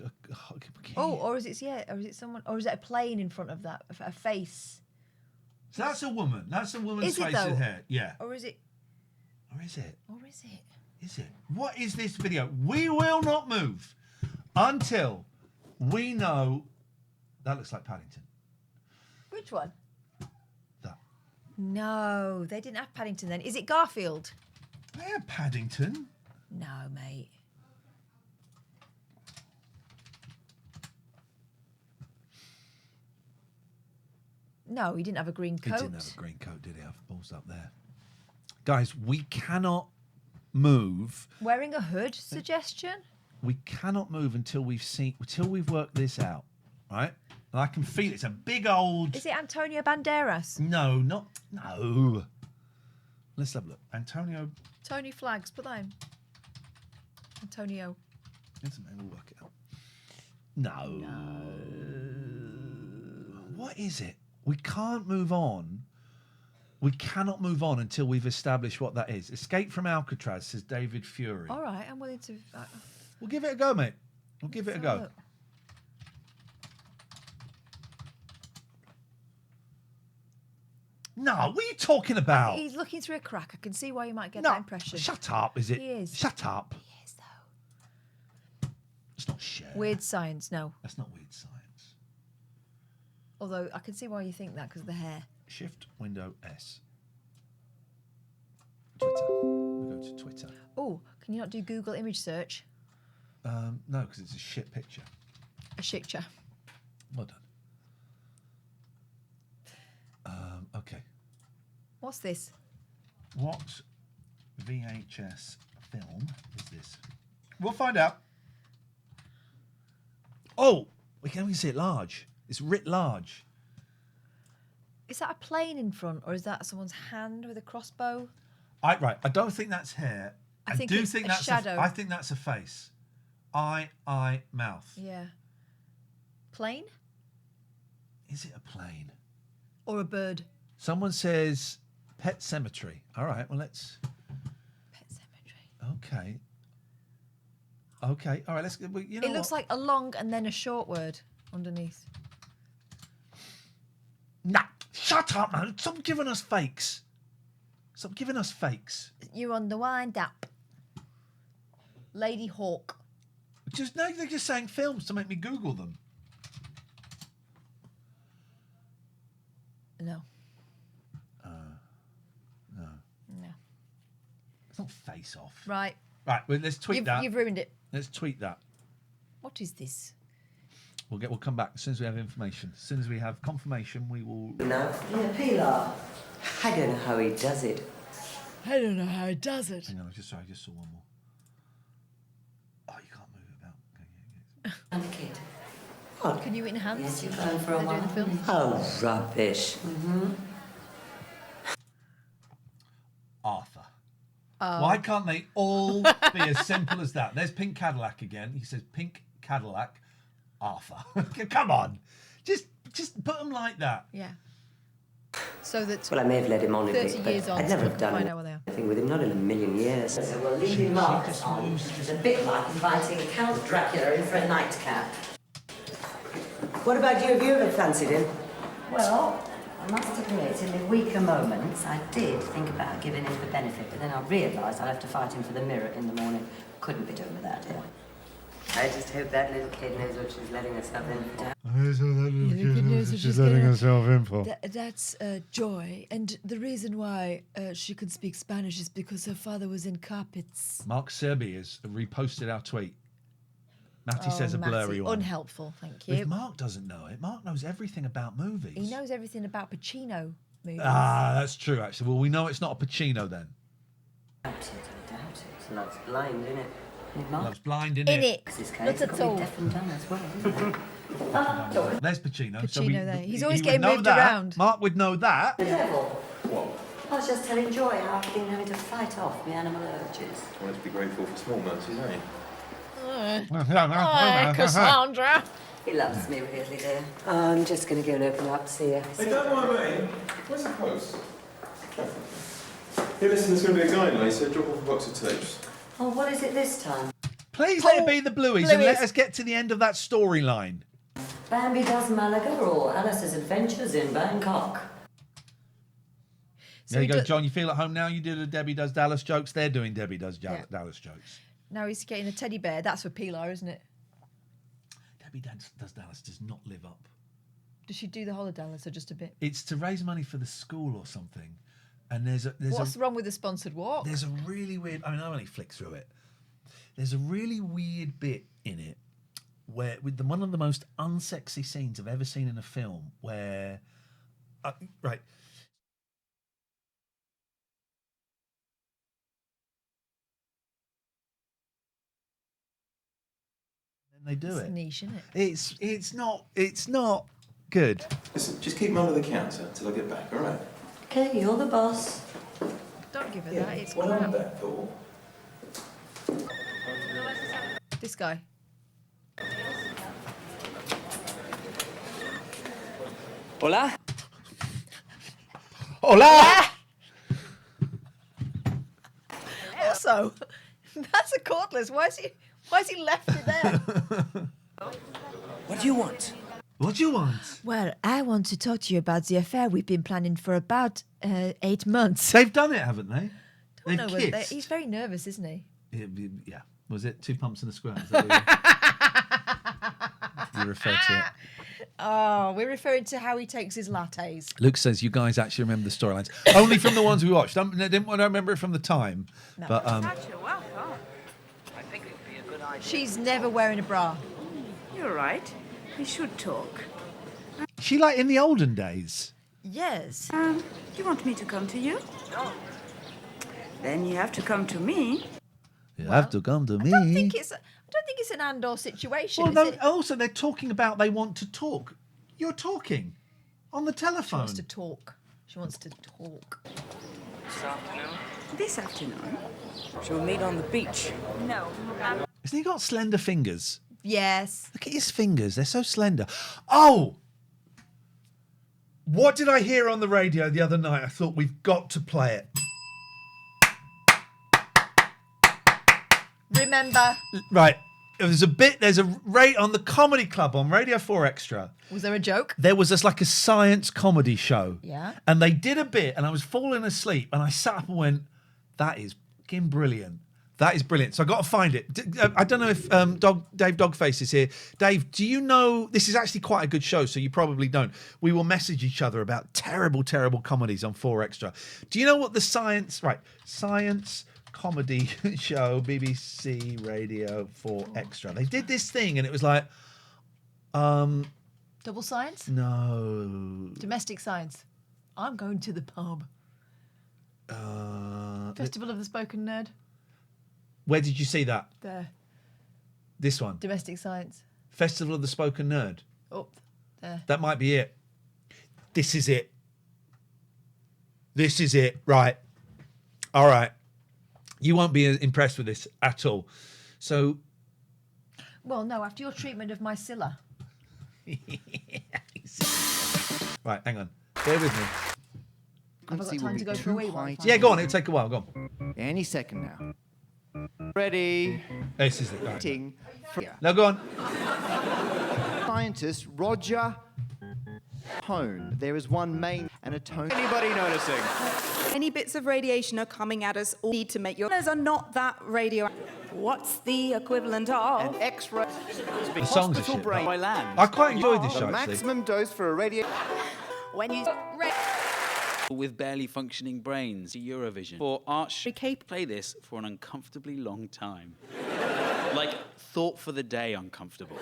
Or is it someone? Or is it a plane in front of that? A face. So that's a woman. That's a woman's Is it face though? and hair. Yeah. Or is it? Or is it? Or is it? Is it? What is this video? We will not move until we know. That looks like Paddington. Which one? That. No, they didn't have Paddington then. Is it Garfield? They had Paddington. No, mate. No, he didn't have a green coat. He didn't have a green coat, did he? I've balls up there. Guys, we cannot move. Wearing a hood suggestion? We cannot move until we've worked this out, right? And I can feel it's a big old. Is it Antonio Banderas? No. Let's have a look. Antonio. Tony Flags, put that in. Antonio. We'll work it out. No. What is it? We can't move on. We cannot move on until we've established what that is. Escape from Alcatraz, says David Fury. All right, I'm willing to. We'll give it a go, mate. We'll give it a go. Look. No, what are you talking about? He's looking through a crack. I can see why you might get that impression. Shut up, is it? He is. Shut up. He is, though. It's not share. Weird science, no. That's not weird science. Although I can see why you think that because of the hair. Shift window S. Twitter. We'll go to Twitter. Oh, can you not do Google image search? No, because it's a shit picture. A shicture. Well done. Okay. What's this? What VHS film is this? We'll find out. Oh, we can see it large. It's writ large. Is that a plane in front, or is that someone's hand with a crossbow? Right. I don't think that's hair. I think do it's think a that's shadow. I think that's a face. Eye, mouth. Yeah. Plane? Is it a plane? Or a bird? Someone says Pet Cemetery. All right, well, let's... Pet Cemetery. Okay. Okay, all right, let's... Well, you know it looks like a long and then a short word underneath. Nah, shut up, man. Stop giving us fakes. Stop giving us fakes. You're on the wind up. Lady Hawk. No, they're just saying films to make me Google them. No. No. No. It's not Face Off. Right. Right, well, let's tweet that. You've ruined it. Let's tweet that. What is this? We'll come back as soon as we have information. As soon as we have confirmation, we will. No. Yeah, Pilar. I don't know how he does it. I don't know how he does it. Hang on, I just saw one more. Oh, you can't move it about. Okay, I'm a kid. What? Can you enhance? Yes, you've known for a They're while. doing the film? Oh, rubbish. Mm-hmm. Arthur. Oh. Why can't they all be as simple as that? There's Pink Cadillac again. He says Pink Cadillac, Arthur. Come on, just put them like that. Yeah. So that. Well, I may have led him on a 30 bit, years but on, I'd never still have done find out what they are. anything with him, not in a million years. So we'll leave him marked on. It's a bit like inviting Count Dracula in for a nightcap. What about you? Have you ever fancied him? Well, I must admit, in the weaker moments, I did think about giving him the benefit, but then I realised I'd have to fight him for the mirror in the morning. Couldn't be doing without him. I just hope that little kid knows what she's letting herself in for. She's letting herself in for. That's Joy, and the reason why she can speak Spanish is because her father was in carpets. Mark Serby has reposted our tweet. Matty says a blurry one. Unhelpful, thank you. If Mark doesn't know it, Mark knows everything about movies. He knows everything about Pacino movies. Ah, that's true, actually. Well, we know it's not a Pacino then. I doubt it. Love's blind, isn't it? Love's blind, isn't it? Not at all. Deaf and dumb as well, isn't it? There's Pacino. Pacino there. He's he always would getting know moved that. around. Mark would know that. The devil. What? I was just telling Joy how I've been having to fight off my animal urges. I want to be grateful for small mercies, eh? Hi, Cassandra. He loves me, really, dear. I'm just going to go and open up, see you. Hey, don't mind me. Where's the post? Hey, listen, there's going to be a guy in later. Drop off a box of tapes. Oh, what is it this time? Please let it be the Blueies and let us get to the end of that storyline. Bambi does Malaga or Alice's Adventures in Bangkok. There you go, John. You feel at home now? You did a Debbie Does Dallas jokes. They're doing Debbie Does Dallas jokes. Now he's getting a teddy bear. That's for Pilar, isn't it? Debbie Does Dallas does not live up. Does she do the whole of Dallas or just a bit? It's to raise money for the school or something. And What's wrong with the sponsored walk? There's a really weird. I mean, I only flicked through it. There's a really weird bit in it where, with one of the most unsexy scenes I've ever seen in a film, where, right. And they do It's it. niche, isn't it? It's not good. Listen, just keep them under the counter until I get back, all right? Okay, you're the boss. Don't give her that. It's Well, I'm crap. back, Paul. This guy. Hola. Hola. Also, that's a cordless. Why is he left it there? What do you want? What do you want? Well, I want to talk to you about the affair we've been planning for about 8 months. They've done it, haven't they? Don't know whether kissed. he's very nervous, isn't he? Yeah. Was it 2 pumps and a squirt? Is that what you refer to it? Oh, we're referring to how he takes his lattes. Luke says you guys actually remember the storylines only from the ones we watched. I don't remember it from the time, No. but She's never wearing a bra. You're right. We should talk. she like in the olden days. Yes. You want me to come to you? No. Then you have to come to me. You have to come to me. I don't think it's an and/or situation. Well, is no, it? also they're talking about they want to talk. You're talking on the telephone. She wants to talk. She wants to talk. This afternoon? This afternoon. Shall we meet on the beach? No. Hasn't he got slender fingers? Yes. Look at his fingers. They're so slender. Oh! What did I hear on the radio the other night? I thought we've got to play it. Remember. Right. There's a rate on the Comedy Club on Radio 4 Extra. Was there a joke? There was like a science comedy show. Yeah. And they did a bit and I was falling asleep and I sat up and went, that is fucking brilliant. That is brilliant. So I've got to find it. I don't know if Dave Dogface is here. Dave, do you know, this is actually quite a good show, so you probably don't. We will message each other about terrible, terrible comedies on 4 Extra. Do you know what the science comedy show, BBC Radio 4 Extra. They did this thing, and it was like, Double science? no. Domestic science. I'm going to the pub. Festival of the Spoken Nerd. Where did you see that? There. This one. Domestic science. Festival of the Spoken Nerd. Up there. That might be it. This is it. This is it. Right. All right. You won't be impressed with this at all. So. Well, no, after your treatment of my Scylla. Right, hang on. Bear with me. Have I got time to go for a wee one? Yeah, go on. It'll take a while. Go on. Any second now. Ready. This is it. All right. Ting. Now go on. Scientist Roger Tone. There is one main and a tone. Anybody noticing? Any bits of radiation are coming at us. All need to make your are not that radio. What's the equivalent of an X-ray? The songs are shit. Brain by land. I quite enjoyed this The show, actually. maximum dose for a radio. when you with barely functioning brains to Eurovision. For Arch, play this for an uncomfortably long time. Like, thought for the day uncomfortable.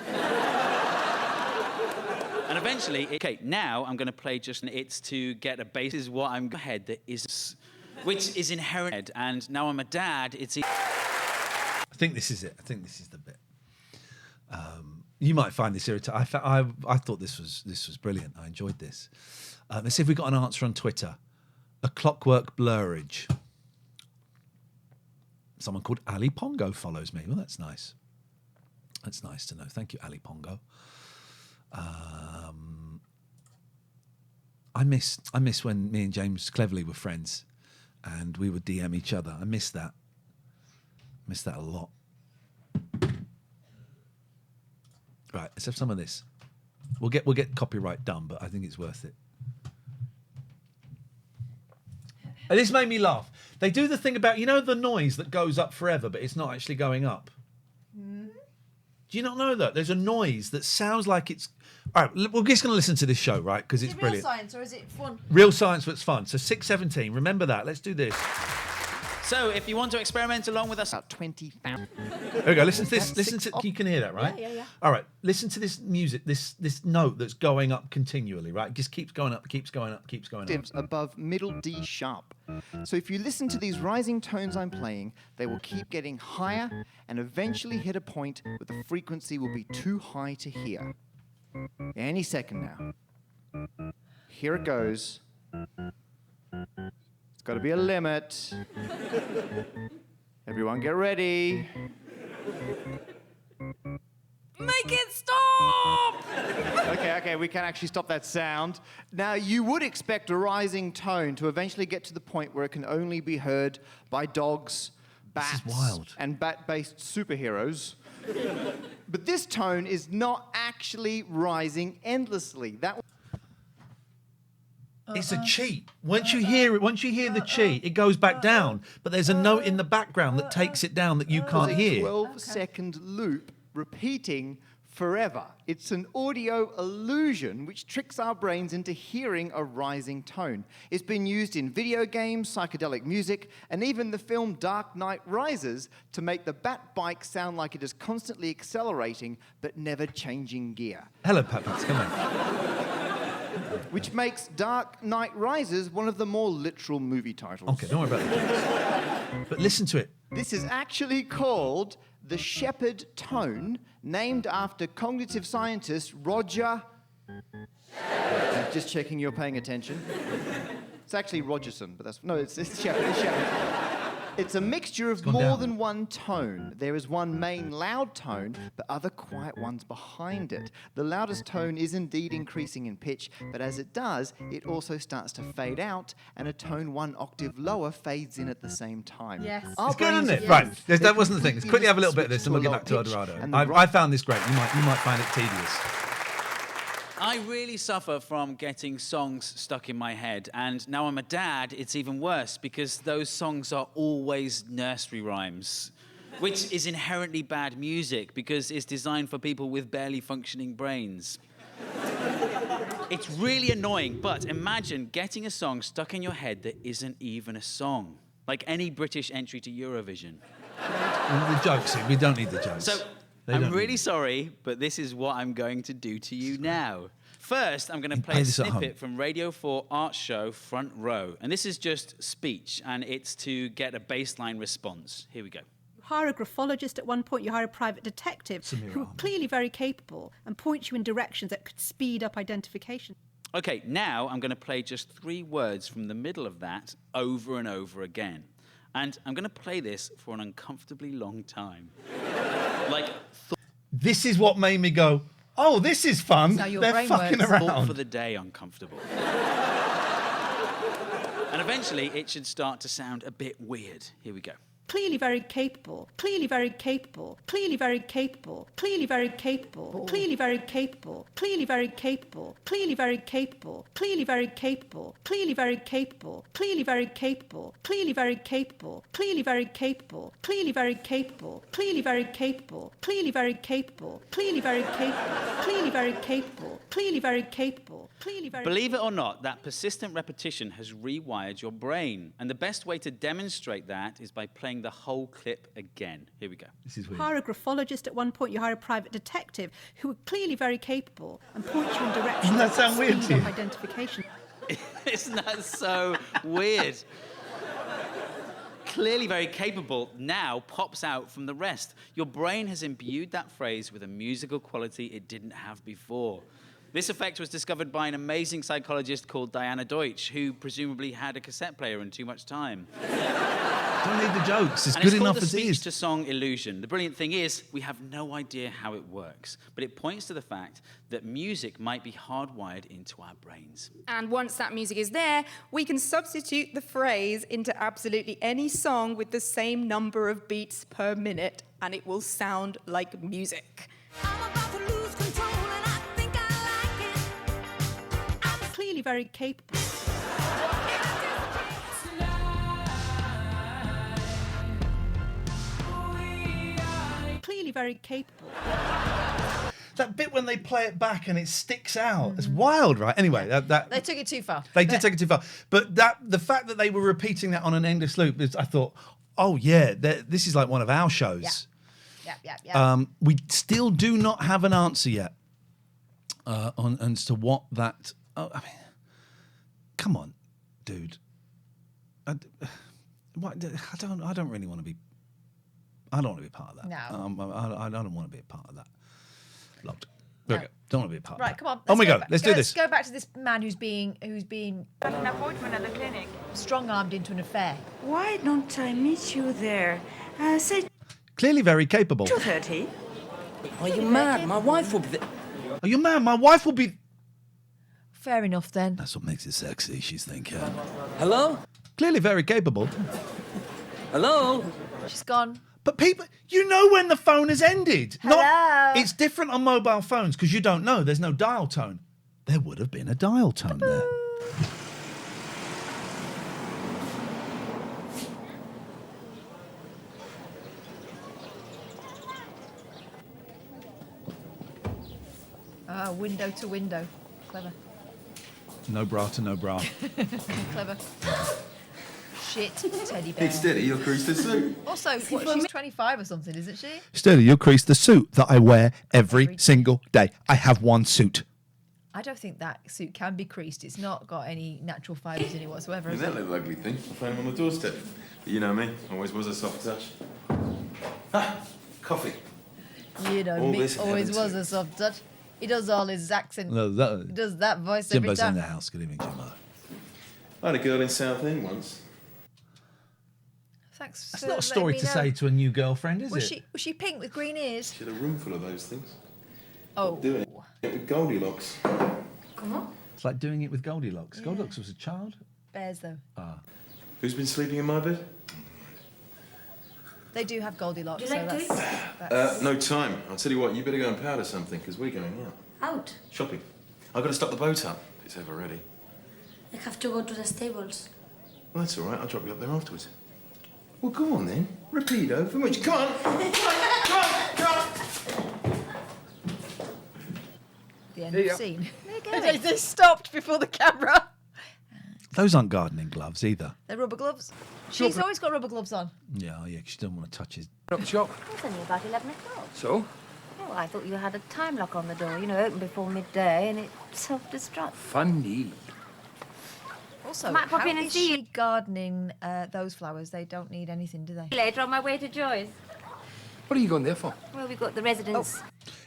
And eventually, okay, now I'm going to play just It's to get a bass. This is what I'm ahead that is, which is inherent. And now I'm a dad, it's... I think this is it. I think this is the bit. You might find this irritating. I thought this was brilliant. I enjoyed this. Let's see if we got an answer on Twitter. A clockwork blurrage. Someone called Ali Pongo follows me. Well, that's nice. That's nice to know. Thank you, Ali Pongo. I miss when me and James Cleverly were friends, and we would DM each other. I miss that. Miss that a lot. Right, let's have some of this. We'll get copyright done, but I think it's worth it. And this made me laugh. They do the thing about, you know, the noise that goes up forever, but it's not actually going up. Do you not know that? There's a noise that sounds like it's... All right, we're just going to listen to this show, right? Because it's brilliant. Is it real science or is it fun? Real science, but it's fun. So 6:17, remember that. Let's do this. So, if you want to experiment along with us... About 20,000. There we go. Listen to this. Listen to... You can hear that, right? Yeah. All right. Listen to this music, this note that's going up continually, right? It just keeps going up, keeps going up, keeps going up. Above middle D sharp. So if you listen to these rising tones I'm playing, they will keep getting higher and eventually hit a point where the frequency will be too high to hear. Any second now. Here it goes. It's got to be a limit. Everyone get ready. make it stop? Okay, we can actually stop that sound. Now, you would expect a rising tone to eventually get to the point where it can only be heard by dogs, bats, and bat-based superheroes. But this tone is not actually rising endlessly. It's a cheat. Once you hear it, once you hear the cheat, it goes back down. But there's a note in the background that takes it down that you can't hear. 12-second loop repeating forever. It's an audio illusion which tricks our brains into hearing a rising tone. It's been used in video games, psychedelic music, and even the film Dark Knight Rises to make the Bat bike sound like it is constantly accelerating but never changing gear. Hello, Pat-Pats, come on. Which makes Dark Knight Rises one of the more literal movie titles. Okay, don't worry about that. But listen to it. This is actually called the Shepherd tone, named after cognitive scientist Roger... Just checking you're paying attention. It's actually Rogerson, but that's... No, it's Shepherd. It's Shepherd. It's a mixture of more than one tone. There is one main loud tone, but other quiet ones behind it. The loudest tone is indeed increasing in pitch, but as it does, it also starts to fade out, and a tone one octave lower fades in at the same time. Yes. It's good, isn't it? Right, that wasn't the thing. Let's quickly have a little bit of this and we'll get back to Eldorado. I found this great. You might find it tedious. I really suffer from getting songs stuck in my head, and now I'm a dad, it's even worse, because those songs are always nursery rhymes, which is inherently bad music, because it's designed for people with barely functioning brains. It's really annoying, but imagine getting a song stuck in your head that isn't even a song. like any British entry to Eurovision. The jokes, we don't need the jokes. So, I'm really sorry, but this is what I'm going to do to you now. First, I'm going to play a snippet from Radio 4 art show Front Row. And this is just speech, and it's to get a baseline response. Here we go. Hire a graphologist at one point, you hire a private detective who are clearly very capable and point you in directions that could speed up identification. Okay, now I'm going to play just 3 words from the middle of that over and over again. And I'm going to play this for an uncomfortably long time. This is what made me go, oh, this is fun. They're fucking around. Thought for the day uncomfortable. And eventually it should start to sound a bit weird. Here we go. Clearly very capable, clearly very capable, clearly very capable, clearly very capable, clearly very capable, clearly very capable, clearly very capable, clearly very capable, clearly very capable, clearly very capable, clearly very capable, clearly very capable, clearly very capable, clearly very capable, clearly very capable, clearly very capable, clearly very capable, clearly very capable, clearly very. Believe it or not, that persistent repetition has rewired your brain. And the best way to demonstrate that is by playing the whole clip again. Here we go. This is weird. Hire a graphologist at one point, you hire a private detective who are clearly very capable and point you in directions. Doesn't that sound weird to you? Identification. Isn't that so weird? Clearly very capable now pops out from the rest. Your brain has imbued that phrase with a musical quality it didn't have before. This effect was discovered by an amazing psychologist called Diana Deutsch, who presumably had a cassette player and too much time. Don't need the jokes. It's And good it's enough called as the it is. speech-to-song illusion. The brilliant thing is, we have no idea how it works, but it points to the fact that music might be hardwired into our brains. And once that music is there, we can substitute the phrase into absolutely any song with the same number of beats per minute, and it will sound like music. Clearly very capable. Clearly very capable. That bit when they play it back and it sticks out, it's wild, right? Anyway, They took it too far. They did take it too far. But the fact that they were repeating that on an endless loop, I thought, oh yeah, this is like one of our shows. Yeah. We still do not have an answer yet on as to what that. Oh, I mean, come on, dude. I don't really want to be. I don't want to be part of that. No. I don't want to be a part of that. Loved. There we go. Don't want to be a part of Right, that. come on. Oh my God, let's do this. Let's go back to this man who's being an appointment at the clinic. strong-armed into an affair. Why don't I meet you there? Say Clearly very capable. 2:30. Are you mad? My wife will be there. Are you mad? My wife will be. Fair enough then. That's what makes it sexy, she's thinking. Hello? Clearly very capable. Hello? She's gone. But people, you know when the phone has ended. Hello? It's different on mobile phones because you don't know. There's no dial tone. There would have been a dial tone there. Window to window. Clever. No bra to no bra. Clever. Shit, teddy bear. Hey, steady, you'll crease the suit. Also, what, she's 25 or something, isn't she? Steady, you'll crease the suit that I wear every single day. I have one suit. I don't think that suit can be creased. It's not got any natural fibres in it whatsoever. Is that little ugly thing? I found him on the doorstep. But you know me, always was a soft touch. Ah, coffee. You know, All me this in always heaven was too. a soft touch. He does all his accent. No, he does that voice Jimbo's every in time. the house. Good evening, Jimbo. I had a girl in Southend once. Thanks. That's not a story to say to a new girlfriend, is Was it? she pink with green ears? She had a room full of those things. Oh. Doing it with Goldilocks. Come on. It's like doing it with Goldilocks. Goldilocks was a child. Bears though. Ah. Who's been sleeping in my bed? They do have Goldilocks. You so like that's No time. I'll tell you what, you better go and powder something, because we're going out. Out. Shopping. I've got to stop the boat up. It's ever ready. I have to go to the stables. Well, that's all right. I'll drop you up there afterwards. Well, go on then. Rapido. For much. Come on. Come on. the end of the scene. They stopped before the camera. Those aren't gardening gloves either. They're rubber gloves. She's always got rubber gloves on. Yeah, oh yeah, she doesn't want to touch his. Up shop. It's only about 11 o'clock. So? Oh, I thought you had a time lock on the door, open before midday, and it self-destructs. Funny. Also, Might pop how in and is see you. she gardening those flowers? They don't need anything, do they? Later on my way to Joy's. What are you going there for? Well, we've got the residents.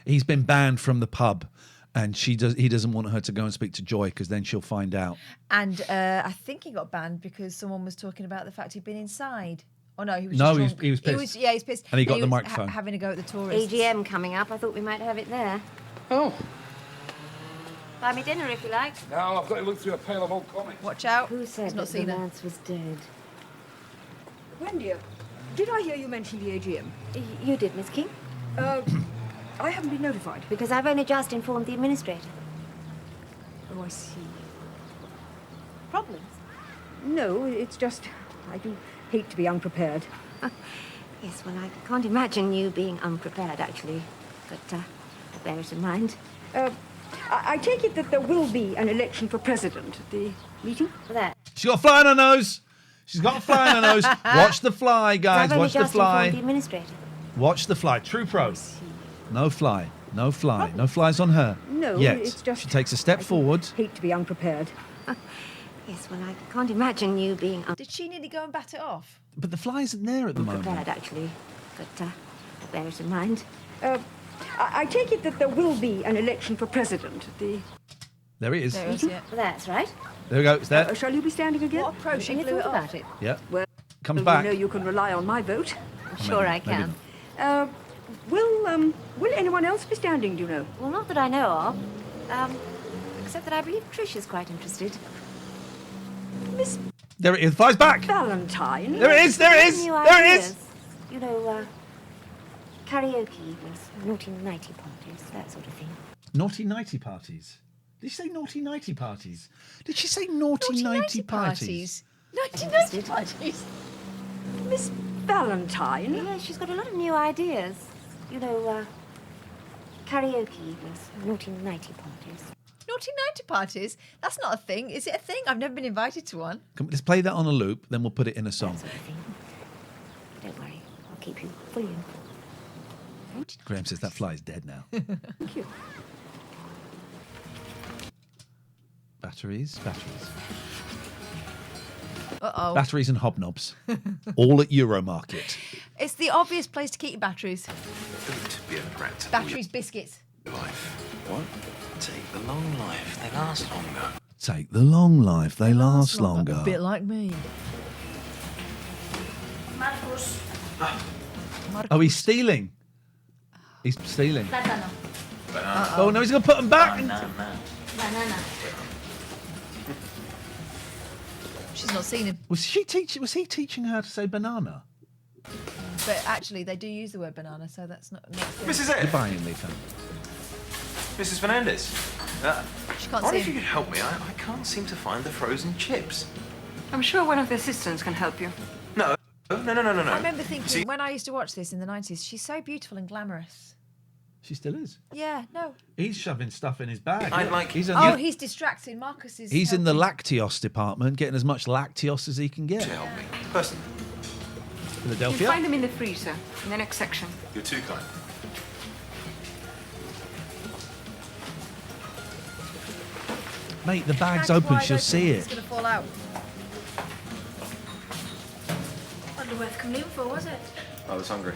He's been banned from the pub, and he doesn't want her to go and speak to Joy because then she'll find out. And I think he got banned because someone was talking about the fact he'd been inside. Oh no, he was. No, just he was drunk. pissed. He's pissed. And he got the was microphone. having a go at the tourists. AGM coming up. I thought we might have it there. Oh. Buy me dinner if you like. Now I've got to look through a pile of old comics. Watch out. Who said He's not that seen her. romance was dead? Wendy, did I hear you mention the AGM? You did, Miss King. I haven't been notified. Because I've only just informed the administrator. Oh, I see. Problems? No, it's just I do hate to be unprepared. Yes, well, I can't imagine you being unprepared, actually. But bear it in mind. I take it that there will be an election for president at the meeting? That. She's got a fly on her nose. She's got a fly on her nose. Watch the fly, guys. I've only Watch the just fly. informed the administrator. Watch the fly. True pro. No fly. No fly. No flies on her. No, Yet. it's just She takes a step forward. Hate to be unprepared. Yes, well, I can't imagine you being Did she nearly go and bat it off? But the fly isn't there at the moment. unprepared, actually. But bear it in mind. I take it that there will be an election for president at the There it is. There it is, yeah. That's right. There we go. It's there. Shall you be standing again? What approach? She You blew it thought off. about it? Yeah. Well, Comes you back. know you can rely on my vote. Sure I can. Will anyone else be standing, do you know? Well, not that I know of. Except that I believe Trish is quite interested. Miss There it is. Flies back. Valentine? There it is. There it is. New There it ideas. is. You know, karaoke evenings, naughty nighty parties, that sort of thing. Naughty nighty parties. Did she say naughty nighty parties? Did she say naughty nighty parties? Nighty parties. Miss Valentine? Yeah, she's got a lot of new ideas. You know, karaoke evenings, naughty nighty parties. Naughty nighty parties? That's not a thing. Is it a thing? I've never been invited to one. Let's play that on a loop, then we'll put it in a song. That sort of thing. Don't worry, I'll keep you fully informed. Graham says that fly is dead now. Thank you. Batteries. Uh-oh. Batteries and hobnobs. All at Euromarket. It's the obvious place to keep your batteries. Don't be a brat. Batteries, biscuits. Life. What? Take the long life. They last longer. Take the long life, they last longer. A bit like me. Marcus. Oh, he's stealing. He's stealing. Banana. Oh, no, he's going to put them back. Banana. She's not seen him. Was he teaching her how to say banana? But actually, they do use the word banana, so that's not. Mrs. F. Goodbye, Letha. Mrs. Fernandez. She can't I wonder see if you him. could help me. I can't seem to find the frozen chips. I'm sure one of the assistants can help you. No. I remember thinking when I used to watch this in the 90s, she's so beautiful and glamorous. She still is. Yeah, no. He's shoving stuff in his bag. I'd like- He's He's distracting. Marcus is. in the helping. lacteos department, getting as much lacteos as he can get. To help me. Person. Philadelphia. You'll find them in the freezer, in the next section. You're too kind. Mate, the bag's Bag's open. wide She'll see It's it. going to fall out. Wasn't worth coming in for, was it? I was hungry.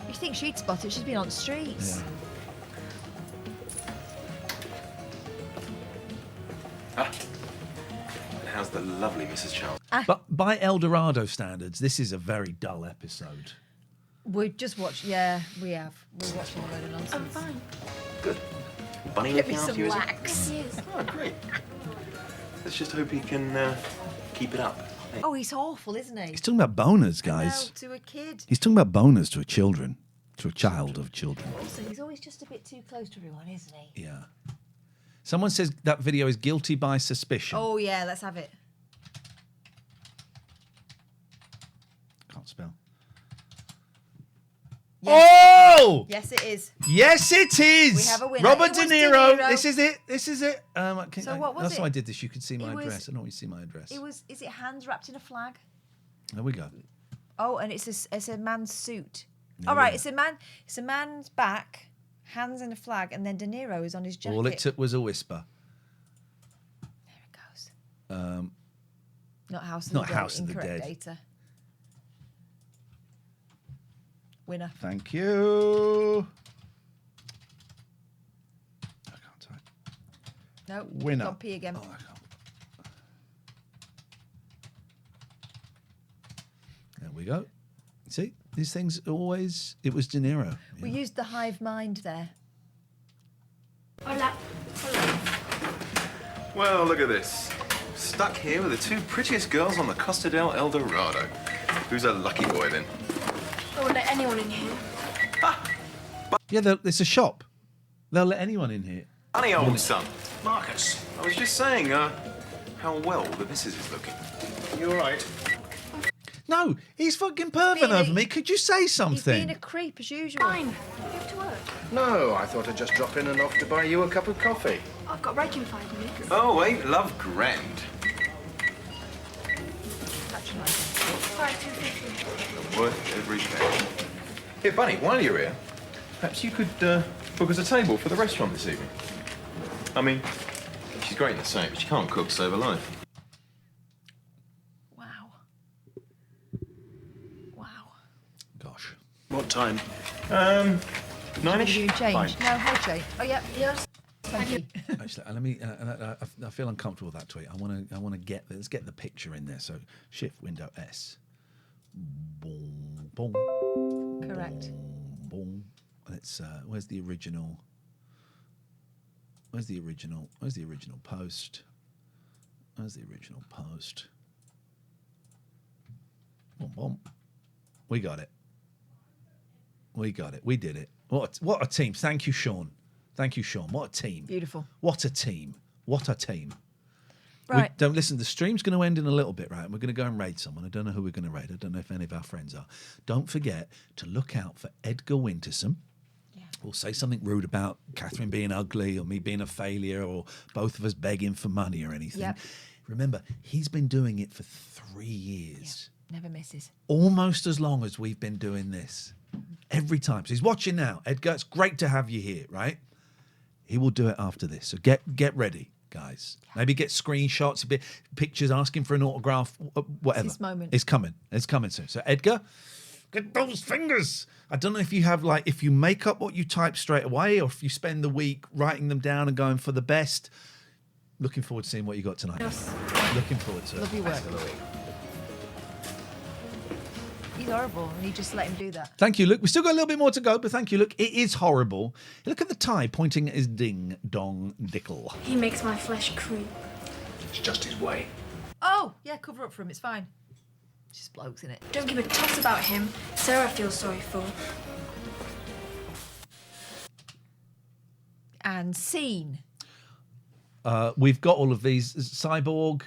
You think she'd spot it? She's been on the streets. And how's the lovely Mrs. Charles? But by Eldorado standards, this is a very dull episode. We've just watched. Yeah, we have. We're watching a load of nonsense. I'm fine. Good. Bunny Get me looking after some you, is it? wax. Yes. Oh, great. Let's just hope he can keep it up. Hey. Oh, he's awful, isn't he? He's talking about boners, guys. No, to a kid. He's talking about boners to a child of children. Also, he's always just a bit too close to everyone, isn't he? Yeah. Someone says that video is guilty by suspicion. Oh yeah, let's have it. Can't spell. Yes. Oh! Yes, it is. Yes, it is. We have a winner. Robert It De was Niro. De Niro. This is it. This is it. So what was last it? time I did this, you could see my It was- address. I don't want you to see my address. Is it hands wrapped in a flag? There we go. Oh, and it's a man's suit. There All we right, go. it's a man's back, hands in a flag, and then De Niro is on his jacket. All it took was a whisper. There it goes. Not House of Not the Dead. House of the Incorrect Dead. data. Winner. Thank you. I can't type. No. Winner. Gone pee again. Oh, I can't. There we go. See, these things always. It was De Niro. We used the hive mind there. Hola. Well, look at this. Stuck here with the two prettiest girls on the Costa del Eldorado. Who's a lucky boy then? I won't let anyone in here. Yeah, it's a shop. They'll let anyone in here. Honey, old son. Marcus, I was just saying, how well the missus is looking. You all right? No, he's fucking perving over me. Could you say He's something? being a creep as usual. Fine. You have to work. No, I thought I'd just drop in and off to buy you a cup of coffee. I've got break in 5 minutes. Oh, ain't love grand? Worth every penny. Here, Bunny, while you're here, perhaps you could book us a table for the restaurant this evening. I mean, she's great in the same, but she can't cook to save her life. Gosh. What time? 9-ish? You change. Fine. No, he'll change. Oh, yeah. Yes. Thank you. Actually, let me. I feel uncomfortable with that tweet. I want to get. Let's get the picture in there. So, Shift Window S. Boom, boom. Correct. Boom. And it's where's the original? Where's the original? Where's the original post? Where's the original post? Boom, boom. We got it. We got it. We did it. What a team. Thank you, Sean. Thank you, Sean. What a team. Beautiful. What a team. What a team. Right. Don't listen, the stream's going to end in a little bit, right? And we're going to go and raid someone. I don't know who we're going to raid. I don't know if any of our friends are. Don't forget to look out for Edgar Winterson. Yeah. We'll say something rude about Catherine being ugly or me being a failure or both of us begging for money or anything. Yep. Remember, he's been doing it for 3 years. Never misses. Almost as long as we've been doing this. Every time. So he's watching now. Edgar, it's great to have you here, right? He will do it after this. So get ready, guys. Maybe get screenshots, pictures, asking for an autograph, whatever. It's his moment. It's coming. It's coming soon. So Edgar, get those fingers. I don't know if you have if you make up what you type straight away or if you spend the week writing them down and going for the best. Looking forward to seeing what you got tonight. Yes. Looking forward to it. Love your work. He's horrible, and you just let him do that. Thank you, Luke. We've still got a little bit more to go, but thank you, Luke. It is horrible. Look at the tie pointing at his ding dong dickle. He makes my flesh creep. It's just his way. Oh, yeah, cover up for him. It's fine. It's just blokes, innit? Don't give a toss about him. Sarah feels sorry for. And scene. We've got all of these. Cyborg.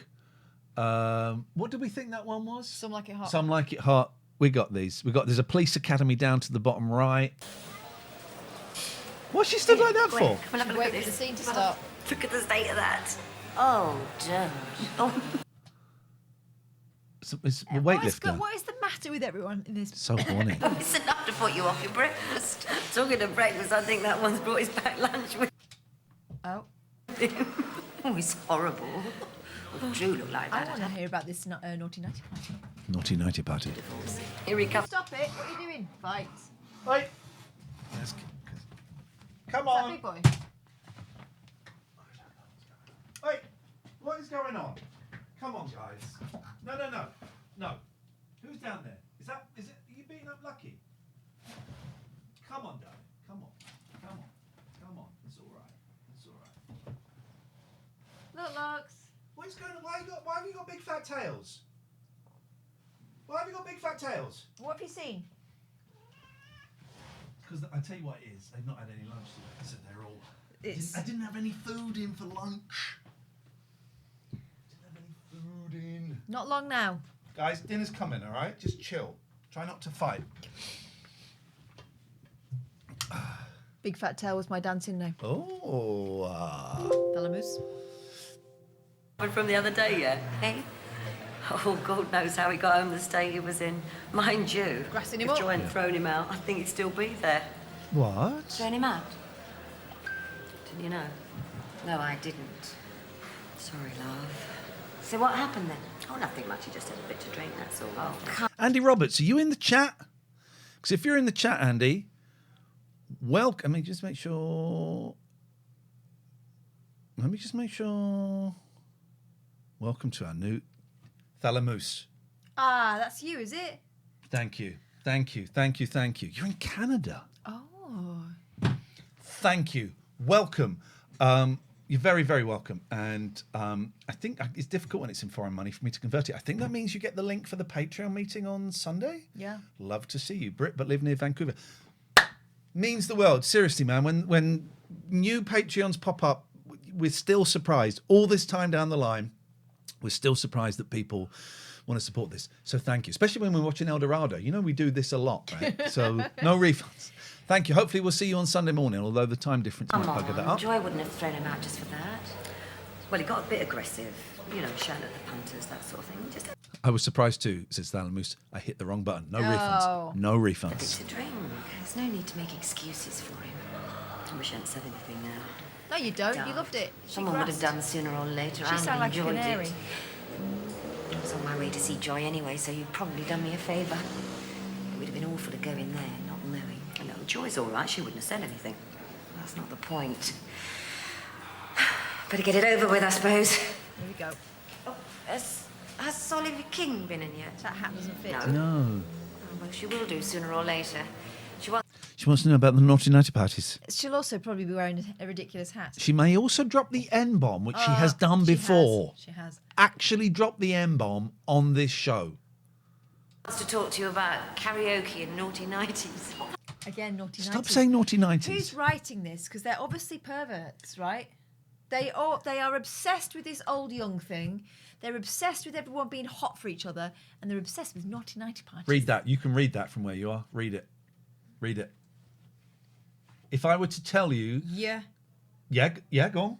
What did we think that one was? Some Like It Hot. Some Like It Hot. We got these. There's a police academy down to the bottom right. What's she stood like that for? We'll have a look Wait at for the this. scene to start. Look at the state of that. Oh, don't. Oh. It's a weightlifter. What is the matter with everyone in this? So horny. It's enough to put you off your breakfast. Talking of breakfast, I think that one's brought his back lunch with. Oh. Oh, it's horrible. Well, Drew looked like I that. want to hear about this naughty nighty party. Naughty nighty party. Here he comes. Stop it! What are you doing? Fight. Wait. Come Is that on. big boy? Wait. What is going on? Come on, guys. No. Who's down there? Is it? Are you beating up Lucky? Come on, darling. Come on. It's all right. Look, Lux. What is going on? Why have you got big fat tails? Why have you got big fat tails? What have you seen? Because I tell you what it is. They've not had any lunch today, so they're all. It's. I didn't have any food in for lunch. Didn't have any food in. Not long now. Guys, dinner's coming. All right, just chill. Try not to fight. Big Fat Tail was my dancing name. Oh. Thalamus. From the other day yet, eh? Oh, God knows how he got home the state he was in. Mind you, Grassing him if up. Joy hadn't thrown him out, I think he'd still be there. What? Thrown him out? Didn't you know? No, I didn't. Sorry, love. So what happened then? Oh, nothing much. He just had a bit to drink, that's all. Oh, Andy Roberts, are you in the chat? Because if you're in the chat, Andy, welcome. Let me just make sure. Welcome to our new Thalamus. Ah, that's you, is it? Thank you. You're in Canada. Oh. Thank you. Welcome. You're very, very welcome. And I think it's difficult when it's in foreign money for me to convert it. I think that means you get the link for the Patreon meeting on Sunday. Yeah. Love to see you. Brit, but live near Vancouver. Means the world. Seriously, man. When new Patreons pop up, we're still surprised. All this time down the line, we're still surprised that people want to support this. So thank you. Especially when we're watching Eldorado. You know we do this a lot, right? So no refunds. Thank you. Hopefully we'll see you on Sunday morning, although the time difference might bugger that up. Joy wouldn't have thrown him out just for that. Well, he got a bit aggressive. You know, shouting at the punters, that sort of thing. Just I was surprised too, says Thalamus. I hit the wrong button. No refunds. No a bit refunds. to drink. There's no need to make excuses for him. I wish I hadn't said anything now. No, you don't. You loved it. She Someone would have grasped. done sooner or later. She and sounded like a enjoyed canary. it. I was on my way to see Joy anyway, so you've probably done me a favour. It would have been awful to go in there not knowing. No, Joy's all right. She wouldn't have said anything. That's not the point. Better get it over with, I suppose. Here we go. Oh, has Olivia King been in yet? That hat doesn't fit. No. Oh, well, she will do sooner or later. She wants... She wants to know about the naughty nighty parties. She'll also probably be wearing a ridiculous hat. She may also drop the N-bomb, which she has done before. She has. Actually drop the N-bomb on this show. to talk to you about karaoke and naughty nighties. Again, naughty nighties. Stop saying naughty nighties. Who's writing this? Because they're obviously perverts, right? They are obsessed with this old young thing. They're obsessed with everyone being hot for each other, and they're obsessed with naughty nighty parties. Read that. You can read that from where you are. Read it. Read it. If I were to tell you... Yeah. Yeah, go on.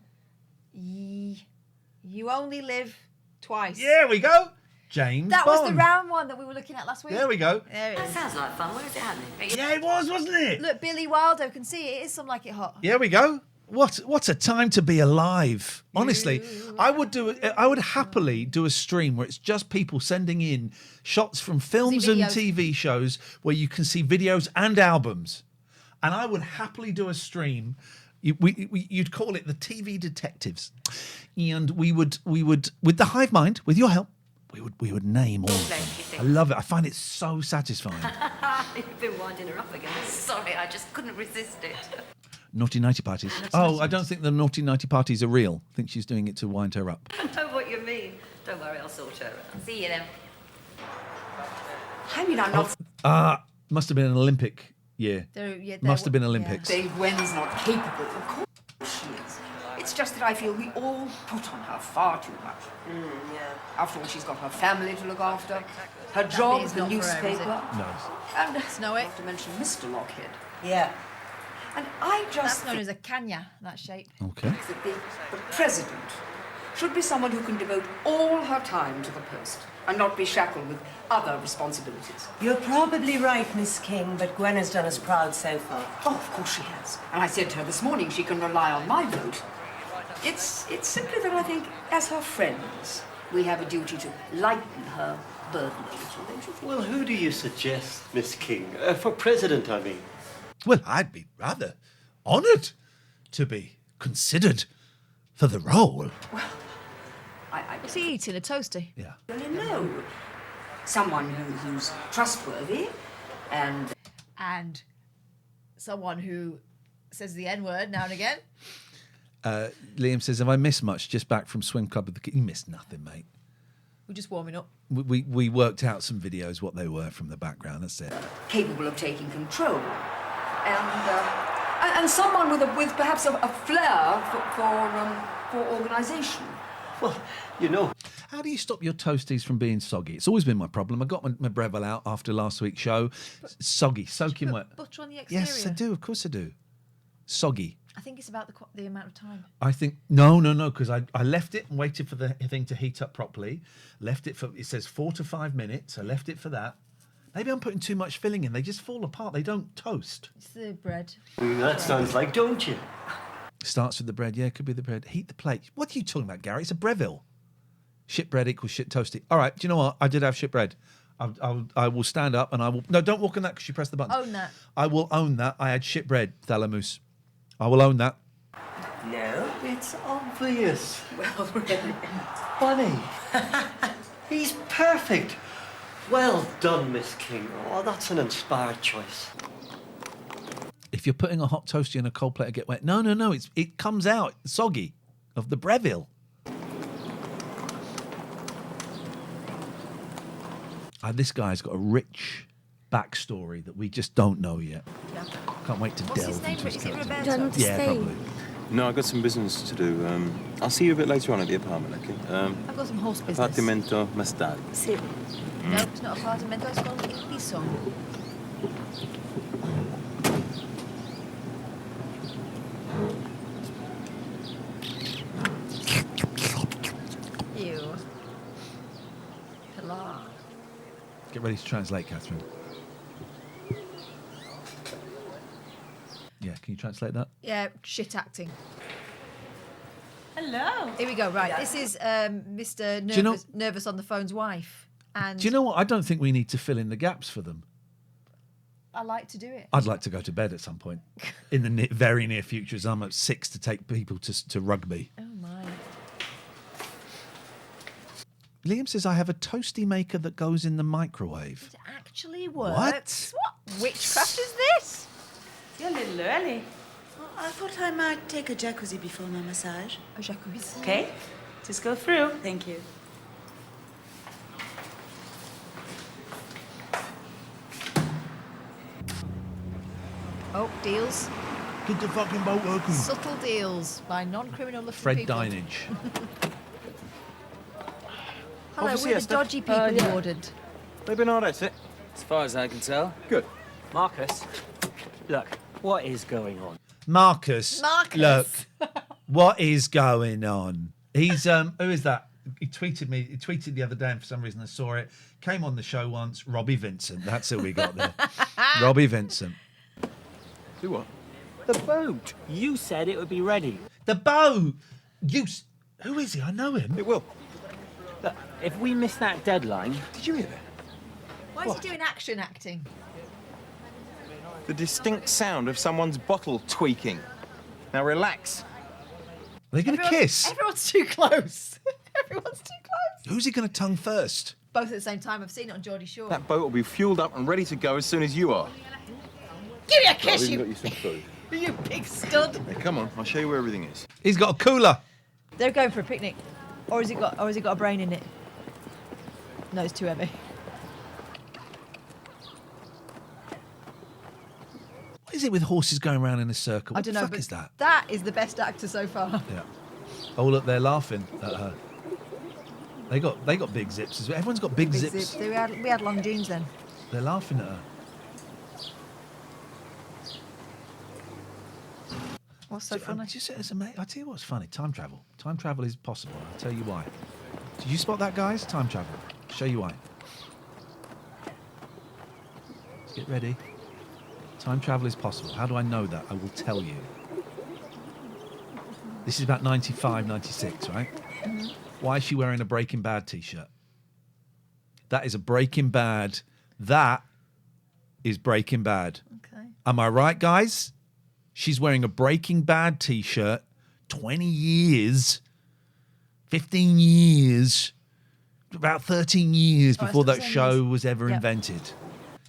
You only live twice. There we go. James That Bond. was the round one that we were looking at last week. There we go. There it That is. sounds like fun. Where is it happening? Yeah, it was, wasn't it? Look, Billy Wilder can see it. It is Some Like It Hot. There we go. What a time to be alive. Honestly, I would happily do a stream where it's just people sending in shots from films and TV shows where you can see videos and albums. And I would happily do a stream. You'd call it the TV Detectives. And we would with the hive mind, with your help, we would name all of them. I love it. I find it so satisfying. You've been winding her up again. Sorry, I just couldn't resist it. Naughty nighty parties. Oh, I don't think the naughty nighty parties are real. I think she's doing it to wind her up. I know what you mean. Don't worry, I'll sort her out. See you then. I mean, I'm not... Must have been an Olympic year. Must have been Olympics. Dave Wen's not capable. Of course she is. It's just that I feel we all put on her far too much. Yeah. After all, she's got her family to look after, her job, means the not for her, is newspaper, it? No. and not to mention Mr. Lockhead. Yeah. And I just That's known as a canya, that shape. Okay. think that the president should be someone who can devote all her time to the post and not be shackled with other responsibilities. You're probably right, Miss King, but Gwen has done us proud so far. Oh, of course she has. And I said to her this morning she can rely on my vote. It's simply that I think, as her friends, we have a duty to lighten her burden a little, don't you think? Well, who do you suggest, Miss King? For president, I mean. Well, I'd be rather honoured to be considered for the role. Well, Is he eating a toasty? Yeah. really know someone who's trustworthy and someone who says the N-word now and again. Liam says, have I missed much? Just back from swim club with the kids. You missed nothing, mate. We're just warming up. We worked out some videos, what they were from the background. That's it. capable of taking control, and someone with perhaps a flair for organisation. Well, you know. How do you stop your toasties from being soggy? It's always been my problem. I got my Breville out after last week's show. Soggy, soaking wet. Butter on the exterior. Yes, I do. Of course I do. Soggy. I think it's about the amount of time. I think no, because I left it and waited for the thing to heat up properly. Left it for, it says 4 to 5 minutes. I left it for that. Maybe I'm putting too much filling in. They just fall apart. They don't toast. It's the bread. That sounds like, don't you? Starts with the bread. Yeah, it could be the bread. Heat the plate. What are you talking about, Gary? It's a Breville. Shit bread equals shit toasty. All right, do you know what? I did have shit bread. I will stand up and I will... No, don't walk on that because you press the button. Own that. I will own that. I had shit bread, Thalamus. I will own that. No, it's obvious. Well, really. Bunny, he's perfect. Well done, Miss King. Oh, that's an inspired choice. If you're putting a hot toasty in a cold plate to get wet... No. It comes out soggy of the Breville. This guy's got a rich backstory that we just don't know yet. Yeah. Can't wait to What's delve his name? into his Is it character. Roberto? Yeah, probably. No, I've got some business to do. I'll see you a bit later on at the apartment, okay? I've got some horse business. Appartamento más tarde. Sí. No, it's not apartamento, it's called Il Piso. Ew. Hello. Get ready to translate, Catherine. Yeah, can you translate that? Yeah, shit acting. Hello. Here we go. Right, this is Mr. Nervous, you know- Nervous on the Phone's wife. And Do you know what? I don't think we need to fill in the gaps for them. I like to do it. I'd like to go to bed at some point in the very near future, as I'm at 6 to take people to rugby. Oh, my. Liam says, I have a toasty maker that goes in the microwave. It actually works. What witchcraft is this? You're a little early. Well, I thought I might take a jacuzzi before my massage. A jacuzzi? Okay, just go through. Thank you. Oh, deals. Get the fucking boat open. Subtle deals by non-criminal looking Fred people. Dinage. Hello, Obviously, we're the Esther. dodgy people you ordered. They've been hard at it. As far as I can tell. Good. Marcus, look, what is going on? Marcus. Marcus. Look, what is going on? He's who is that? He tweeted me. He tweeted the other day, and for some reason I saw it. Came on the show once. Robbie Vincent. That's who we got there. Robbie Vincent. Do what? The boat. You said it would be ready. The boat. Who is he? I know him. It will. Look, if we miss that deadline... Did you hear that? Why is he doing action acting? The distinct sound of someone's bottle tweaking. Now relax. Are they going to kiss? Everyone's too close. Everyone's too close. Who's he going to tongue first? Both at the same time. I've seen it on Geordie Shore. That boat will be fueled up and ready to go as soon as you are. Give me a kiss, I've even you, got you some food. you big stud. Hey, come on, I'll show you where everything is. He's got a cooler. They're going for a picnic, or has it got a brain in it? No, it's too heavy. What is it with horses going around in a circle? I What don't the know. fuck But is that? that is the best actor so far. Yeah. Oh look, they're laughing at her. They got big zips as well. Everyone's got big zips. We had long jeans then. They're laughing at her. What's so funny? I tell you what's funny. Time travel. Time travel is possible. I'll tell you why. Did you spot that, guys? Time travel. I'll show you why. Let's get ready. Time travel is possible. How do I know that? I will tell you. This is about 95, 96, right? Mm-hmm. Why is she wearing a Breaking Bad t-shirt? That is a Breaking Bad. That is Breaking Bad. Okay. Am I right, guys? She's wearing a Breaking Bad t-shirt. 20 years. 15 years. About 13 years Oh, before it's not that the same show years. was ever Yep. invented.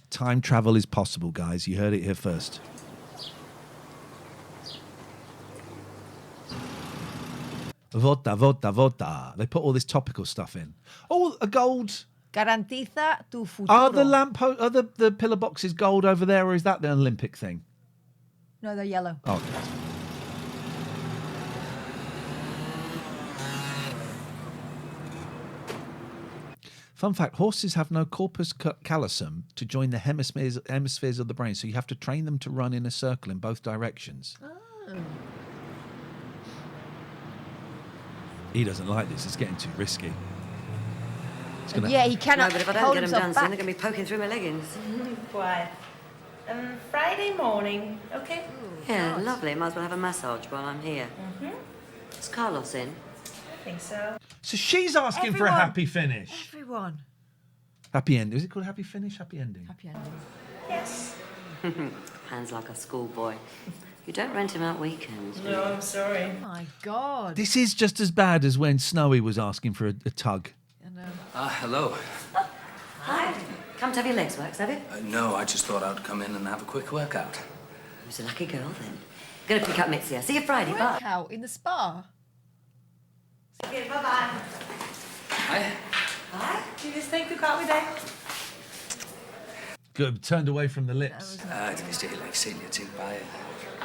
Time travel is possible, guys. You heard it here first. Vota, vota, vota. They put all this topical stuff in. Oh, a gold. Garantiza tu futuro. Are the are the pillar boxes gold over there, or is that the Olympic thing? No, they're yellow. Oh. Fun fact, horses have no corpus callosum to join the hemispheres of the brain, so you have to train them to run in a circle in both directions. He doesn't like this. It's getting too risky. It's gonna... Yeah, he cannot No, but if I don't hold get him himself dancing, back. they're going to be poking through my leggings. Quiet. Friday morning, okay? Yeah, lovely. Might as well have a massage while I'm here. Is Carlos in? I think so. So she's asking for a Everyone. happy finish. Everyone. Happy ending. Is it called happy finish? Happy ending. Happy ending. Yes. Hands like a schoolboy. You don't rent him out weekends. do No, you? I'm sorry. Oh my God. This is just as bad as when Snowy was asking for a tug. I know. Hello. Hi. Come to have your legs waxed, have you? No, I just thought I'd come in and have a quick workout. Who's a lucky girl, then? Gonna pick up Mitzi. See you Friday, bye. Workout in the spa. Okay, bye-bye. Hi. Hi. Do you just think you got me there? Good. Turned away from the lips. Det vidste jeg heller ikke selv. Jeg tænkte bare, at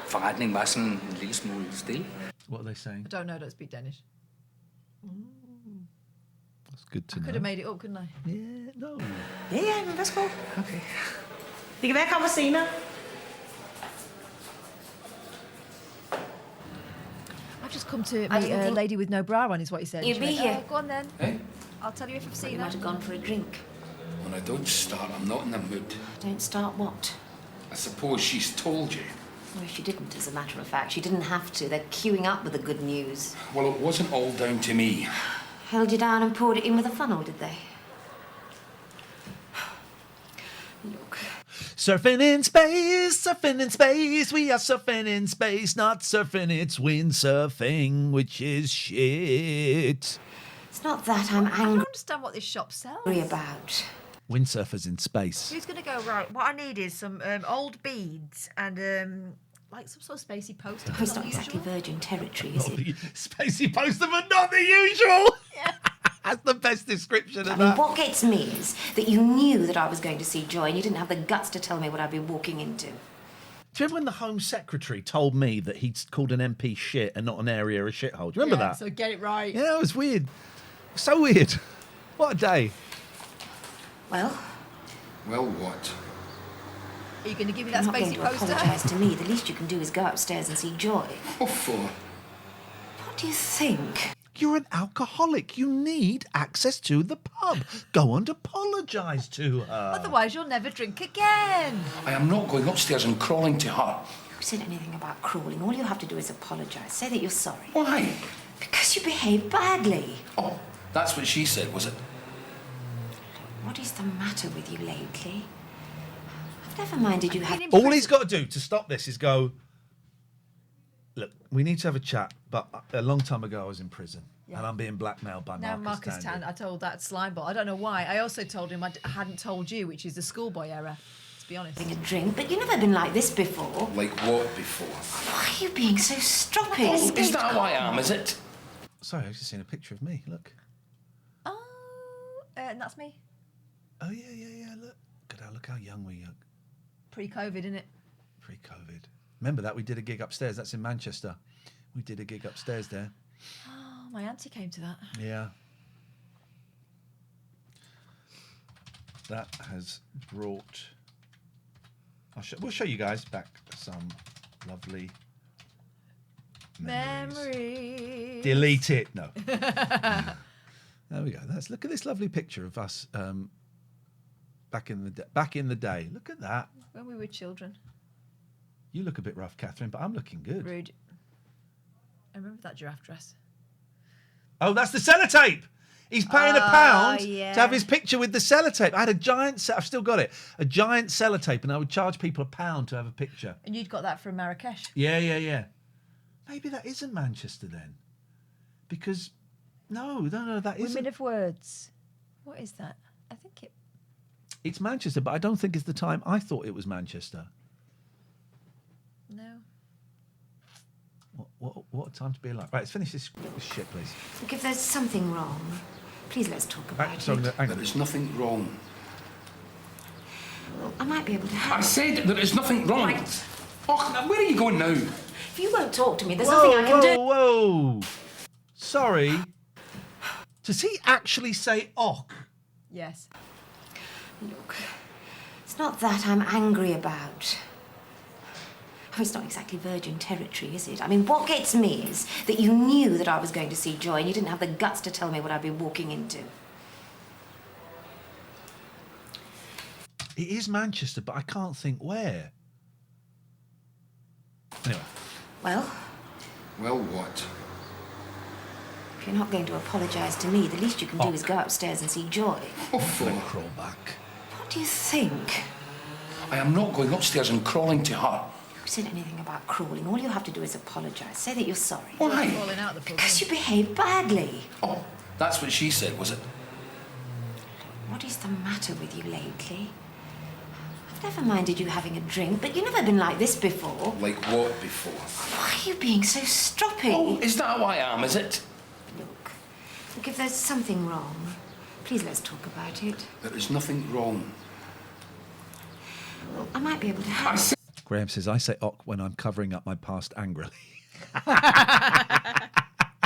forretningen var sådan en lille smule stille. What are they saying? I don't know, don't speak Danish. That's good to I could know. have made it up, couldn't I? Yeah, no. Ja, men værsgo. Okay. Det kan være, jeg kommer senere. I've just come to I meet didn't a think- lady with no bra on, is what he said. You'd She be went, here. "Oh, go on then. Hey? I'll tell you if I've You seen might her. have gone for a drink. When I don't start, I'm not in the mood. Don't start what? I suppose she's told you. Well, she didn't, as a matter of fact. She didn't have to. They're queuing up with the good news. Well, it wasn't all down to me. Held you down and poured it in with a funnel, did they? Look. Surfing in space, we are surfing in space, not surfing, it's windsurfing, which is shit. It's not that I'm I don't angry understand what this shop sells. about. Windsurfers in space. Who's going to go, right, what I need is some old beads and like some sort of spacey poster. It's not exactly virgin territory, is Not it? the spacey poster, but not the usual. That's the best description of I that. mean, what gets me is that you knew that I was going to see Joy and you didn't have the guts to tell me what I'd be walking into. Do you remember when the Home Secretary told me that he'd called an MP shit and not an area a shithole? Do you remember that? So get it right. Yeah, it was weird. So weird. What a day. Well, Well, what? Are you going to give me you're that not going spacey to poster? apologise to me. The least you can do is go upstairs and see Joy. What for? What do you think? You're an alcoholic. You need access to the pub. Go and apologise to her. Otherwise, you'll never drink again. I am not going upstairs and crawling to her. Who said anything about crawling? All you have to do is apologise. Say that you're sorry. Why? Because you behaved badly. Oh, that's what she said, was it? What is the matter with you lately? I've never minded you having... All he's got to do to stop this is go, look, we need to have a chat, but a long time ago I was in prison and I'm being blackmailed by Now Marcus Marcus Tandy. Tan, I told that slimeball. I don't know why. I also told him I hadn't told you, which is the schoolboy error, to be honest. a drink, but you've never been like this before. Like what before? Why are you being so stroppy? Oh, is that who I am, is it? Sorry, I've just seen a picture of me. Look. And that's me. Oh, yeah. Look how young we look. Pre-COVID, innit? Pre-COVID. Remember that? We did a gig upstairs. That's in Manchester. We did a gig upstairs there. Oh, my auntie came to that. Yeah. That has brought... we'll show you guys back some lovely memories. Delete it. No. There we go. Look at this lovely picture of us back in the day. Look at that. When we were children. You look a bit rough, Catherine, but I'm looking good. Rude. I remember that giraffe dress. Oh, that's the sellotape. He's paying £1 yeah. to have his picture with the sellotape. I had a giant, I've still got it, a giant sellotape, and I would charge people £1 to have a picture. And you'd got that from Marrakesh. Yeah. Maybe that isn't Manchester then. Because, no, that isn't. Women of Words. What is that? I think it... It's Manchester, but I don't think it's the time I thought it was Manchester. No. What a time to be alive. Right, let's finish this shit, please. Look, if there's something wrong, please let's talk about it. There is nothing wrong. I might be able to help. I said there is nothing wrong. Right. Oh, now, where are you going now? If you won't talk to me, there's nothing I can do. Whoa. Sorry. Does he actually say "och"? Yes. Look, it's not that I'm angry about. Oh, it's not exactly virgin territory, is it? I mean, what gets me is that you knew that I was going to see Joy and you didn't have the guts to tell me what I'd be walking into. It is Manchester, but I can't think where. Anyway. Well, Well, what? if you're not going to apologise to me, the least you can do is go upstairs and see Joy. Crawl back. What do you think? I am not going upstairs and crawling to her. Who said anything about crawling? All you have to do is apologise. Say that you're sorry. Why? Falling out the pub. Because you behaved badly. Oh, that's what she said, was it? What is the matter with you lately? I've never minded you having a drink, but you've never been like this before. Like what before? Why are you being so stroppy? Oh, is that how I am, is it? Look, if there's something wrong, please let's talk about it. There is nothing wrong. I might be able to help. Graham says, I say "och" when I'm covering up my past angrily.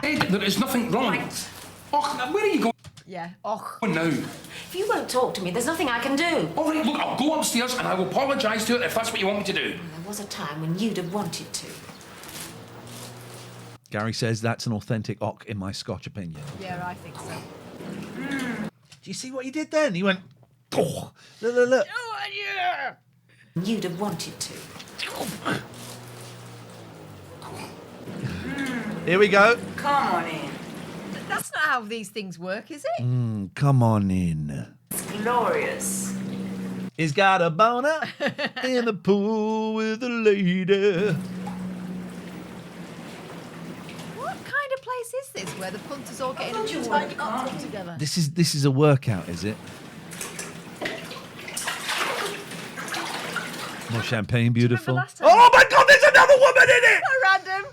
There is nothing wrong. Oh, now where are you going? Yeah. Oh. Now. If you won't talk to me, there's nothing I can do. All right, look, I'll go upstairs and I will apologise to her if that's what you want me to do. There was a time when you'd have wanted to. Gary says that's an authentic "och" in my Scotch opinion. Yeah, I think so. Do you see what he did then? He went, oh, look. You'd have wanted to. Here we go. Come on in. That's not how these things work, is it? Come on in. It's glorious. He's got a boner in the pool with a lady. What kind of place is this where the punters all get in a tiny hot tub together? This is a workout, is it? More champagne, beautiful. Oh my God, there's another woman in it! Random.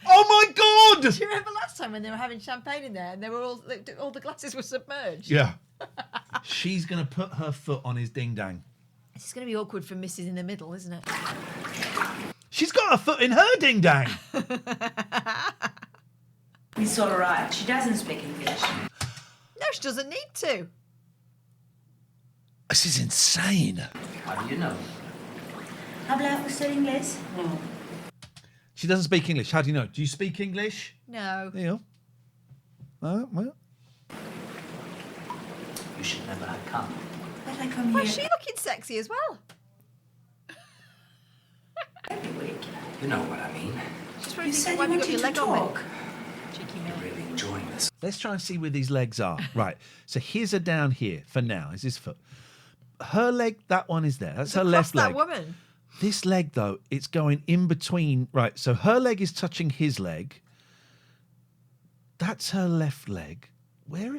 Oh my God! Do you remember last time when they were having champagne in there and they were all the glasses were submerged? Yeah. She's going to put her foot on his ding dang. It's going to be awkward for Mrs. in the middle, isn't it? She's got her foot in her ding dang. It's all right. She doesn't speak English. No, she doesn't need to. This is insane. How do you know? ¿Habla usted inglés? No. She doesn't speak English. How do you know? Do you speak English? No. There you go. Well. You should never have come. But I come Why here is she looking sexy as well? every week. You know what I mean. Just You said you wanted to talk. You're really enjoying this. Let's try and see where these legs are. Right. So here's her down here for now. Is his foot. Her leg, that one is there. That's her left leg. That woman. This leg, though, it's going in between. Right. So her leg is touching his leg. That's her left leg.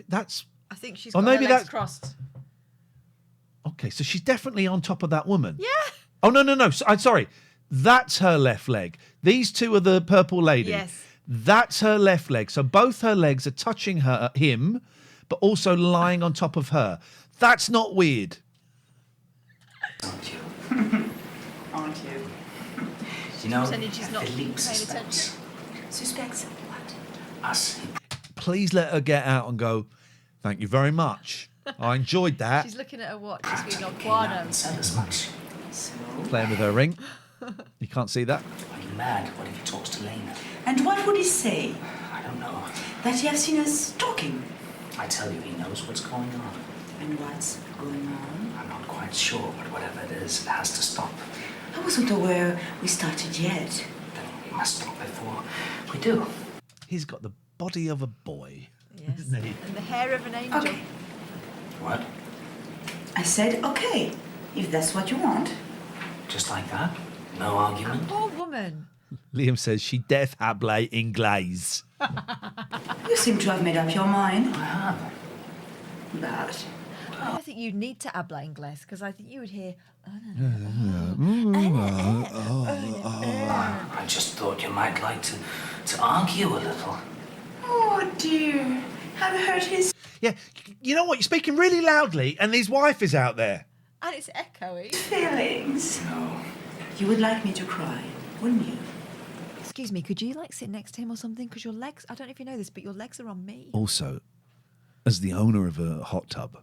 That's. I think she's Or got her maybe legs that's crossed. Okay, so she's definitely on top of that woman. Yeah. Oh, no. I'm sorry. That's her left leg. These two are the purple lady. Yes. That's her left leg. So both her legs are touching him, but also lying on top of her. That's not weird. Aren't you? Aren't you? You know, Pretending she's not Philippe paying suspects Suspects of what? us. Please let her get out and go, thank you very much. I enjoyed that. She's looking at her watch. She's being on Guano. Said as much. Playing with her ring. You can't see that. Are you mad? What if he talks to Lena? And what would he say? I don't know. That you have seen us talking. I tell you, he knows what's going on. And what's going on? I'm not quite sure, but whatever it is, it has to stop. I wasn't aware we started yet. Then we must stop before we do. He's got the body of a boy. Yes. Isn't he? And the hair of an angel. Okay. What? I said, okay, if that's what you want. Just like that? No argument? Poor woman. Liam says she deaf hable inglés. You seem to have made up your mind. I have. But I don't think you'd need to habla inglés because I think you would hear. I just thought you might like to argue a little. oh dear, have you heard his? Yeah, you know what? You're speaking really loudly and his wife is out there. And it's echoey. Feelings. No. You would like me to cry, wouldn't you? Excuse me, could you like sit next to him or something? Because your legs, I don't know if you know this, but your legs are on me. Also, as the owner of a hot tub,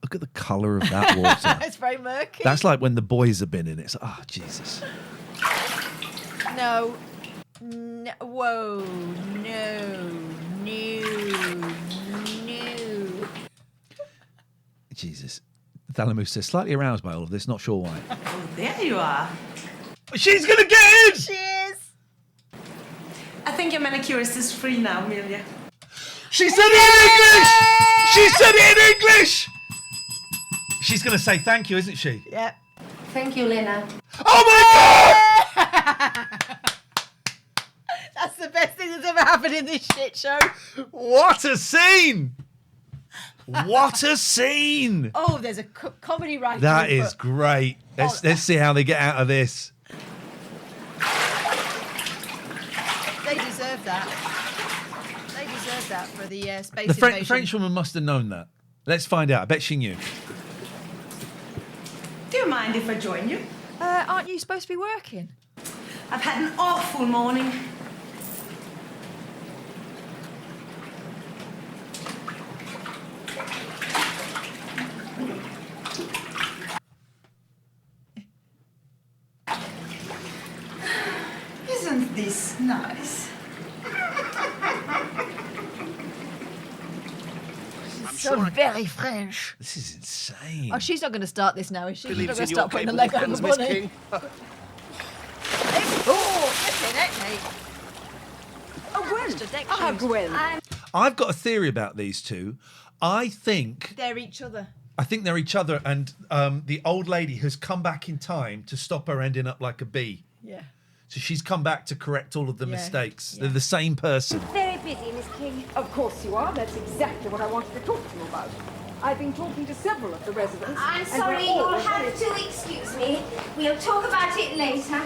look at the colour of that water. It's very murky. That's like when the boys have been in it. It's like, oh, Jesus. No. No. Whoa. No. No. Jesus. Thalamus says, slightly aroused by all of this, not sure why. Oh, there you are. She's going to get in! She is. I think your manicurist is free now, Amelia. She said it in English! She said it in English! She's going to say thank you, isn't she? Yep. Thank you, Lena. Oh my God! That's the best thing that's ever happened in this shit show. What a scene! What a scene! Oh, there's a comedy writer. That is great. Let's see how they get out of this. They deserve that. They deserve that for the space The invasion. French woman must have known that. Let's find out. I bet she knew. Do you mind if I join you? Aren't you supposed to be working? I've had an awful morning. Isn't this nice? So very French. This is insane. Oh, she's not going to start this now, is she? She's not Believes going in to your start putting the capable leg on the hands, Miss bunny. King. Oh, flipping heck, mate. Oh, Gwen. I've got a theory about these two. I think They're each other. they're each other, and the old lady has come back in time to stop her ending up like a bee. Yeah. So she's come back to correct all of the Yeah, mistakes. yeah. They're the same person. Very busy, Miss King. Of course you are. That's exactly what I wanted to talk to you about. I've been talking to several of the residents. I'm and sorry, they're all you'll have very- to excuse me. We'll talk about it later.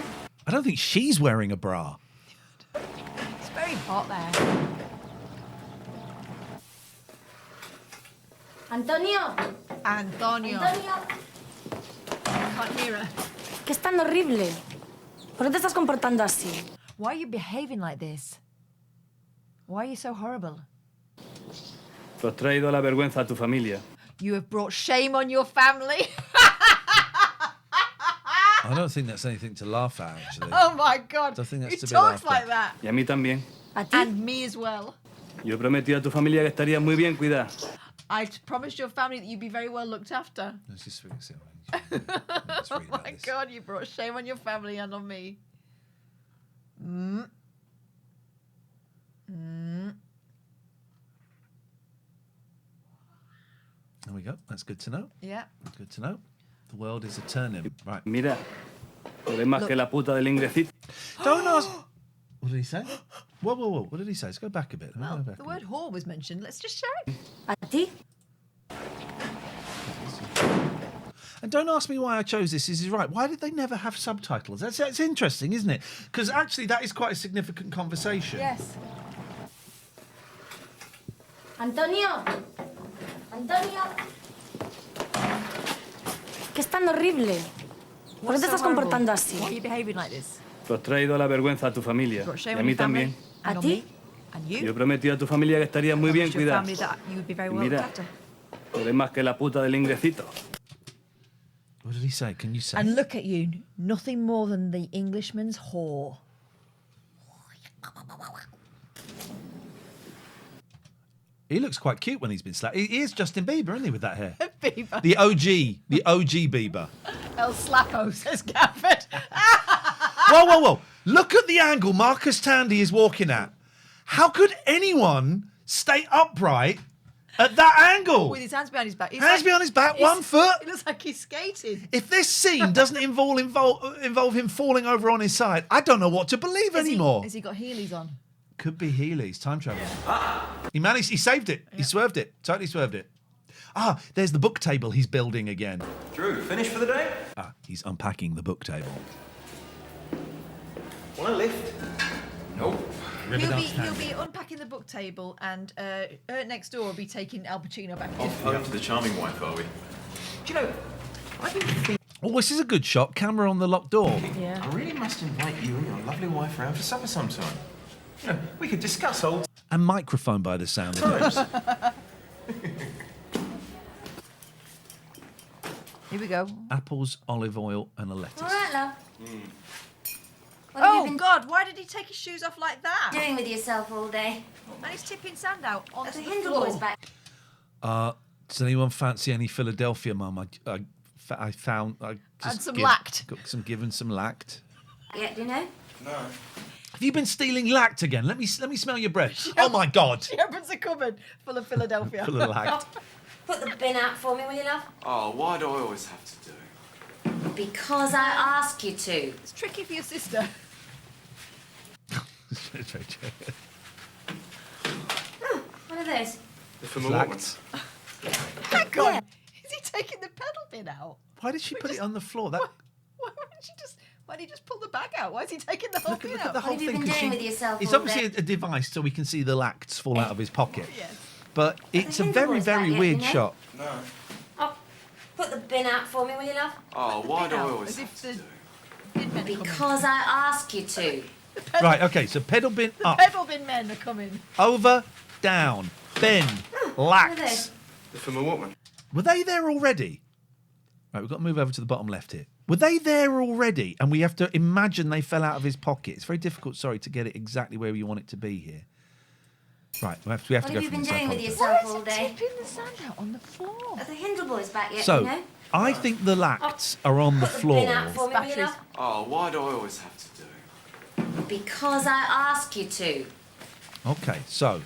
I don't think she's wearing a bra. It's very hot there. Antonio. Antonio. Antonio. Can't hear her. ¿Qué es tan horrible? ¿Por qué te estás comportando así? Why are you behaving like this? Why are you so horrible? Tú has traído la vergüenza a tu familia. You have brought shame on your family. I don't think that's anything to laugh at, actually. Oh my God. I think that's Who to be talks laughed like at. that? Y a mí también. And me as well. Yo he prometido a tu familia que estaría muy bien cuidada. I promised your family that you'd be very well looked after. Let's just fix it. Oh my God, you brought shame on your family and on me. Mm. Mm. There we go. That's good to know. Yeah. Good to know. The world is a turning. Right. Mira, no ves más que la puta del ingresito. Don't ask. What did he say? Whoa, whoa, whoa. What did he say? Let's go back a bit. Let me Well, go back the a word whore was mentioned. Let's just share it. ¿A ti? And don't ask me why I chose this. This is right. Why did they never have subtitles? That's interesting, isn't it? Because actually, that is quite a significant conversation. Yes. Antonio. Antonio. ¿Qué es tan horrible? ¿Por qué te estás comportando así? Why are you behaving like this? Tú has traído la vergüenza a tu familia. Brought Y shame a on mí your family. también. And ¿A on ti? me. And you. Yo he prometido a tu familia que estaría muy bien Promised your cuidada. family that you would be very Y well looked mira, after. no ves más que la puta del ingresito. What did he say? Can you say? And look at you, nothing more than the Englishman's whore. He looks quite cute when he's been slapped. He is Justin Bieber, isn't he, with that hair? Bieber. The OG Bieber. El Slappo, says Gafford. Whoa, whoa, whoa. Look at the angle Marcus Tandy is walking at. How could anyone stay upright at that angle? With his hands behind his back. He's Hands behind his back, 1 foot. It looks like he's skating. If this scene doesn't involve him falling over on his side, I don't know what to believe anymore. Has he got Heelys on? Could be Heelys, time travel. He managed, he saved it. He swerved it, totally swerved it. Ah, there's the book table he's building again. Drew, finished for the day? Ah, he's unpacking the book table. Want a lift? Nope. He'll be unpacking the book table, and next door will be taking Al Pacino back. Off home to the charming wife, are we? Do you know, I've been thinking... Oh, this is a good shot. Camera on the locked door. Yeah. I really must invite you and your lovely wife round for supper sometime. You know, we could discuss old And microphone by the sound of it. times. Here we go. Apples, olive oil, and a lettuce. All right, love. Oh, God, why did he take his shoes off like that? Doing with yourself all day. And he's tipping sand out onto The the Hindle boy's floor. back. Does anyone fancy any Philadelphia, Mum? I found. And some lact. Given some lact. Yeah, do you know? No. Have you been stealing lact again? Let me smell your breath. Oh my God! She opens a cupboard full of Philadelphia. Full of lact. Put the bin out for me, will you, love? Oh, why do I always have to do it? Because I ask you to. It's tricky for your sister. What are those? For my Lact. Hang on. Is he taking the pedal bin out? Why did she put it on the floor? That Why did he just pull the bag out? Why is he taking the whole bin look out? at the whole have you thing. been 'Cause doing with yourself it's all obviously day? a device so we can see the lacts fall out of his pocket. Yes. But it's a Hindle very, boy's back very yet, weird you know? shot. No. Oh, put the bin out for me, will you, love? Oh, why do I out, always as have if to the do bin men are coming. Because I ask you to. Right, okay, so pedal bin The up, pedal bin men are coming. over, down, bin, What are those? lacts. it? For my Walkman. Were they there already? Right, we've got to move over to the bottom left here. Were they there already? And we have to imagine they fell out of his pocket. It's very difficult, to get it exactly where you want it to be here. Right, we have to What go have you from been this. I doing with apologise. yourself all day? Tipping the sand out on the floor. Are the Hindle boys back yet, So, you know? I think the lacts are on the Put the floor. bin out for me, will you, love? Oh, why do I always have to do it? Because I ask you to. Okay, so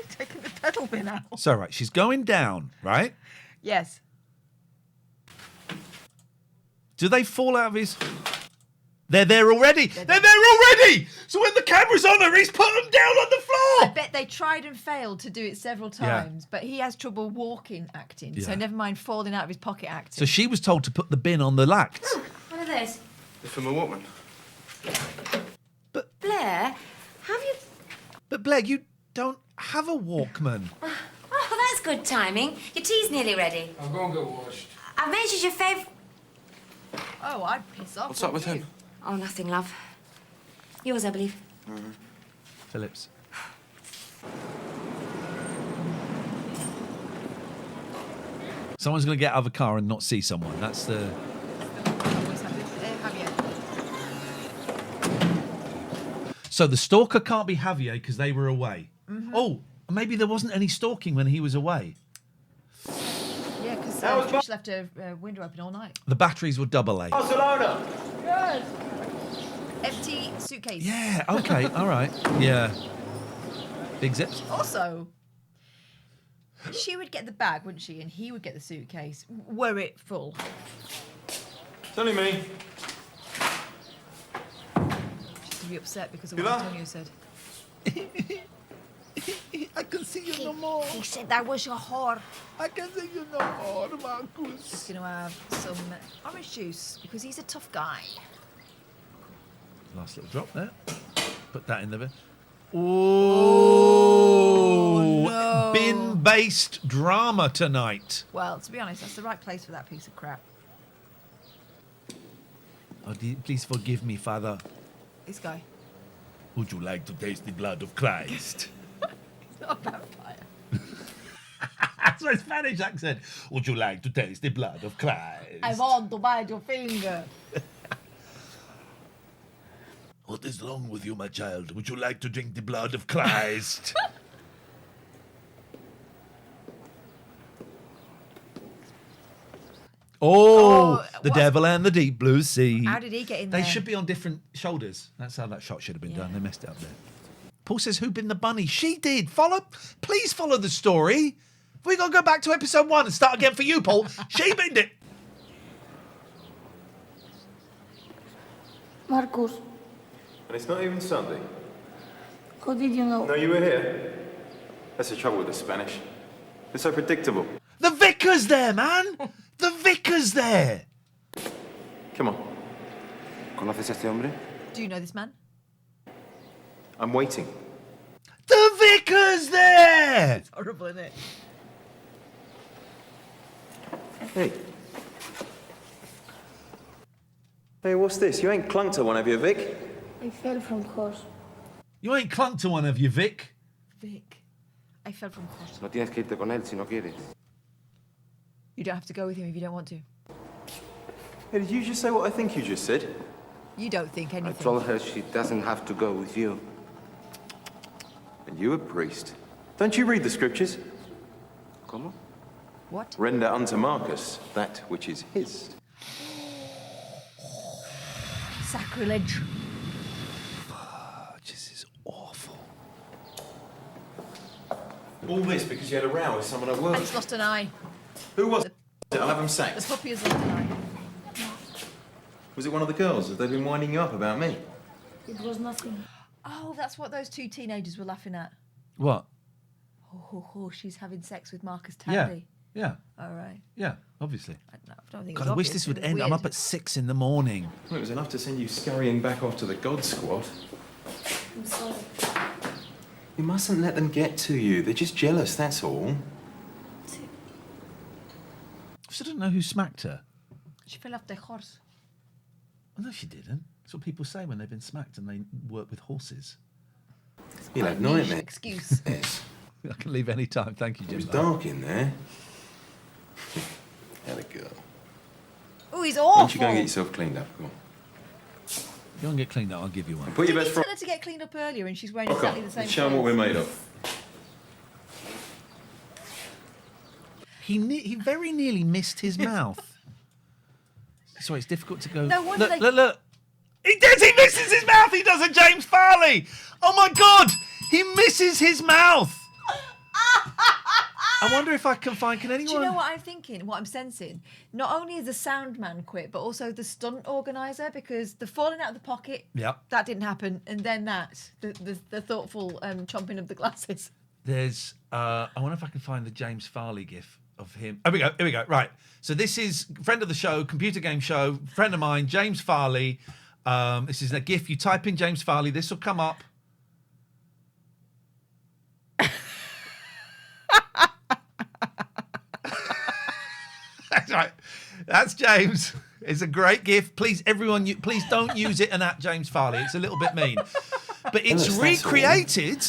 Taking the pedal bin out. right, she's going down, right? Yes. Do they fall out of his... They're there already! They're there already! So when the camera's on her, he's put them down on the I floor! bet they tried and failed to do it several Yeah. times, but he has trouble walking acting, so Yeah. never mind falling out of his pocket acting. So she was told to put the bin on the lacts. What are those? For my Walkman. Blair, have you... But Blair, you don't have a Walkman. Oh, that's good timing. Your tea's nearly ready. I'll go and get washed. I've made you your favourite... Oh, I'd piss off. What's up with wouldn't him? Oh, nothing, love. Yours, I believe. Phillips. Someone's going to get out of a car and not see someone. That's the... you? Always have Javier. So the stalker can't be Javier because they were away. Mhm. Oh, maybe there wasn't any stalking when he was away. Yeah, because Trish left her window open all night. The batteries were double A. Barcelona. Good. Empty suitcase. Yeah, okay, all right. Yeah. Big zips. Also, she would get the bag, wouldn't she? And he would get the suitcase, were it full. It's only me. She's going to be upset because of what Antonio said. I can see you no more. He said that was your whore. I can see you no more, Marcus. He's going to have some orange juice because he's a tough guy. Last little drop there. Put that in the bin. Oh, no. bin-based drama tonight. Well, to be honest, that's the right place for that piece of crap. Oh, please forgive me, Father. This guy. Would you like to taste the blood of Christ? He's not a vampire. That's my Spanish accent. Would you like to taste the blood of Christ? I want to bite your finger. What is wrong with you, my child? Would you like to drink the blood of Christ? Oh, the devil and the deep blue sea. How did he get in They there? should be on different shoulders. That's how that shot should have been done. They messed it up there. Paul says, who binned the bunny? She did. Please follow the story. We got to go back to episode 1 and start again for you, Paul. She binned it. Marcus, And it's not even Sunday. how did you know? No, you were here. That's the trouble with the Spanish. They're so predictable. The vicar's there, man. The vicar's there. Come on. ¿Conoces a este hombre? Do you know this man? I'm waiting. The vicar's there. It's horrible, isn't it? Hey. Hey, what's this? You ain't clunked to one, have you, Vic? I fell from horse. You ain't clunked to one of you, Vic. Vic. I fell from horse. No tienes que irte con él si no quieres. You don't have to go with him if you don't want to. Hey, did you just say what I think you just said? You don't think I anything. told her she doesn't have to go with you. And you a priest? Don't you read the scriptures? ¿Cómo? What? Render unto Marcus that which is his. Sacrilege. This is awful. All this because you had a row with someone at And work. it's lost an eye. Who was it? I'll have him The sacked. puppy has lost an eye. Was it one of the girls? Have they been winding you up about me? It was nothing. Oh, that's what those two teenagers were laughing at. What? Oh, she's having sex with Marcus Yeah. Tandy. Yeah. All right. Yeah, obviously. I don't think it God, was I wish obvious, this would it was end. I'm weird. up at 6 in the morning. Well, it was enough to send you scurrying back off to the God Squad. I'm sorry. You mustn't let them get to you. They're just jealous, that's all. I still don't know who smacked her. She fell off the horse. Well, no, she didn't. That's what people say when they've been smacked and they work with horses. You'll have Niche nightmares. excuse. Yes. I can leave any time. Thank you, It Jim. was dark in there. Had a girl. Oh, he's Why awful. don't you go and get yourself cleaned up? Go on. If you want to get cleaned up, I'll give you one. Put your Did best you friend. tell her to get cleaned up earlier and she's wearing Rock exactly on. the same Let's show them what we're clothes? made of. He very nearly missed his mouth. So it's difficult to go. No wonder look, look. He does. He misses his mouth. He does a James Farley. Oh my God! He misses his mouth. I wonder if I can find. Can anyone? Do you know what I'm thinking? What I'm sensing? Not only is the sound man quit, but also the stunt organizer, because the falling out of the pocket. Yep. That didn't happen, and then the thoughtful chomping of the glasses. There's. I wonder if I can find the James Farley gif of him. Here we go. Here we go. Right. So this is friend of the show, computer game show, friend of mine, James Farley. This is a gif. You type in James Farley. This will come up. That's right. That's James. It's a great gif. Please, everyone, please don't use it and at James Farley. It's a little bit mean. But it's That's all. recreated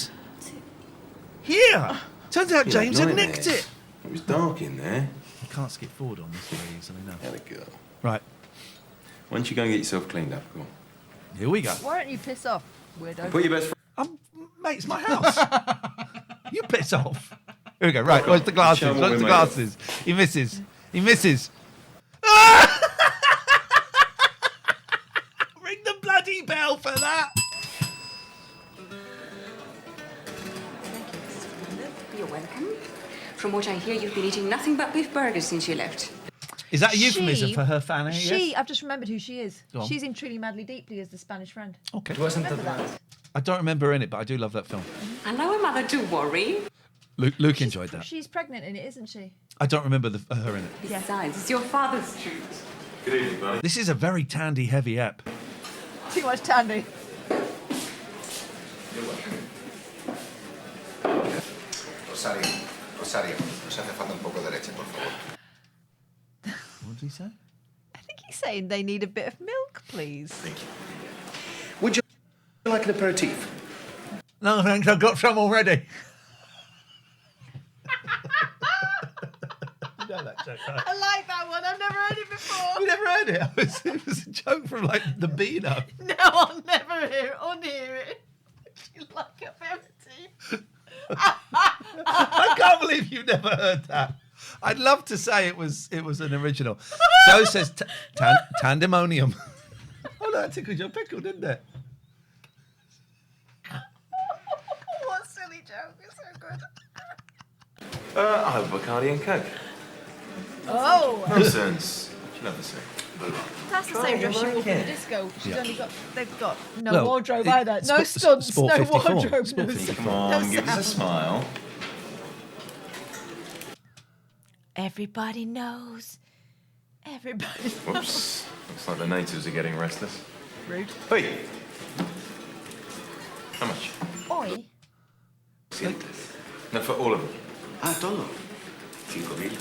here. Turns out You'll have James had nicked nightmares. it. It was dark in there. You can't skip forward on this very easily now. Had a girl. Right. Why don't you go and get yourself cleaned up? Go on. Here we go. Why don't you piss off, weirdo? Put your best friend. Mate, it's my house. You piss off. Here we go. Right. Where's the glasses? Show 'em what Where's the we're made of. glasses? He misses. He misses. Ring the bloody bell for that. You're welcome. From what I hear, you've been eating nothing but beef burgers since you left. Is that a euphemism She- for her fanny? Yes? I've just remembered who she is. Go on. She's in Truly Madly Deeply as the Spanish friend. Okay. Remember that? I don't remember her in it, but I do love that film. And now a mother to worry. Luke enjoyed that. She's pregnant in it, isn't she? I don't remember her in it. Besides, it's your father's treat. Good evening, buddy. This is a very Tandy heavy ep. Too much Tandy. Rosario, nos hace falta un poco de leche, por favor. What did he say? I think he's saying they need a bit of milk, please. Thank you. Would you like an aperitif? No, thanks. I've got some already. You know that joke, right? I like that one. I've never heard it before. You never heard it? It was a joke from like the Beano. No, I'll never unhear it. You like aperitif? I can't believe you never heard that. I'd love to say it was an original. Joe says tandemonium. Oh, no, that tickled your pickle, didn't it? What silly joke. It's so good. I'll have a Bacardi and Coke. Oh. Nonsense. She'll have the same. That's the Try same it, dress she you wore for the like it. disco. She's Yeah. only got, they've got no Well, wardrobe it- either. No Sport- stunts, Sport no 54. wardrobe, Sport no 54. Come on, give us a sound. smile. Everybody knows. Everybody knows. Whoops. Looks like the natives are getting restless. Rude. Hey. How much? Oi. No, for all of them. Ah, todo. 5,000.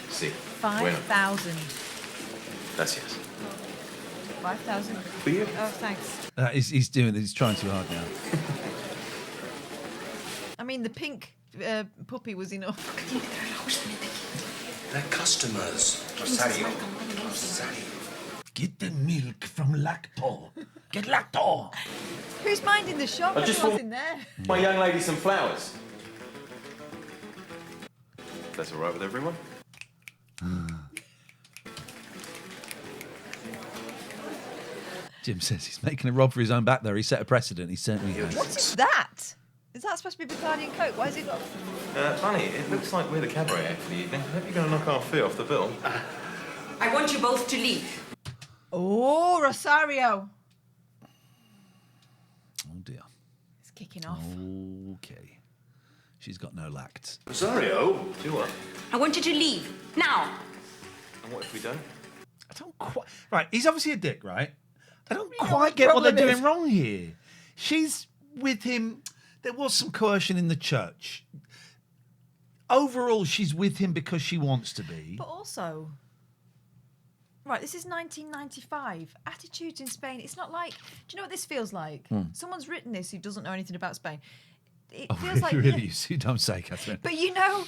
Sí. Bueno. 5,000. Gracias. 5,000. For you. Oh, thanks. He's doing this. He's trying too hard now. I mean, the pink puppy was enough. They're customers. Rosario. Rosario. Get the milk from Lacto. Get Lacto. Who's minding the shop? I just Everyone's want in there. my young lady some flowers. That's all right with everyone? Jim says he's making a rod for his own back there. He set a precedent. He certainly has. What is that? Is that supposed to be Bacardi and Coke? Why has it got... Funny, it looks like we're the cabaret act for the evening. I hope you're going to knock our fee off the bill. I want you both to leave. Oh, Rosario. Oh, dear. It's kicking off. Okay. She's got no lact. Rosario? Do what? I want you to leave. Now. And what if we don't? I don't quite... Right, he's obviously a dick, right? I don't quite get what they're doing wrong here. She's with him... There was some coercion in the church. Overall, she's with him because she wants to be. But also... Right, this is 1995. Attitudes in Spain, it's not like... Do you know what this feels like? Someone's written this who doesn't know anything about Spain. It feels like... Really? You don't say, Catherine. But you know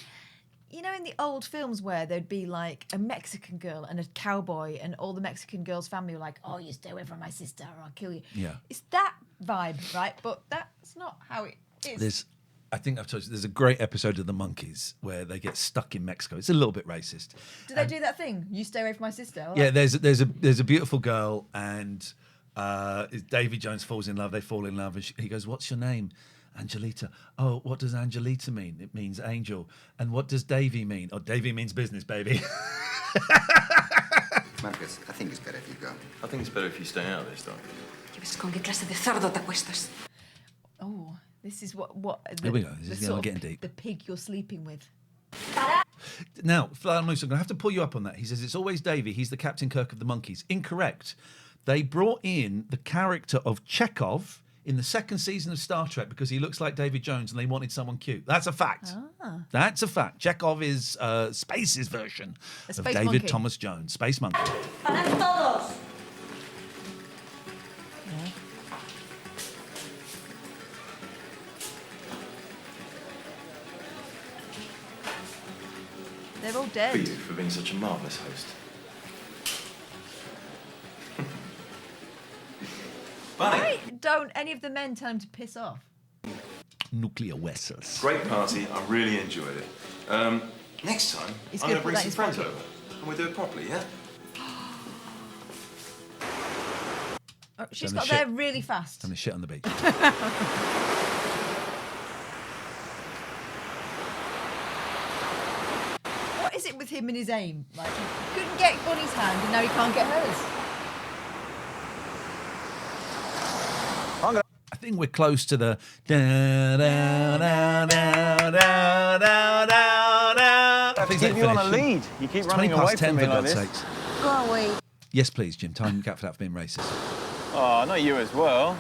in the old films where there'd be like a Mexican girl and a cowboy and all the Mexican girl's family were like, oh, you stay away from my sister or I'll kill you. Yeah. It's that vibe, right? But that's not how it is. I think I've told you, there's a great episode of The Monkees where they get stuck in Mexico. It's a little bit racist. Do they do that thing? You stay away from my sister? Or Yeah, like- there's a beautiful girl and Davy Jones falls in love. They fall in love and he goes, what's your name? Angelita. Oh, what does Angelita mean? It means angel. And what does Davy mean? Oh, Davy means business, baby. Marcus, I think it's better if you go. I think it's better if you stay out of this, though. ¿Con qué clase de cerdo te acuestas? Oh, this is what Here we go. This is sort getting of deep. The pig you're sleeping with. Now, Flower Moose, I'm going to have to pull you up on that. He says it's always Davy. He's the Captain Kirk of the Monkees. Incorrect. They brought in the character of Chekhov in the second season of Star Trek because he looks like David Jones and they wanted someone cute. That's a fact. That's a fact. Chekhov is Space's version of space David monkey. Thomas Jones. Space Monkey. todos. They're all For dead. you, for being such a marvellous host. Why don't any of the men tell him to piss off? Nuclear vessels. Great party. I really enjoyed it. Next time, He's I'm gonna going to bring put that some in friends his over. And we'll do it properly, yeah? Oh, she's Done the got shit. there really fast. And the shit on the beach. What is it with him and his aim? Like, he couldn't get Bunny's hand and now he can't get hers. I think we're close to the da da da da da da da. I keep you on a lead. You keep running away from me like this. sakes. Go away. Yes, please, Jim. Time cat for that for being racist. Oh, not you as well.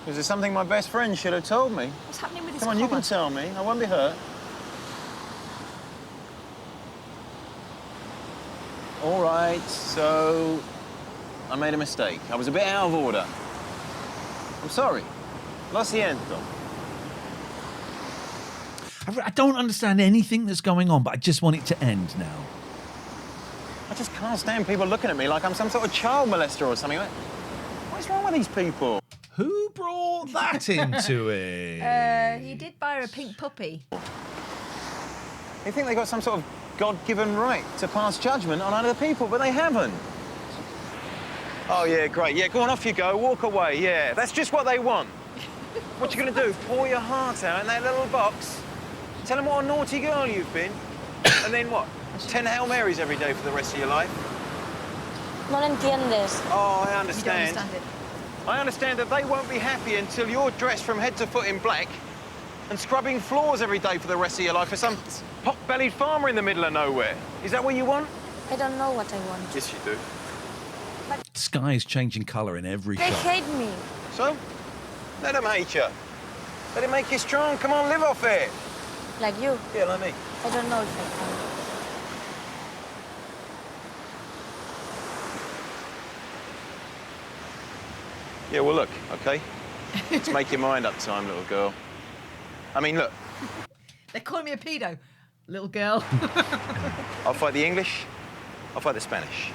Was there something my best friend should have told me? What's happening with his Come on, you collar? can tell me. I won't be hurt. All right, so I made a mistake. I was a bit out of order. I'm sorry. Lo siento. I don't understand anything that's going on, but I just want it to end now. I just can't stand people looking at me like I'm some sort of child molester or something. What is wrong with these people? Who brought that into it? He did buy her a pink puppy. They think they got some sort of God-given right to pass judgment on other people, but they haven't. Oh, yeah, great. Yeah, go on, off you go. Walk away, yeah. That's just what they want. What you gonna do? Pour your heart out in that little box? Tell them what a naughty girl you've been? And then what? 10 Hail Marys every day for the rest of your life? No lo entiendes. Oh, I You don't understand. understand it. I understand that they won't be happy until you're dressed from head to foot in black and scrubbing floors every day for the rest of your life for some pot-bellied farmer in the middle of nowhere. Is that what you want? I don't know what I want. Yes, you do. The sky is changing colour in every They shot. hate me. So? Let them hate you. Let it make you strong. Come on, live off it. Like you. Yeah, like me. I don't know if I can. Yeah, well, look, okay? Let's make your mind up time, little girl. I mean, look, They're calling me a pedo. Little girl. I'll fight the English, I'll fight the Spanish.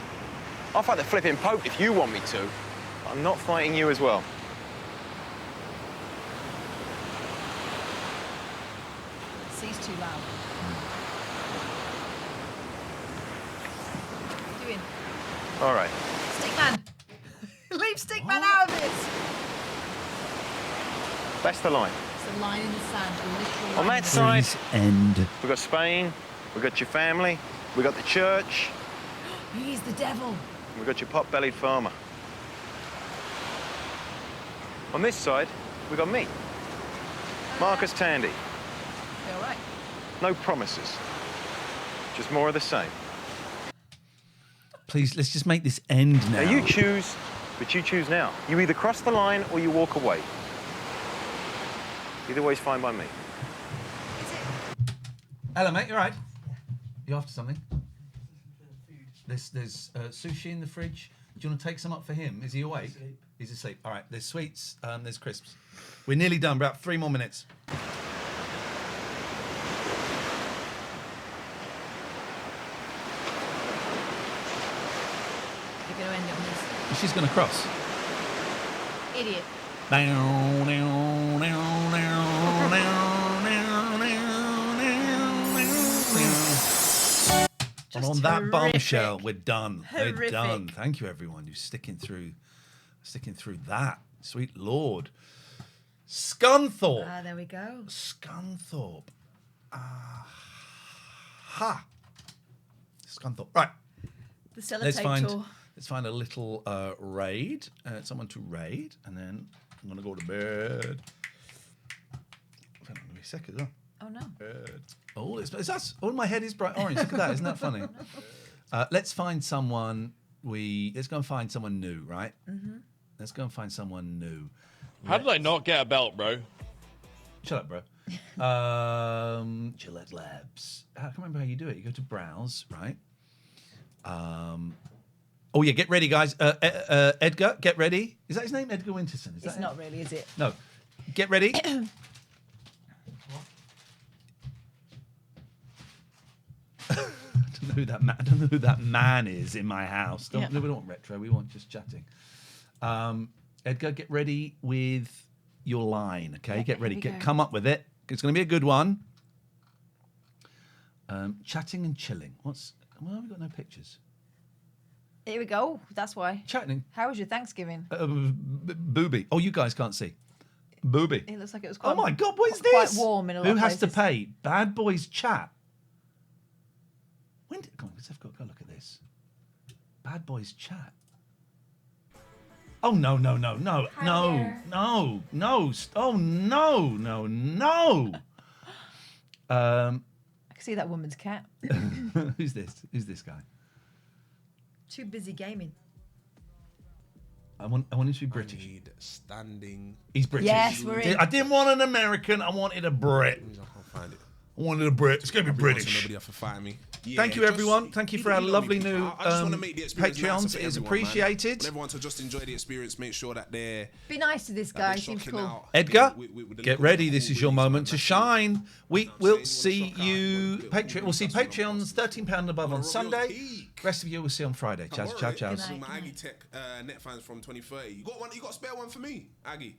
I'll fight the flipping Pope if you want me to. But I'm not fighting you as well. C's too loud. What are you doing? All right. Stickman! Leave Stickman out of this! That's the line. It's a line in the sand, a literal On line that in the side, end. we've got Spain, we've got your family, we've got the church, sand. He's the devil. we've got your pot-bellied farmer. On this side, we've got me, Marcus Tandy. Be all right. No promises, just more of the same. Please, let's just make this end now. Now you choose, but you choose now. You either cross the line or you walk away. Either way's fine by me. Hello, mate. You all right? You after something? There's sushi in the fridge. Do you want to take some up for him? Is he awake? He's asleep. All right. There's sweets. There's crisps. We're nearly done. About 3 more minutes. You're going to end on this. She's going to cross. Idiot. And on that horrific. bombshell, we're done. We're Horrific. done. Thank you, everyone, who's sticking through that. Sweet Lord. Scunthorpe. Ah, there we go. Scunthorpe. Ha. Scunthorpe. Right. The sellotape tour. Let's find a little raid. Someone to raid, and then I'm gonna go to bed. Hang on, give me a second. As well. Oh no. Oh, it's us. Oh, my head is bright orange. Look at that. Isn't that funny? Let's find someone. Let's go and find someone new, right? Mm-hmm. Let's go and find someone new. How did I not get a belt, bro? Shut up, bro. Gillette Labs. I can't remember how you do it. You go to browse, right? Oh yeah, get ready, guys. Edgar, get ready. Is that his name, Edgar Winterson? Is It's that not it? really, is it? No. Get ready. I don't know who that man is in my house. We don't want retro. We want just chatting. Edgar, get ready with your line. Okay, get ready. Come up with it. It's going to be a good one. Chatting and chilling. Well, we've got no pictures. Here we go. That's why. Chatting. How was your Thanksgiving? Booby. Oh, you guys can't see. Booby. It looks like it was quite. Oh my God, what is quite this? warm in a lot Who of has to places. pay? Bad Boys Chat. Come on, let's go look at this. Bad Boys Chat. Oh no! Oh no! I can see that woman's cat. Who's this? Who's this guy? Too busy gaming. I want him to be British. I need standing. He's British. Yes, we're in. I didn't want an American. I wanted a Brit. I can't find it. I wanted a Brit. It's going to be British. Nobody else to fight me. Thank you, everyone. Thank you for our lovely new I just want to make the experience nicer Patreons. for It is everyone, man. appreciated. I want everyone to just enjoy the experience. Make sure that they're. Be nice to this guy. Seems cool. Edgar, get ready. This is your moment to shine. We will see you. We'll see Patreons £13 and above on Sunday. Rest of you we'll see on Friday. Ciao, ciao, ciao. My Aggie Tech net fans from 2030. You got one? You got a spare one for me, Aggie?